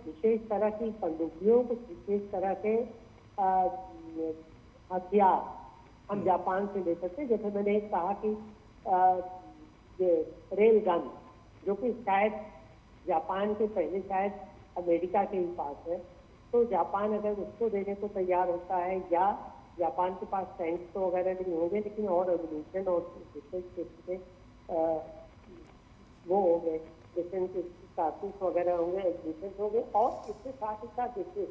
विशेष तरह की बंदूकियों, कुछ विशेष तरह के हथियार हम जापान से ले सकते हैं। जैसे मैंने कहा कि ये रेल गन, जो कि शायद जापान के पहले शायद अमेरिका के ही पास है, तो जापान अगर उसको देने को तैयार होता है, या जापान के पास टैंक्स तो वगैरह नहीं होंगे, लेकिन और एम्यूनिशन और डिफेंस वो हो गए, डिफेंस कारतूस वगैरह होंगे, एम्यूनिशन होंगे। और इसके साथ ही साथ देखिए,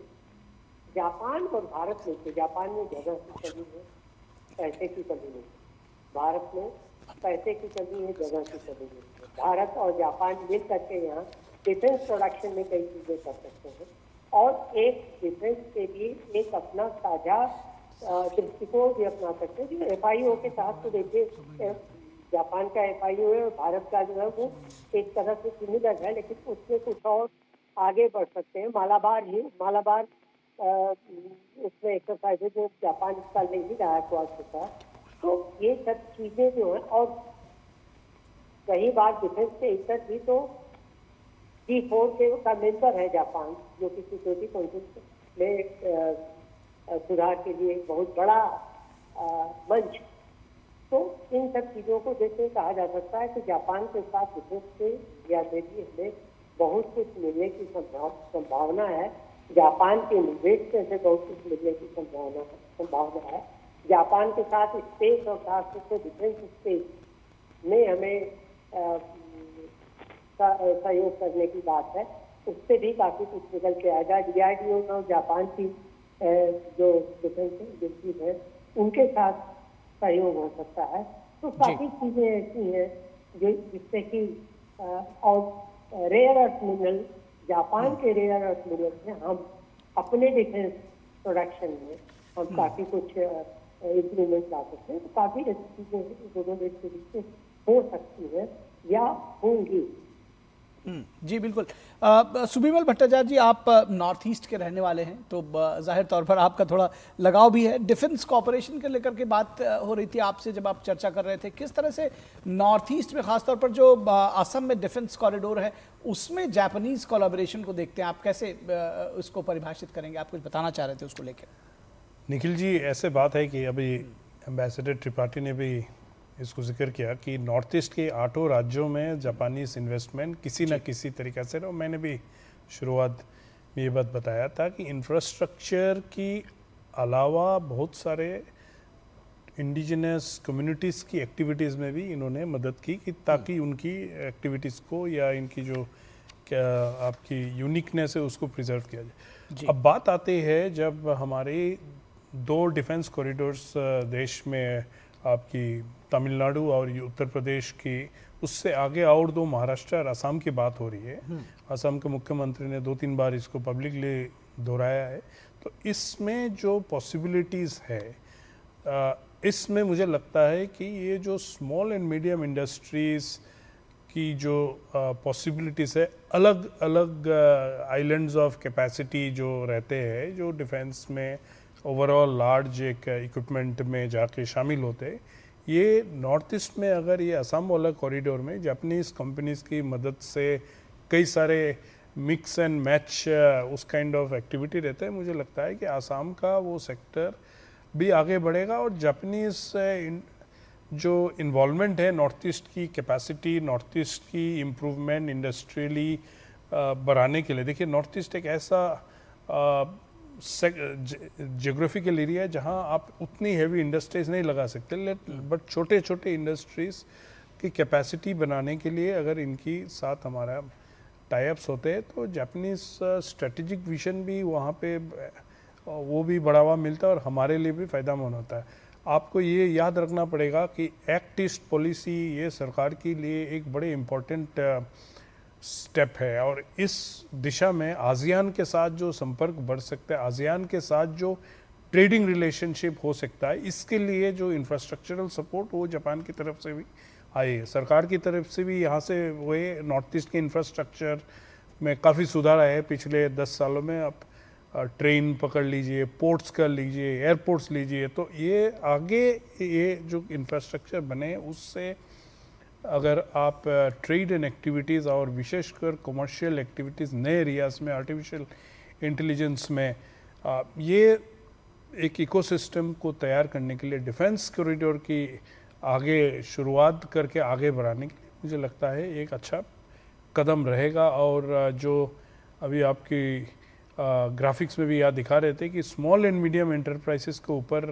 जापान और भारत में, जापान में जगह की कमी है, पैसे की कमी नहीं, भारत में पैसे की कमी है, जगह की कमी है। भारत और जापान मिल करके यहाँ डिफेंस प्रोडक्शन में कई चीजें कर सकते हैं, और एक डिफेंस के लिए एक अपना साझा दृष्टिकोण भी अपना सकते हैं। FIO के साथ तो देखिए, जापान का FIO है और भारत का जो है वो एक तरह से सिमिलर है, लेकिन उसमें कुछ और आगे बढ़ सकते हैं। मालाबार उसमें एक्सरसाइजेज में जापान इसका ले ही रहा है क्वाड के साथ। तो ये सब चीजें जो है, और कई बार डिफेंस के स्तर भी तो G4 के का मेंबर है जापान, जो कि सिक्योरिटी काउंसिल में सुधार के लिए एक बहुत बड़ा मंच। तो इन सब चीजों को देखते कहा जा सकता है कि जापान के साथ डिफेंस के या देखिए हमें बहुत कुछ मिलने की संभावना है। जापान के निवेश से बहुत कुछ मिलने की संभावना है। जापान के साथ स्पेस और खासतौर से डिफेंस स्पेस में हमें सहयोग करने की बात है, उससे भी काफी कुछ निकल के आएगा। DRDO और जापान की जो डिफेंस एजेंसी है उनके साथ सहयोग हो सकता है। तो काफी चीजें ऐसी हैं जो जिससे कि और रेयर अर्थ मिनरल, जापान के रेयर अर्थ मिनरल में हम अपने डिफेंस प्रोडक्शन में हम काफी कुछ इम्प्रूवमेंट ला सकते हैं। तो काफी ऐसी चीजें दोनों देश के बीच हो सकती है या होंगी। जी बिल्कुल। सुबिमल भट्टाचार्य जी, आप नॉर्थ ईस्ट के रहने वाले हैं, तो जाहिर तौर पर आपका थोड़ा लगाव भी है। डिफेंस कॉपरेशन के लेकर के बात हो रही थी आपसे जब आप चर्चा कर रहे थे, किस तरह से नॉर्थ ईस्ट में खासतौर पर जो असम में डिफेंस कॉरिडोर है उसमें जापानीज कोलैबोरेशन को देखते हैं, आप कैसे उसको परिभाषित करेंगे? आप कुछ बताना चाह रहे थे उसको लेकर। निखिल जी, ऐसे बात है कि अभी एम्बेसडर त्रिपाठी ने भी इसको जिक्र किया कि नॉर्थ ईस्ट के 8 राज्यों में जापानीज इन्वेस्टमेंट किसी न किसी तरीके से, और मैंने भी शुरुआत में ये बात बताया था कि इंफ्रास्ट्रक्चर की अलावा बहुत सारे इंडिजिनस कम्युनिटीज़ की एक्टिविटीज़ में भी इन्होंने मदद की कि ताकि उनकी एक्टिविटीज़ को या इनकी जो क्या आपकी यूनिकनेस है उसको प्रिजर्व किया जाए। अब बात आती है जब हमारे 2 डिफेंस कॉरिडोर्स देश में, आपकी तमिलनाडु और उत्तर प्रदेश की, उससे आगे और 2 महाराष्ट्र और असम की बात हो रही है। असम के मुख्यमंत्री ने 2-3 बार इसको पब्लिकली दोहराया है। तो इसमें जो पॉसिबिलिटीज़ है, इसमें मुझे लगता है कि ये जो स्मॉल एंड मीडियम इंडस्ट्रीज़ की जो पॉसिबिलिटीज़ है, अलग अलग आइलैंड्स ऑफ कैपेसिटी जो रहते हैं, जो डिफेंस में ओवरऑल लार्ज एक इक्विपमेंट में जाके शामिल होते हैं, ये नॉर्थ ईस्ट में अगर ये असम वाला कॉरिडोर में जापानीज कंपनीज की मदद से कई सारे मिक्स एंड मैच उस काइंड ऑफ एक्टिविटी रहता है, मुझे लगता है कि आसाम का वो सेक्टर भी आगे बढ़ेगा। और जापानीज जो इन्वॉल्वमेंट है नॉर्थ ईस्ट की कैपेसिटी, नॉर्थ ईस्ट की इम्प्रूवमेंट इंडस्ट्रियली बढ़ाने के लिए, देखिए नॉर्थ ईस्ट एक ऐसा जियोग्राफिकल एरिया है जहां आप उतनी हैवी इंडस्ट्रीज नहीं लगा सकते, बट छोटे छोटे इंडस्ट्रीज की कैपेसिटी बनाने के लिए अगर इनकी साथ हमारा टाइप्स होते हैं तो जापानीज स्ट्रेटेजिक विजन भी वहाँ पे वो भी बढ़ावा मिलता है और हमारे लिए भी फ़ायदेमंद होता है। आपको ये याद रखना पड़ेगा कि एक्ट ईस्ट पॉलिसी ये सरकार के लिए एक बड़े इम्पोर्टेंट स्टेप है और इस दिशा में आसियान के साथ जो संपर्क बढ़ सकता है, आसियान के साथ जो ट्रेडिंग रिलेशनशिप हो सकता है, इसके लिए जो इंफ्रास्ट्रक्चरल सपोर्ट वो जापान की तरफ से भी आए, सरकार की तरफ से भी यहाँ से वो नॉर्थ ईस्ट के इंफ्रास्ट्रक्चर में काफ़ी सुधार आया है पिछले 10 सालों में। आप ट्रेन पकड़ लीजिए, पोर्ट्स कर लीजिए, एयरपोर्ट्स लीजिए, तो ये आगे ये जो इंफ्रास्ट्रक्चर बने उससे अगर आप ट्रेड एंड एक्टिविटीज़ और विशेषकर कमर्शियल एक्टिविटीज़ नए एरियाज़ में आर्टिफिशियल इंटेलिजेंस में ये एक इकोसिस्टम को तैयार करने के लिए डिफेंस कॉरिडोर की आगे शुरुआत करके आगे बढ़ाने के लिए मुझे लगता है एक अच्छा कदम रहेगा। और जो अभी आपकी ग्राफिक्स में भी याद दिखा रहे थे कि स्मॉल एंड मीडियम एंटरप्राइजेस के ऊपर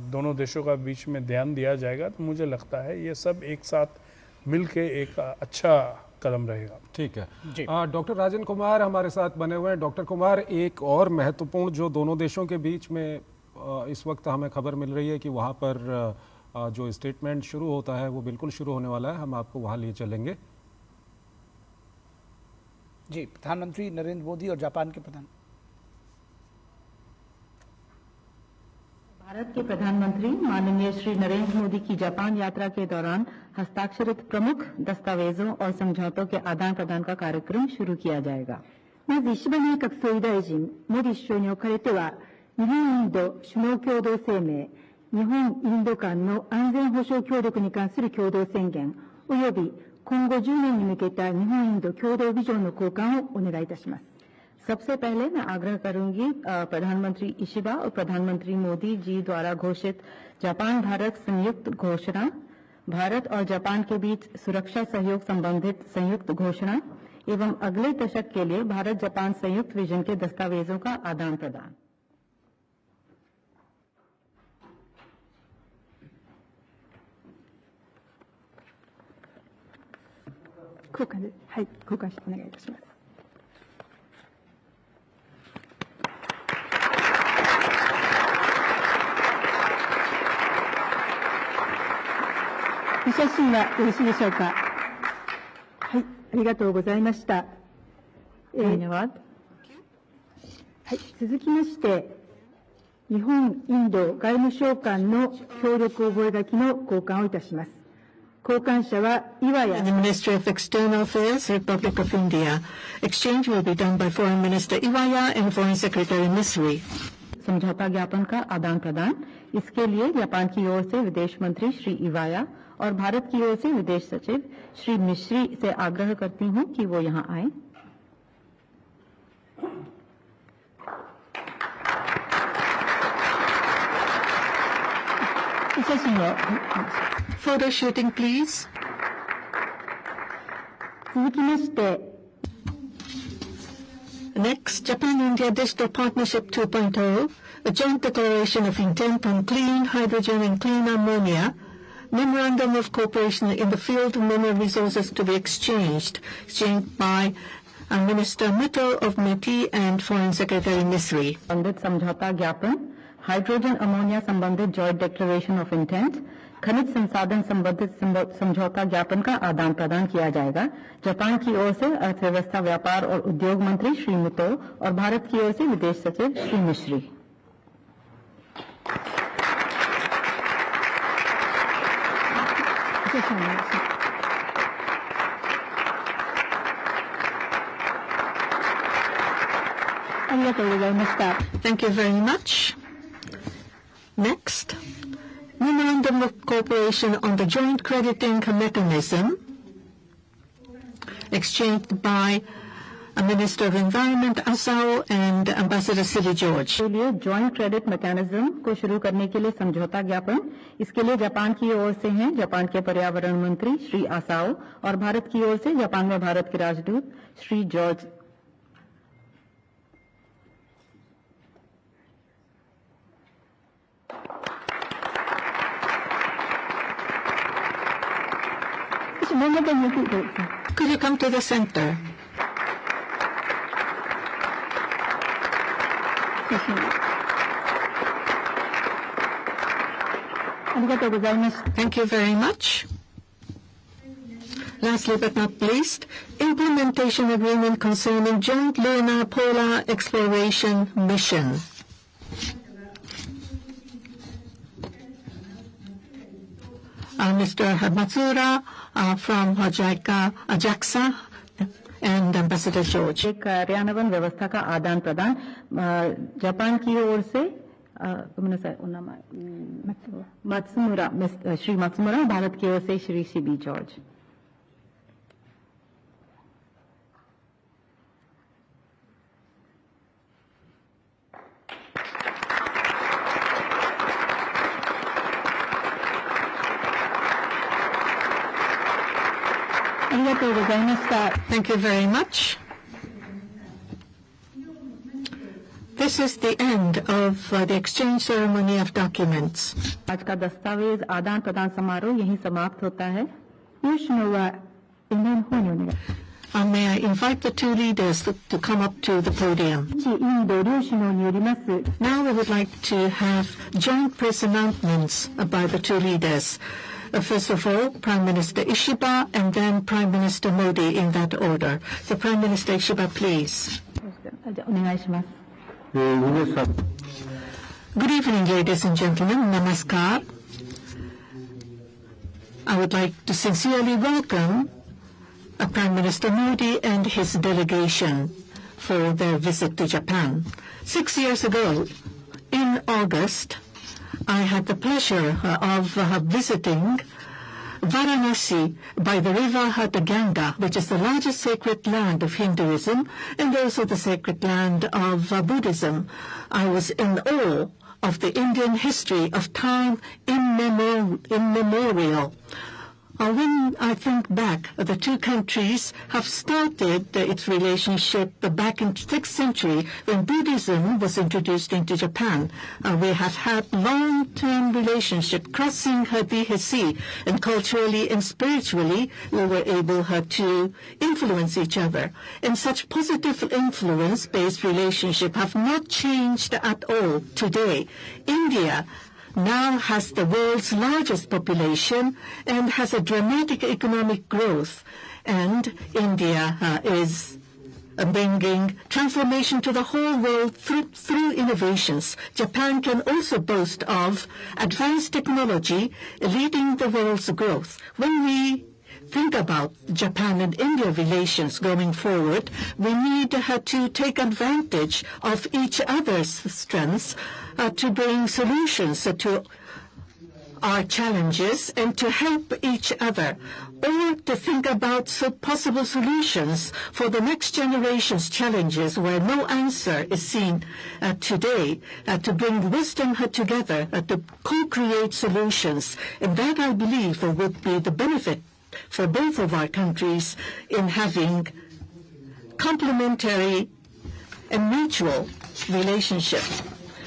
दोनों देशों का बीच में ध्यान दिया जाएगा, तो मुझे लगता है ये सब एक साथ मिलके एक अच्छा कदम रहेगा। ठीक है। डॉक्टर राजन कुमार हमारे साथ बने हुए हैं। डॉक्टर कुमार, एक और महत्वपूर्ण जो दोनों देशों के बीच में इस वक्त हमें खबर मिल रही है कि वहाँ पर जो स्टेटमेंट शुरू होता है वो बिल्कुल शुरू होने वाला है, हम आपको वहाँ लिए चलेंगे। जी, प्रधानमंत्री नरेंद्र मोदी और जापान के भारत के प्रधानमंत्री माननीय श्री नरेंद्र मोदी की जापान यात्रा के दौरान हस्ताक्षरित प्रमुख दस्तावेजों और समझौतों के आदान प्रदान का कार्यक्रम शुरू किया जाएगा। まず石破内閣総理大臣モディ首相におかれては、日本インド首脳共同声明、日本インド間の安全保障協力に関する共同宣言および今後10年に向けた日本インド共同ビジョンの交換をお願いいたします。सबसे पहले मैं आग्रह करूंगी प्रधानमंत्री इशिबा और प्रधानमंत्री मोदी जी द्वारा घोषित जापान भारत संयुक्त घोषणा, भारत और जापान के बीच सुरक्षा सहयोग संबंधित संयुक्त घोषणा एवं अगले दशक के लिए भारत जापान संयुक्त विजन के दस्तावेजों का आदान प्रदान। 交換で、はい、交換してお願いいたします。お写真はよろしいでしょうか。はい、ありがとうございました。はい、続きまして、日本インド外務省間の協力覚書の交換をいたします。交換者は岩屋。The Ministry of External Affairs, Republic of India. Exchange will be done by Foreign Minister Iwaya and Foreign Secretary Misri. समझौता ज्ञापन का आदान प्रदान, इसके लिए जापान की ओर से विदेश मंत्री श्री इवाया और भारत की ओर से विदेश सचिव श्री मिश्री से आग्रह करती हूं कि वो यहां आए। Photo shooting, please. 続きまして、Next, Japan-India Digital Partnership 2.0, a joint declaration of intent on clean hydrogen and clean ammonia, memorandum of cooperation in the field of mineral resources to be exchanged by Minister Mittal of METI and Foreign Secretary Misri. संबंधित समझौता ज्ञापन, hydrogen ammonia संबंधित joint declaration of intent, खनिज संसाधन संबंधित समझौता ज्ञापन का आदान प्रदान किया जाएगा। जापान की ओर से अर्थव्यवस्था, व्यापार और उद्योग मंत्री श्री मित्तल और भारत की ओर से विदेश सचिव श्री मिश्री। Thank you very much. Next, memorandum of cooperation on the joint crediting mechanism exchanged by Minister of Environment Asao and Ambassador Siri George. के लिए जॉइंट क्रेडिट मैकेनिज्म को शुरू करने के लिए समझौता ज्ञापन, इसके लिए जापान की ओर से हैं जापान के पर्यावरण मंत्री श्री आसाओ और भारत की ओर से जापान में भारत के राजदूत Shri George. Could you come to the center? Thank you very much. Lastly but not least, implementation agreement concerning joint lunar polar exploration mission. Mr. Matsura from JAXA and Ambassador George. एक कार्यान्वयन व्यवस्था का आदान प्रदान Japan की ओर से Matsumura Shri Matsumura, Bharat की ओर से Shri CB George. Thank you very much. This is the end of the exchange ceremony of documents. आज का दस्तावेज आदान प्रदान समारोह यहीं समाप्त होता है। May I invite the two leaders to come up to the podium. Now we would like to have joint press announcements by the two leaders. First of all, Prime Minister Ishiba and then Prime Minister Modi in that order. So Prime Minister Ishiba, please. Good evening, ladies and gentlemen. Namaskar. I would like to sincerely welcome Prime Minister Modi and his delegation for their visit to Japan. 6 years ago, in August, I had the pleasure of visiting Varanasi by the river the Ganga, which is the largest sacred land of Hinduism and also the sacred land of Buddhism. I was in awe of the Indian history of time immemorial. When I think back, the two countries have started its relationship back in the 6th century when Buddhism was introduced into Japan. We have had long-term relationship crossing the sea, and culturally and spiritually we were able to influence each other. And such positive influence-based relationship have not changed at all today. India now has the world's largest population and has a dramatic economic growth. And India is bringing transformation to the whole world through innovations. Japan can also boast of advanced technology leading the world's growth. When we think about Japan and India relations going forward, we need to take advantage of each other's strengths to bring solutions to our challenges and to help each other, or to think about possible solutions for the next generation's challenges where no answer is seen today, to bring wisdom together, to co-create solutions. And that, I believe, would be the benefit for both of our countries in having complementary and mutual relationship.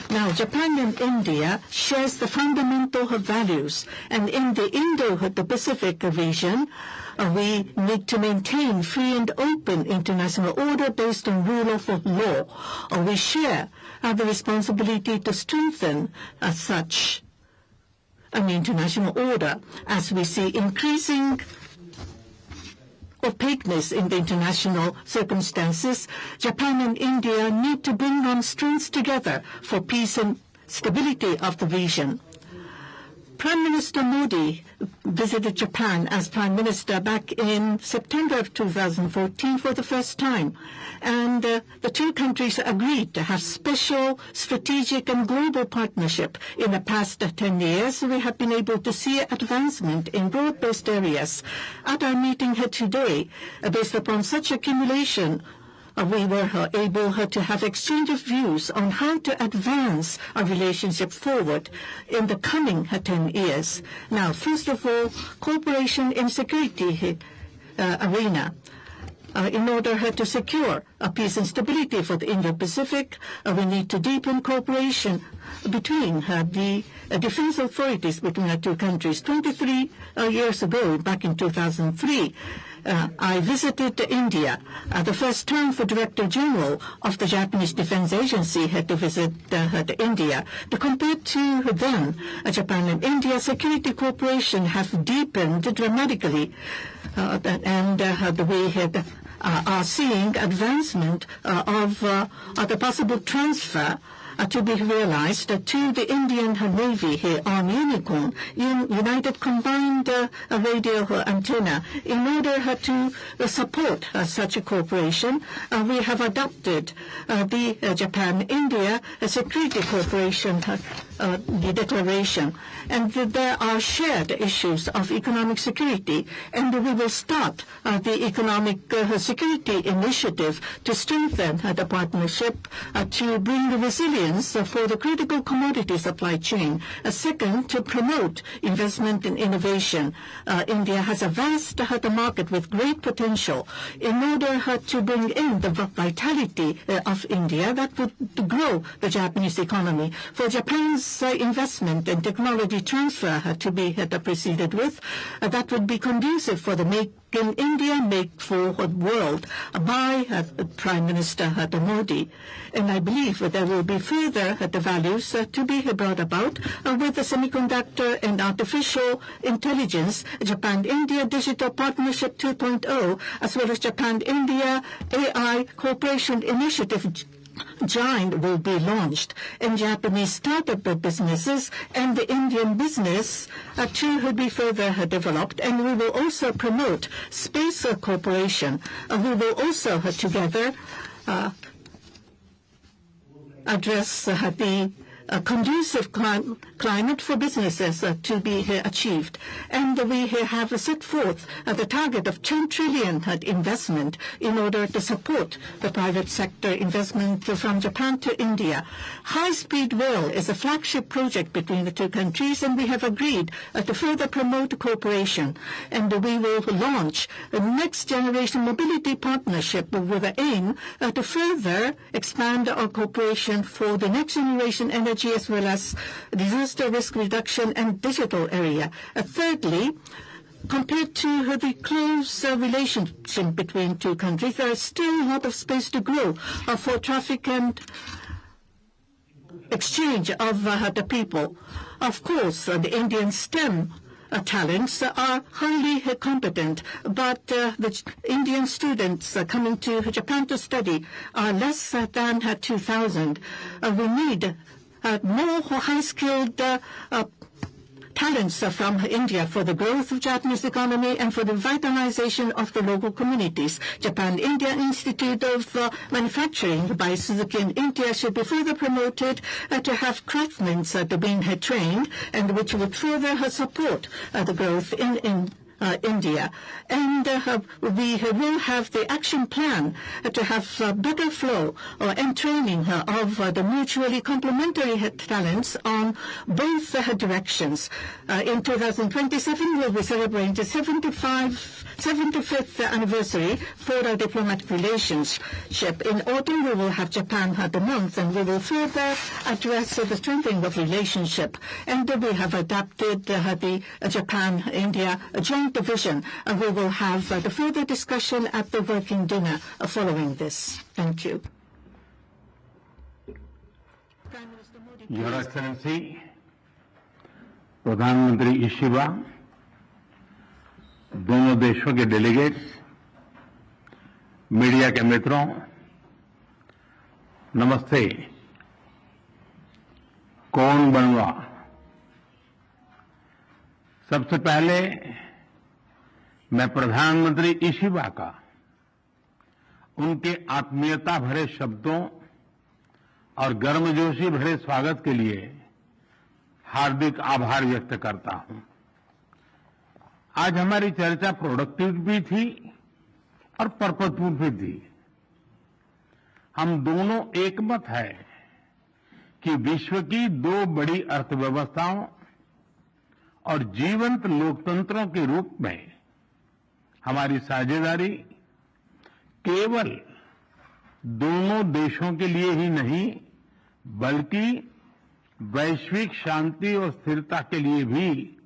Now, Japan and India shares the fundamental values, and in the Indo-Pacific region, we need to maintain free and open international order based on rule of law. We share the responsibility to strengthen such an international order as we see increasing opaqueness in the international circumstances. Japan and India need to bring on strengths together for peace and stability of the region. Prime Minister Modi visited Japan as Prime Minister back in September of 2014 for the first time. And the two countries agreed to have special strategic and global partnership. In the past 10 years, we have been able to see advancement in broad-based areas. At our meeting here today, based upon such accumulation, we were able to have exchange of views on how to advance our relationship forward in the coming 10 years. Now, first of all, cooperation in security arena. In order to secure peace and stability for the Indo-Pacific, we need to deepen cooperation between the defense authorities between the two countries. 23 years ago, back in 2003, I visited India, the first time for Director General of the Japanese Defense Agency had to visit India. Compared to then, Japan and India security cooperation have deepened dramatically, and we are seeing advancement of the possible transfer to be realized to the Indian Navy on Unicorn, United Combined Radio Antenna. In order to support such a cooperation, we have adopted the Japan-India Security Cooperation Declaration. And there are shared issues of economic security, and we will start the economic security initiative to strengthen the partnership to bring the resilience for the critical commodity supply chain. Second, to promote investment in innovation. India has a vast market with great potential. In order to bring in the vitality of India, that would grow the Japanese economy. For Japan's investment and technology transfer to be proceeded with, that would be conducive for the Make in India, Make Forward World by Prime Minister Modi. And I believe that there will be further the values to be brought about with the semiconductor and artificial intelligence, Japan-India Digital Partnership 2.0, as well as Japan-India AI Cooperation Initiative Giant will be launched, and Japanese startup businesses and the Indian business too will be further developed, and we will also promote space cooperation. We will also together address the conducive climate for businesses to be achieved. And we have set forth the target of 10 trillion investment in order to support the private sector investment from Japan to India. High-speed rail is a flagship project between the two countries, and we have agreed to further promote cooperation. And we will launch a next-generation mobility partnership with the aim to further expand our cooperation for the next-generation energy as well as disaster risk reduction and digital area. Thirdly, compared to the close relationship between two countries, there is still a lot of space to grow for traffic and exchange of the people. Of course, the Indian STEM talents are highly competent, but the Indian students coming to Japan to study are less than 2,000. We need more high-skilled talents from India for the growth of Japanese economy and for the vitalization of the local communities. Japan-India Institute of Manufacturing by Suzuki in India should be further promoted to have craftsmen being trained, and which would further support the growth in India. And we will have the action plan to have better flow and training of the mutually complementary talents on both directions. In 2027, we'll be celebrating the 75th anniversary for our diplomatic relationship. In autumn, we will have Japan the month, and we will further address the strengthening of relationship. And we have adapted the Japan-India joint vision. We will have the further discussion at the working dinner following this. Thank you. Your Excellency, प्रधानमंत्री Ishiba, दोनों देशों के delegates, media के मित्रों, नमस्ते। कौन बनवा? सबसे पहले मैं प्रधानमंत्री इशिबा का उनके आत्मीयता भरे शब्दों और गर्मजोशी भरे स्वागत के लिए हार्दिक आभार व्यक्त करता हूं। आज हमारी चर्चा प्रोडक्टिव भी थी और पर्पसफुल भी थी। हम दोनों एकमत है कि विश्व की दो बड़ी अर्थव्यवस्थाओं और जीवंत लोकतंत्रों के रूप में हमारी साझेदारी केवल दोनों देशों के लिए ही नहीं, बल्कि वैश्विक शांति और स्थिरता के लिए भी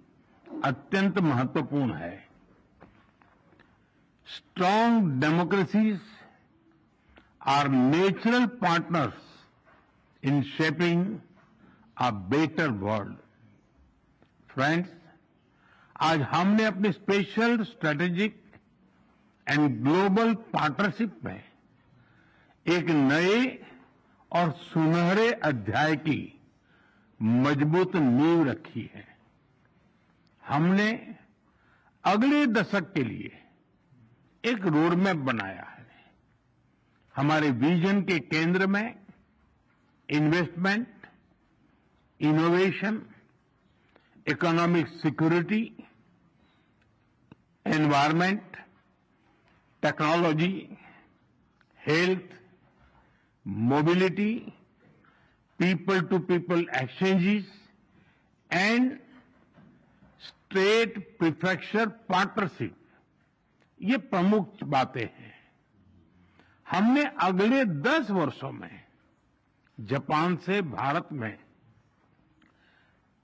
अत्यंत महत्वपूर्ण है। Strong democracies are natural partners in shaping a better world. Friends, आज हमने अपनी special strategic and global partnership में एक नए और सुनहरे अध्याय की मजबूत नींव रखी है। हमने अगले दशक के लिए एक रोडमैप बनाया है। हमारे विजन के केंद्र में investment, innovation, economic security, environment, technology, health, mobility, people to people exchanges and state prefecture partnership, ये प्रमुख बातें हैं। हमने अगले 10 वर्षों में जापान से भारत में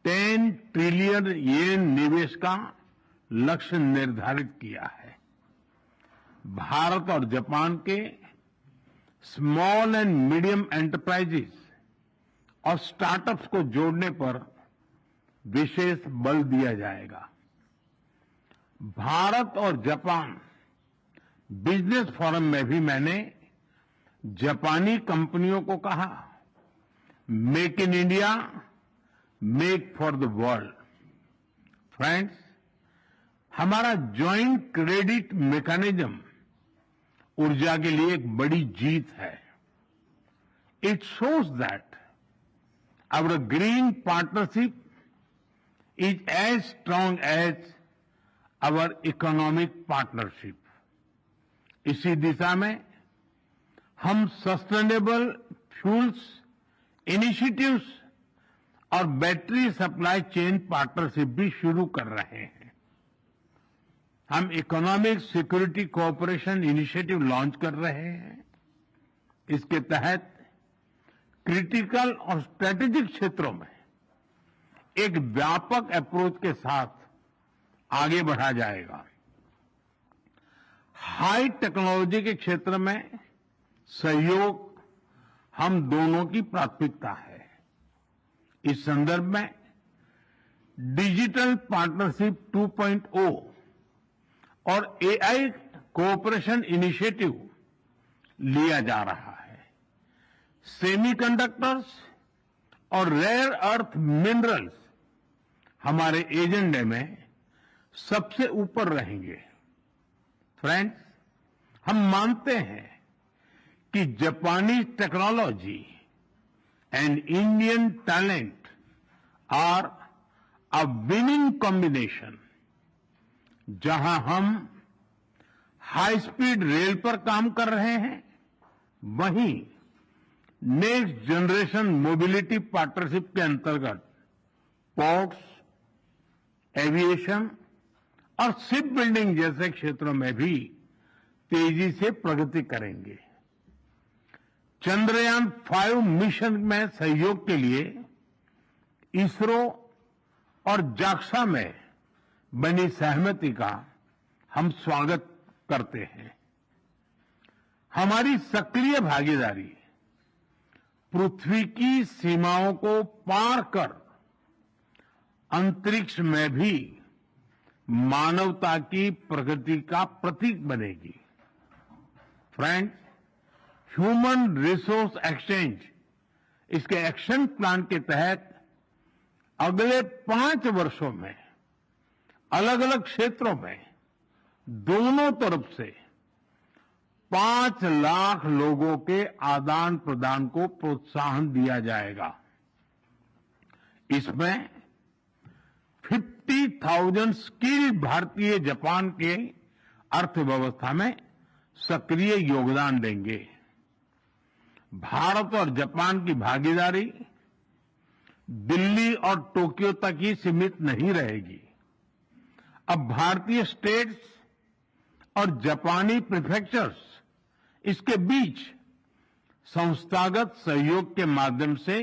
10 ट्रिलियन येन निवेश का लक्ष्य निर्धारित किया है। भारत और जापान के स्मॉल एंड मीडियम एंटरप्राइजेस और स्टार्टअप्स को जोड़ने पर विशेष बल दिया जाएगा। भारत और जापान बिजनेस फोरम में भी मैंने जापानी कंपनियों को कहा, make in India, make for the world. Friends, हमारा ज्वाइंट क्रेडिट मैकेनिज्म ऊर्जा के लिए एक बड़ी जीत है। It shows that our green partnership is as strong as our economic partnership. इसी दिशा में हम सस्टेनेबल फ्यूल्स इनिशिएटिव्स और बैटरी सप्लाई चेन पार्टनरशिप भी शुरू कर रहे हैं। हम economic security cooperation initiative launch कर रहे हैं। इसके तहत क्रिटिकल और स्ट्रेटेजिक क्षेत्रों में एक व्यापक अप्रोच के साथ आगे बढ़ा जाएगा। हाई टेक्नोलॉजी के क्षेत्र में सहयोग हम दोनों की प्राथमिकता है। इस संदर्भ में डिजिटल पार्टनरशिप 2.0 और एआई कोऑपरेशन इनिशिएटिव लिया जा रहा है। सेमीकंडक्टर्स और रेयर अर्थ मिनरल्स हमारे एजेंडे में सबसे ऊपर रहेंगे। फ्रेंड्स, हम मानते हैं कि जापानी technology and Indian talent are a winning combination। जहां हम हाई स्पीड रेल पर काम कर रहे हैं, वहीं नेक्स्ट जनरेशन मोबिलिटी पार्टनरशिप के अंतर्गत पोर्ट्स, एविएशन और शिप बिल्डिंग जैसे क्षेत्रों में भी तेजी से प्रगति करेंगे। चंद्रयान 5 मिशन में सहयोग के लिए इसरो और जाक्सा में बनी सहमति का हम स्वागत करते हैं। हमारी सक्रिय भागीदारी पृथ्वी की सीमाओं को पार कर अंतरिक्ष में भी मानवता की प्रगति का प्रतीक बनेगी। फ्रेंड्स, ह्यूमन रिसोर्स एक्सचेंज इसके एक्शन प्लान के तहत अगले 5 वर्षों में अलग अलग क्षेत्रों में दोनों तरफ से 5 लाख लोगों के आदान प्रदान को प्रोत्साहन दिया जाएगा। इसमें 50,000 स्किल्ड भारतीय जापान के अर्थव्यवस्था में सक्रिय योगदान देंगे। भारत और जापान की भागीदारी दिल्ली और टोक्यो तक ही सीमित नहीं रहेगी। अब भारतीय स्टेट्स और जापानी प्रीफेक्चर्स इसके बीच संस्थागत सहयोग के माध्यम से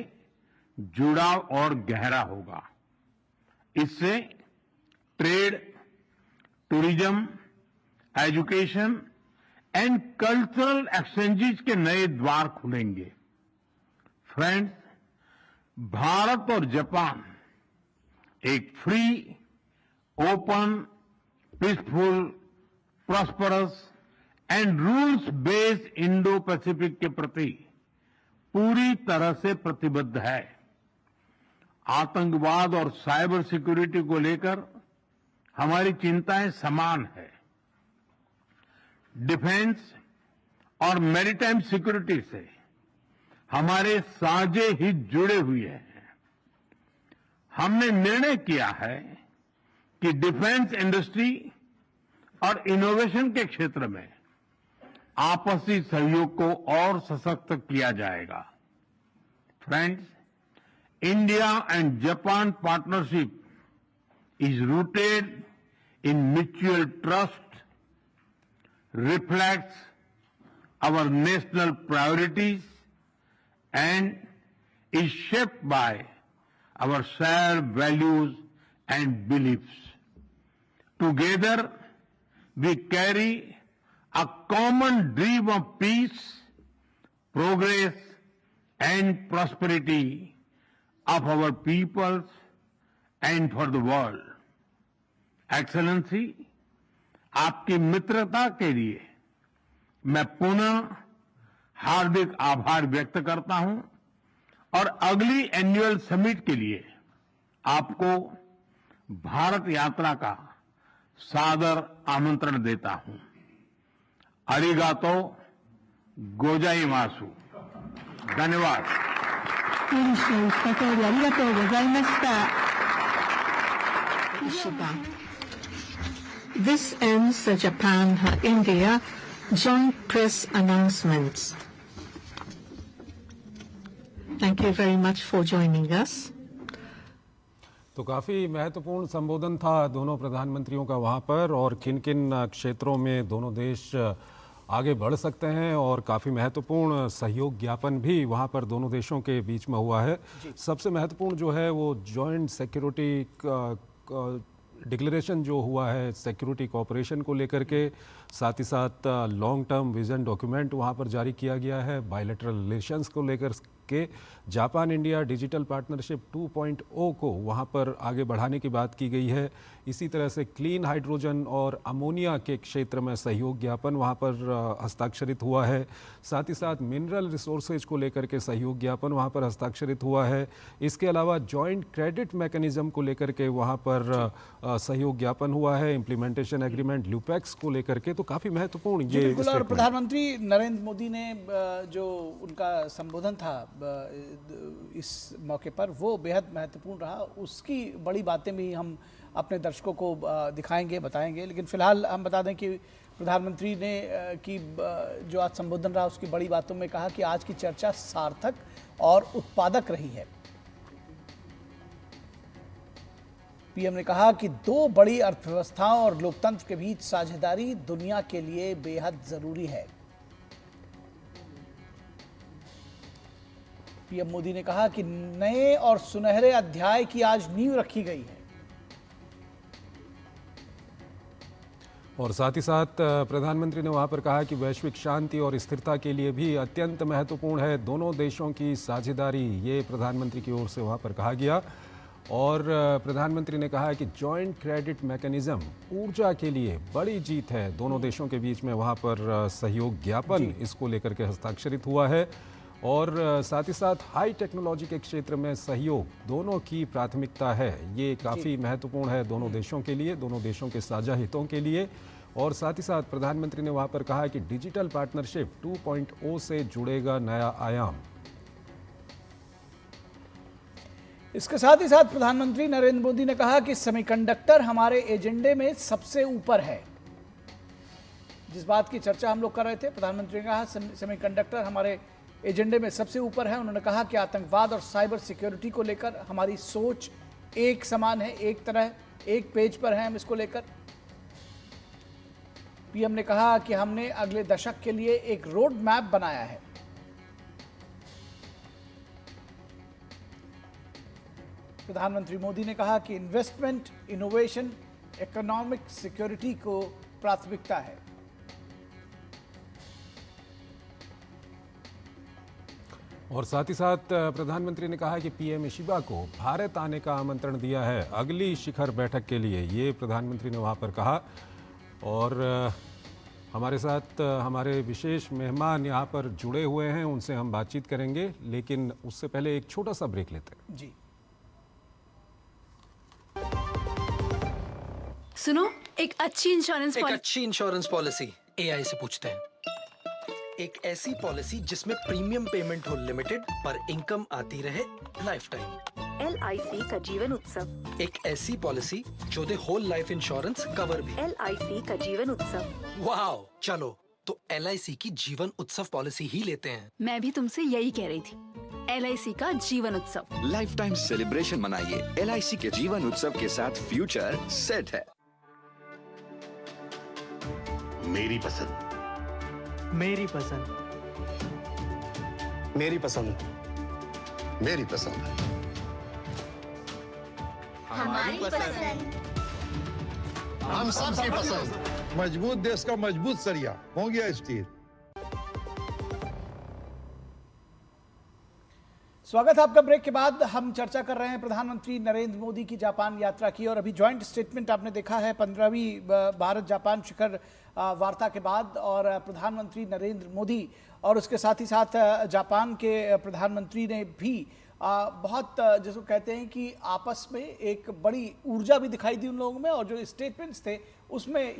जुड़ाव और गहरा होगा। इससे trade, tourism, education and cultural exchanges के नए द्वार खुलेंगे। फ्रेंड्स, भारत और जापान एक free, open, peaceful, prosperous and rules based Indo Pacific के प्रति पूरी तरह से प्रतिबद्ध है। आतंकवाद और साइबर सिक्योरिटी को लेकर हमारी चिंताएं समान है। डिफेंस और मैरीटाइम सिक्योरिटी से हमारे साझे हित जुड़े हुए हैं। हमने निर्णय किया है कि डिफेंस इंडस्ट्री और इनोवेशन के क्षेत्र में आपसी सहयोग को और सशक्त किया जाएगा। Friends, India and Japan partnership is rooted in mutual trust, reflects our national priorities and is shaped by our shared values and beliefs. Together, we carry a common dream of peace, progress and prosperity of our peoples and for the world. Excellency, आपकी मित्रता के लिए मैं पुनः हार्दिक आभार व्यक्त करता हूं और अगली एनुअल समिट के लिए आपको भारत यात्रा का सादर आमंत्रण देता हूं। अरिगातो गोजाइमासु। धन्यवाद। This ends the Japan-India joint press announcements. Thank you very much for joining us. तो काफ़ी महत्वपूर्ण संबोधन था दोनों प्रधानमंत्रियों का वहाँ पर, और किन किन क्षेत्रों में दोनों देश आगे बढ़ सकते हैं, और काफ़ी महत्वपूर्ण सहयोग ज्ञापन भी वहाँ पर दोनों देशों के बीच में हुआ है। सबसे महत्वपूर्ण जो है वो जॉइंट सिक्योरिटी डिक्लेरेशन जो हुआ है सिक्योरिटी कोऑपरेशन को लेकर के, साथ ही साथ लॉन्ग टर्म विजन डॉक्यूमेंट वहाँ पर जारी किया गया है। बायलैटरल रिलेशंस को लेकर के जापान इंडिया डिजिटल पार्टनरशिप 2.0 को वहाँ पर आगे बढ़ाने की बात की गई है। इसी तरह से क्लीन हाइड्रोजन और अमोनिया के क्षेत्र में सहयोग ज्ञापन वहाँ पर हस्ताक्षरित हुआ है। साथ ही साथ मिनरल रिसोर्सेज को लेकर के सहयोग ज्ञापन वहाँ पर हस्ताक्षरित हुआ है। इसके अलावा जॉइंट क्रेडिट मैकेनिज्म को लेकर के वहाँ पर सहयोग ज्ञापन हुआ है। इम्प्लीमेंटेशन एग्रीमेंट ल्यूपैक्स को लेकर के, तो काफ़ी महत्वपूर्ण ये। और प्रधानमंत्री नरेंद्र मोदी ने जो उनका संबोधन था इस मौके पर वो बेहद महत्वपूर्ण रहा। उसकी बड़ी बातें भी हम अपने दर्शकों को दिखाएंगे, बताएंगे, लेकिन फिलहाल हम बता दें कि प्रधानमंत्री ने की जो आज संबोधन रहा उसकी बड़ी बातों में कहा कि आज की चर्चा सार्थक और उत्पादक रही है। पीएम ने कहा कि दो बड़ी अर्थव्यवस्थाओं और लोकतंत्र के बीच साझेदारी दुनिया के लिए बेहद जरूरी है। पीएम मोदी ने कहा कि नए और सुनहरे अध्याय की आज नींव रखी गई है। और साथ ही साथ प्रधानमंत्री ने वहां पर कहा कि वैश्विक शांति और स्थिरता के लिए भी अत्यंत महत्वपूर्ण है दोनों देशों की साझेदारी, ये प्रधानमंत्री की ओर से वहां पर कहा गया। और प्रधानमंत्री ने कहा कि जॉइंट क्रेडिट मैकेनिज्म ऊर्जा के लिए बड़ी जीत है। दोनों देशों के बीच में वहां पर सहयोग ज्ञापन इसको लेकर के हस्ताक्षरित हुआ है। और साथ ही साथ हाई टेक्नोलॉजी के क्षेत्र में सहयोग दोनों की प्राथमिकता है। ये काफ़ी महत्वपूर्ण है दोनों देशों के लिए, दोनों देशों के साझा हितों के लिए। और साथ ही साथ प्रधानमंत्री ने वहाँ पर कहा कि डिजिटल पार्टनरशिप 2.0 से जुड़ेगा नया आयाम। इसके साथ ही साथ प्रधानमंत्री नरेंद्र मोदी ने कहा कि सेमीकंडक्टर हमारे एजेंडे में सबसे ऊपर है। जिस बात की चर्चा हम लोग कर रहे थे, प्रधानमंत्री ने कहा सेमीकंडक्टर हमारे एजेंडे में सबसे ऊपर है। उन्होंने कहा कि आतंकवाद और साइबर सिक्योरिटी को लेकर हमारी सोच एक समान है, एक तरह, एक पेज पर है हम इसको लेकर। पीएम ने कहा कि हमने अगले दशक के लिए एक रोड मैप बनाया है। प्रधानमंत्री मोदी ने कहा कि इन्वेस्टमेंट, इनोवेशन, इकोनॉमिक सिक्योरिटी को प्राथमिकता है। और साथ ही साथ प्रधानमंत्री ने कहा कि पीएम इशिबा को भारत आने का आमंत्रण दिया है अगली शिखर बैठक के लिए, ये प्रधानमंत्री ने वहाँ पर कहा। और हमारे साथ हमारे विशेष मेहमान यहाँ पर जुड़े हुए हैं, उनसे हम बातचीत करेंगे, लेकिन उससे पहले एक छोटा सा ब्रेक लेते हैं। जी सुनो, एक अच्छी इंश्योरेंस पॉलिसी एआई से पूछते हैं। एक ऐसी पॉलिसी जिसमें प्रीमियम पेमेंट हो लिमिटेड पर इनकम आती रहे लाइफ टाइम। LIC का जीवन उत्सव। एक ऐसी पॉलिसी जो दे होल लाइफ इंश्योरेंस कवर भी। LIC का जीवन उत्सव। वाओ, चलो तो LIC की जीवन उत्सव पॉलिसी ही लेते हैं। मैं भी तुमसे यही कह रही थी, LIC का जीवन उत्सव। लाइफ टाइम सेलिब्रेशन मनाइए LIC के जीवन उत्सव के साथ, फ्यूचर सेट है। मेरी पसंद। मेरी पसंद। मेरी पसंद। मेरी पसंद। हमारी पसंद। हम सबकी पसंद। मजबूत देश का मजबूत सरिया हो गया स्टील। स्वागत है आपका। ब्रेक के बाद हम चर्चा कर रहे हैं प्रधानमंत्री नरेंद्र मोदी की जापान यात्रा की, और अभी जॉइंट स्टेटमेंट आपने देखा है 15वीं भारत जापान शिखर वार्ता के बाद। और प्रधानमंत्री नरेंद्र मोदी और उसके साथ ही साथ जापान के प्रधानमंत्री ने भी बहुत जिसको कहते हैं कि आपस में एक बड़ी ऊर्जा भी दिखाई दी उन लोगों में, और जो स्टेटमेंट्स थे उसमें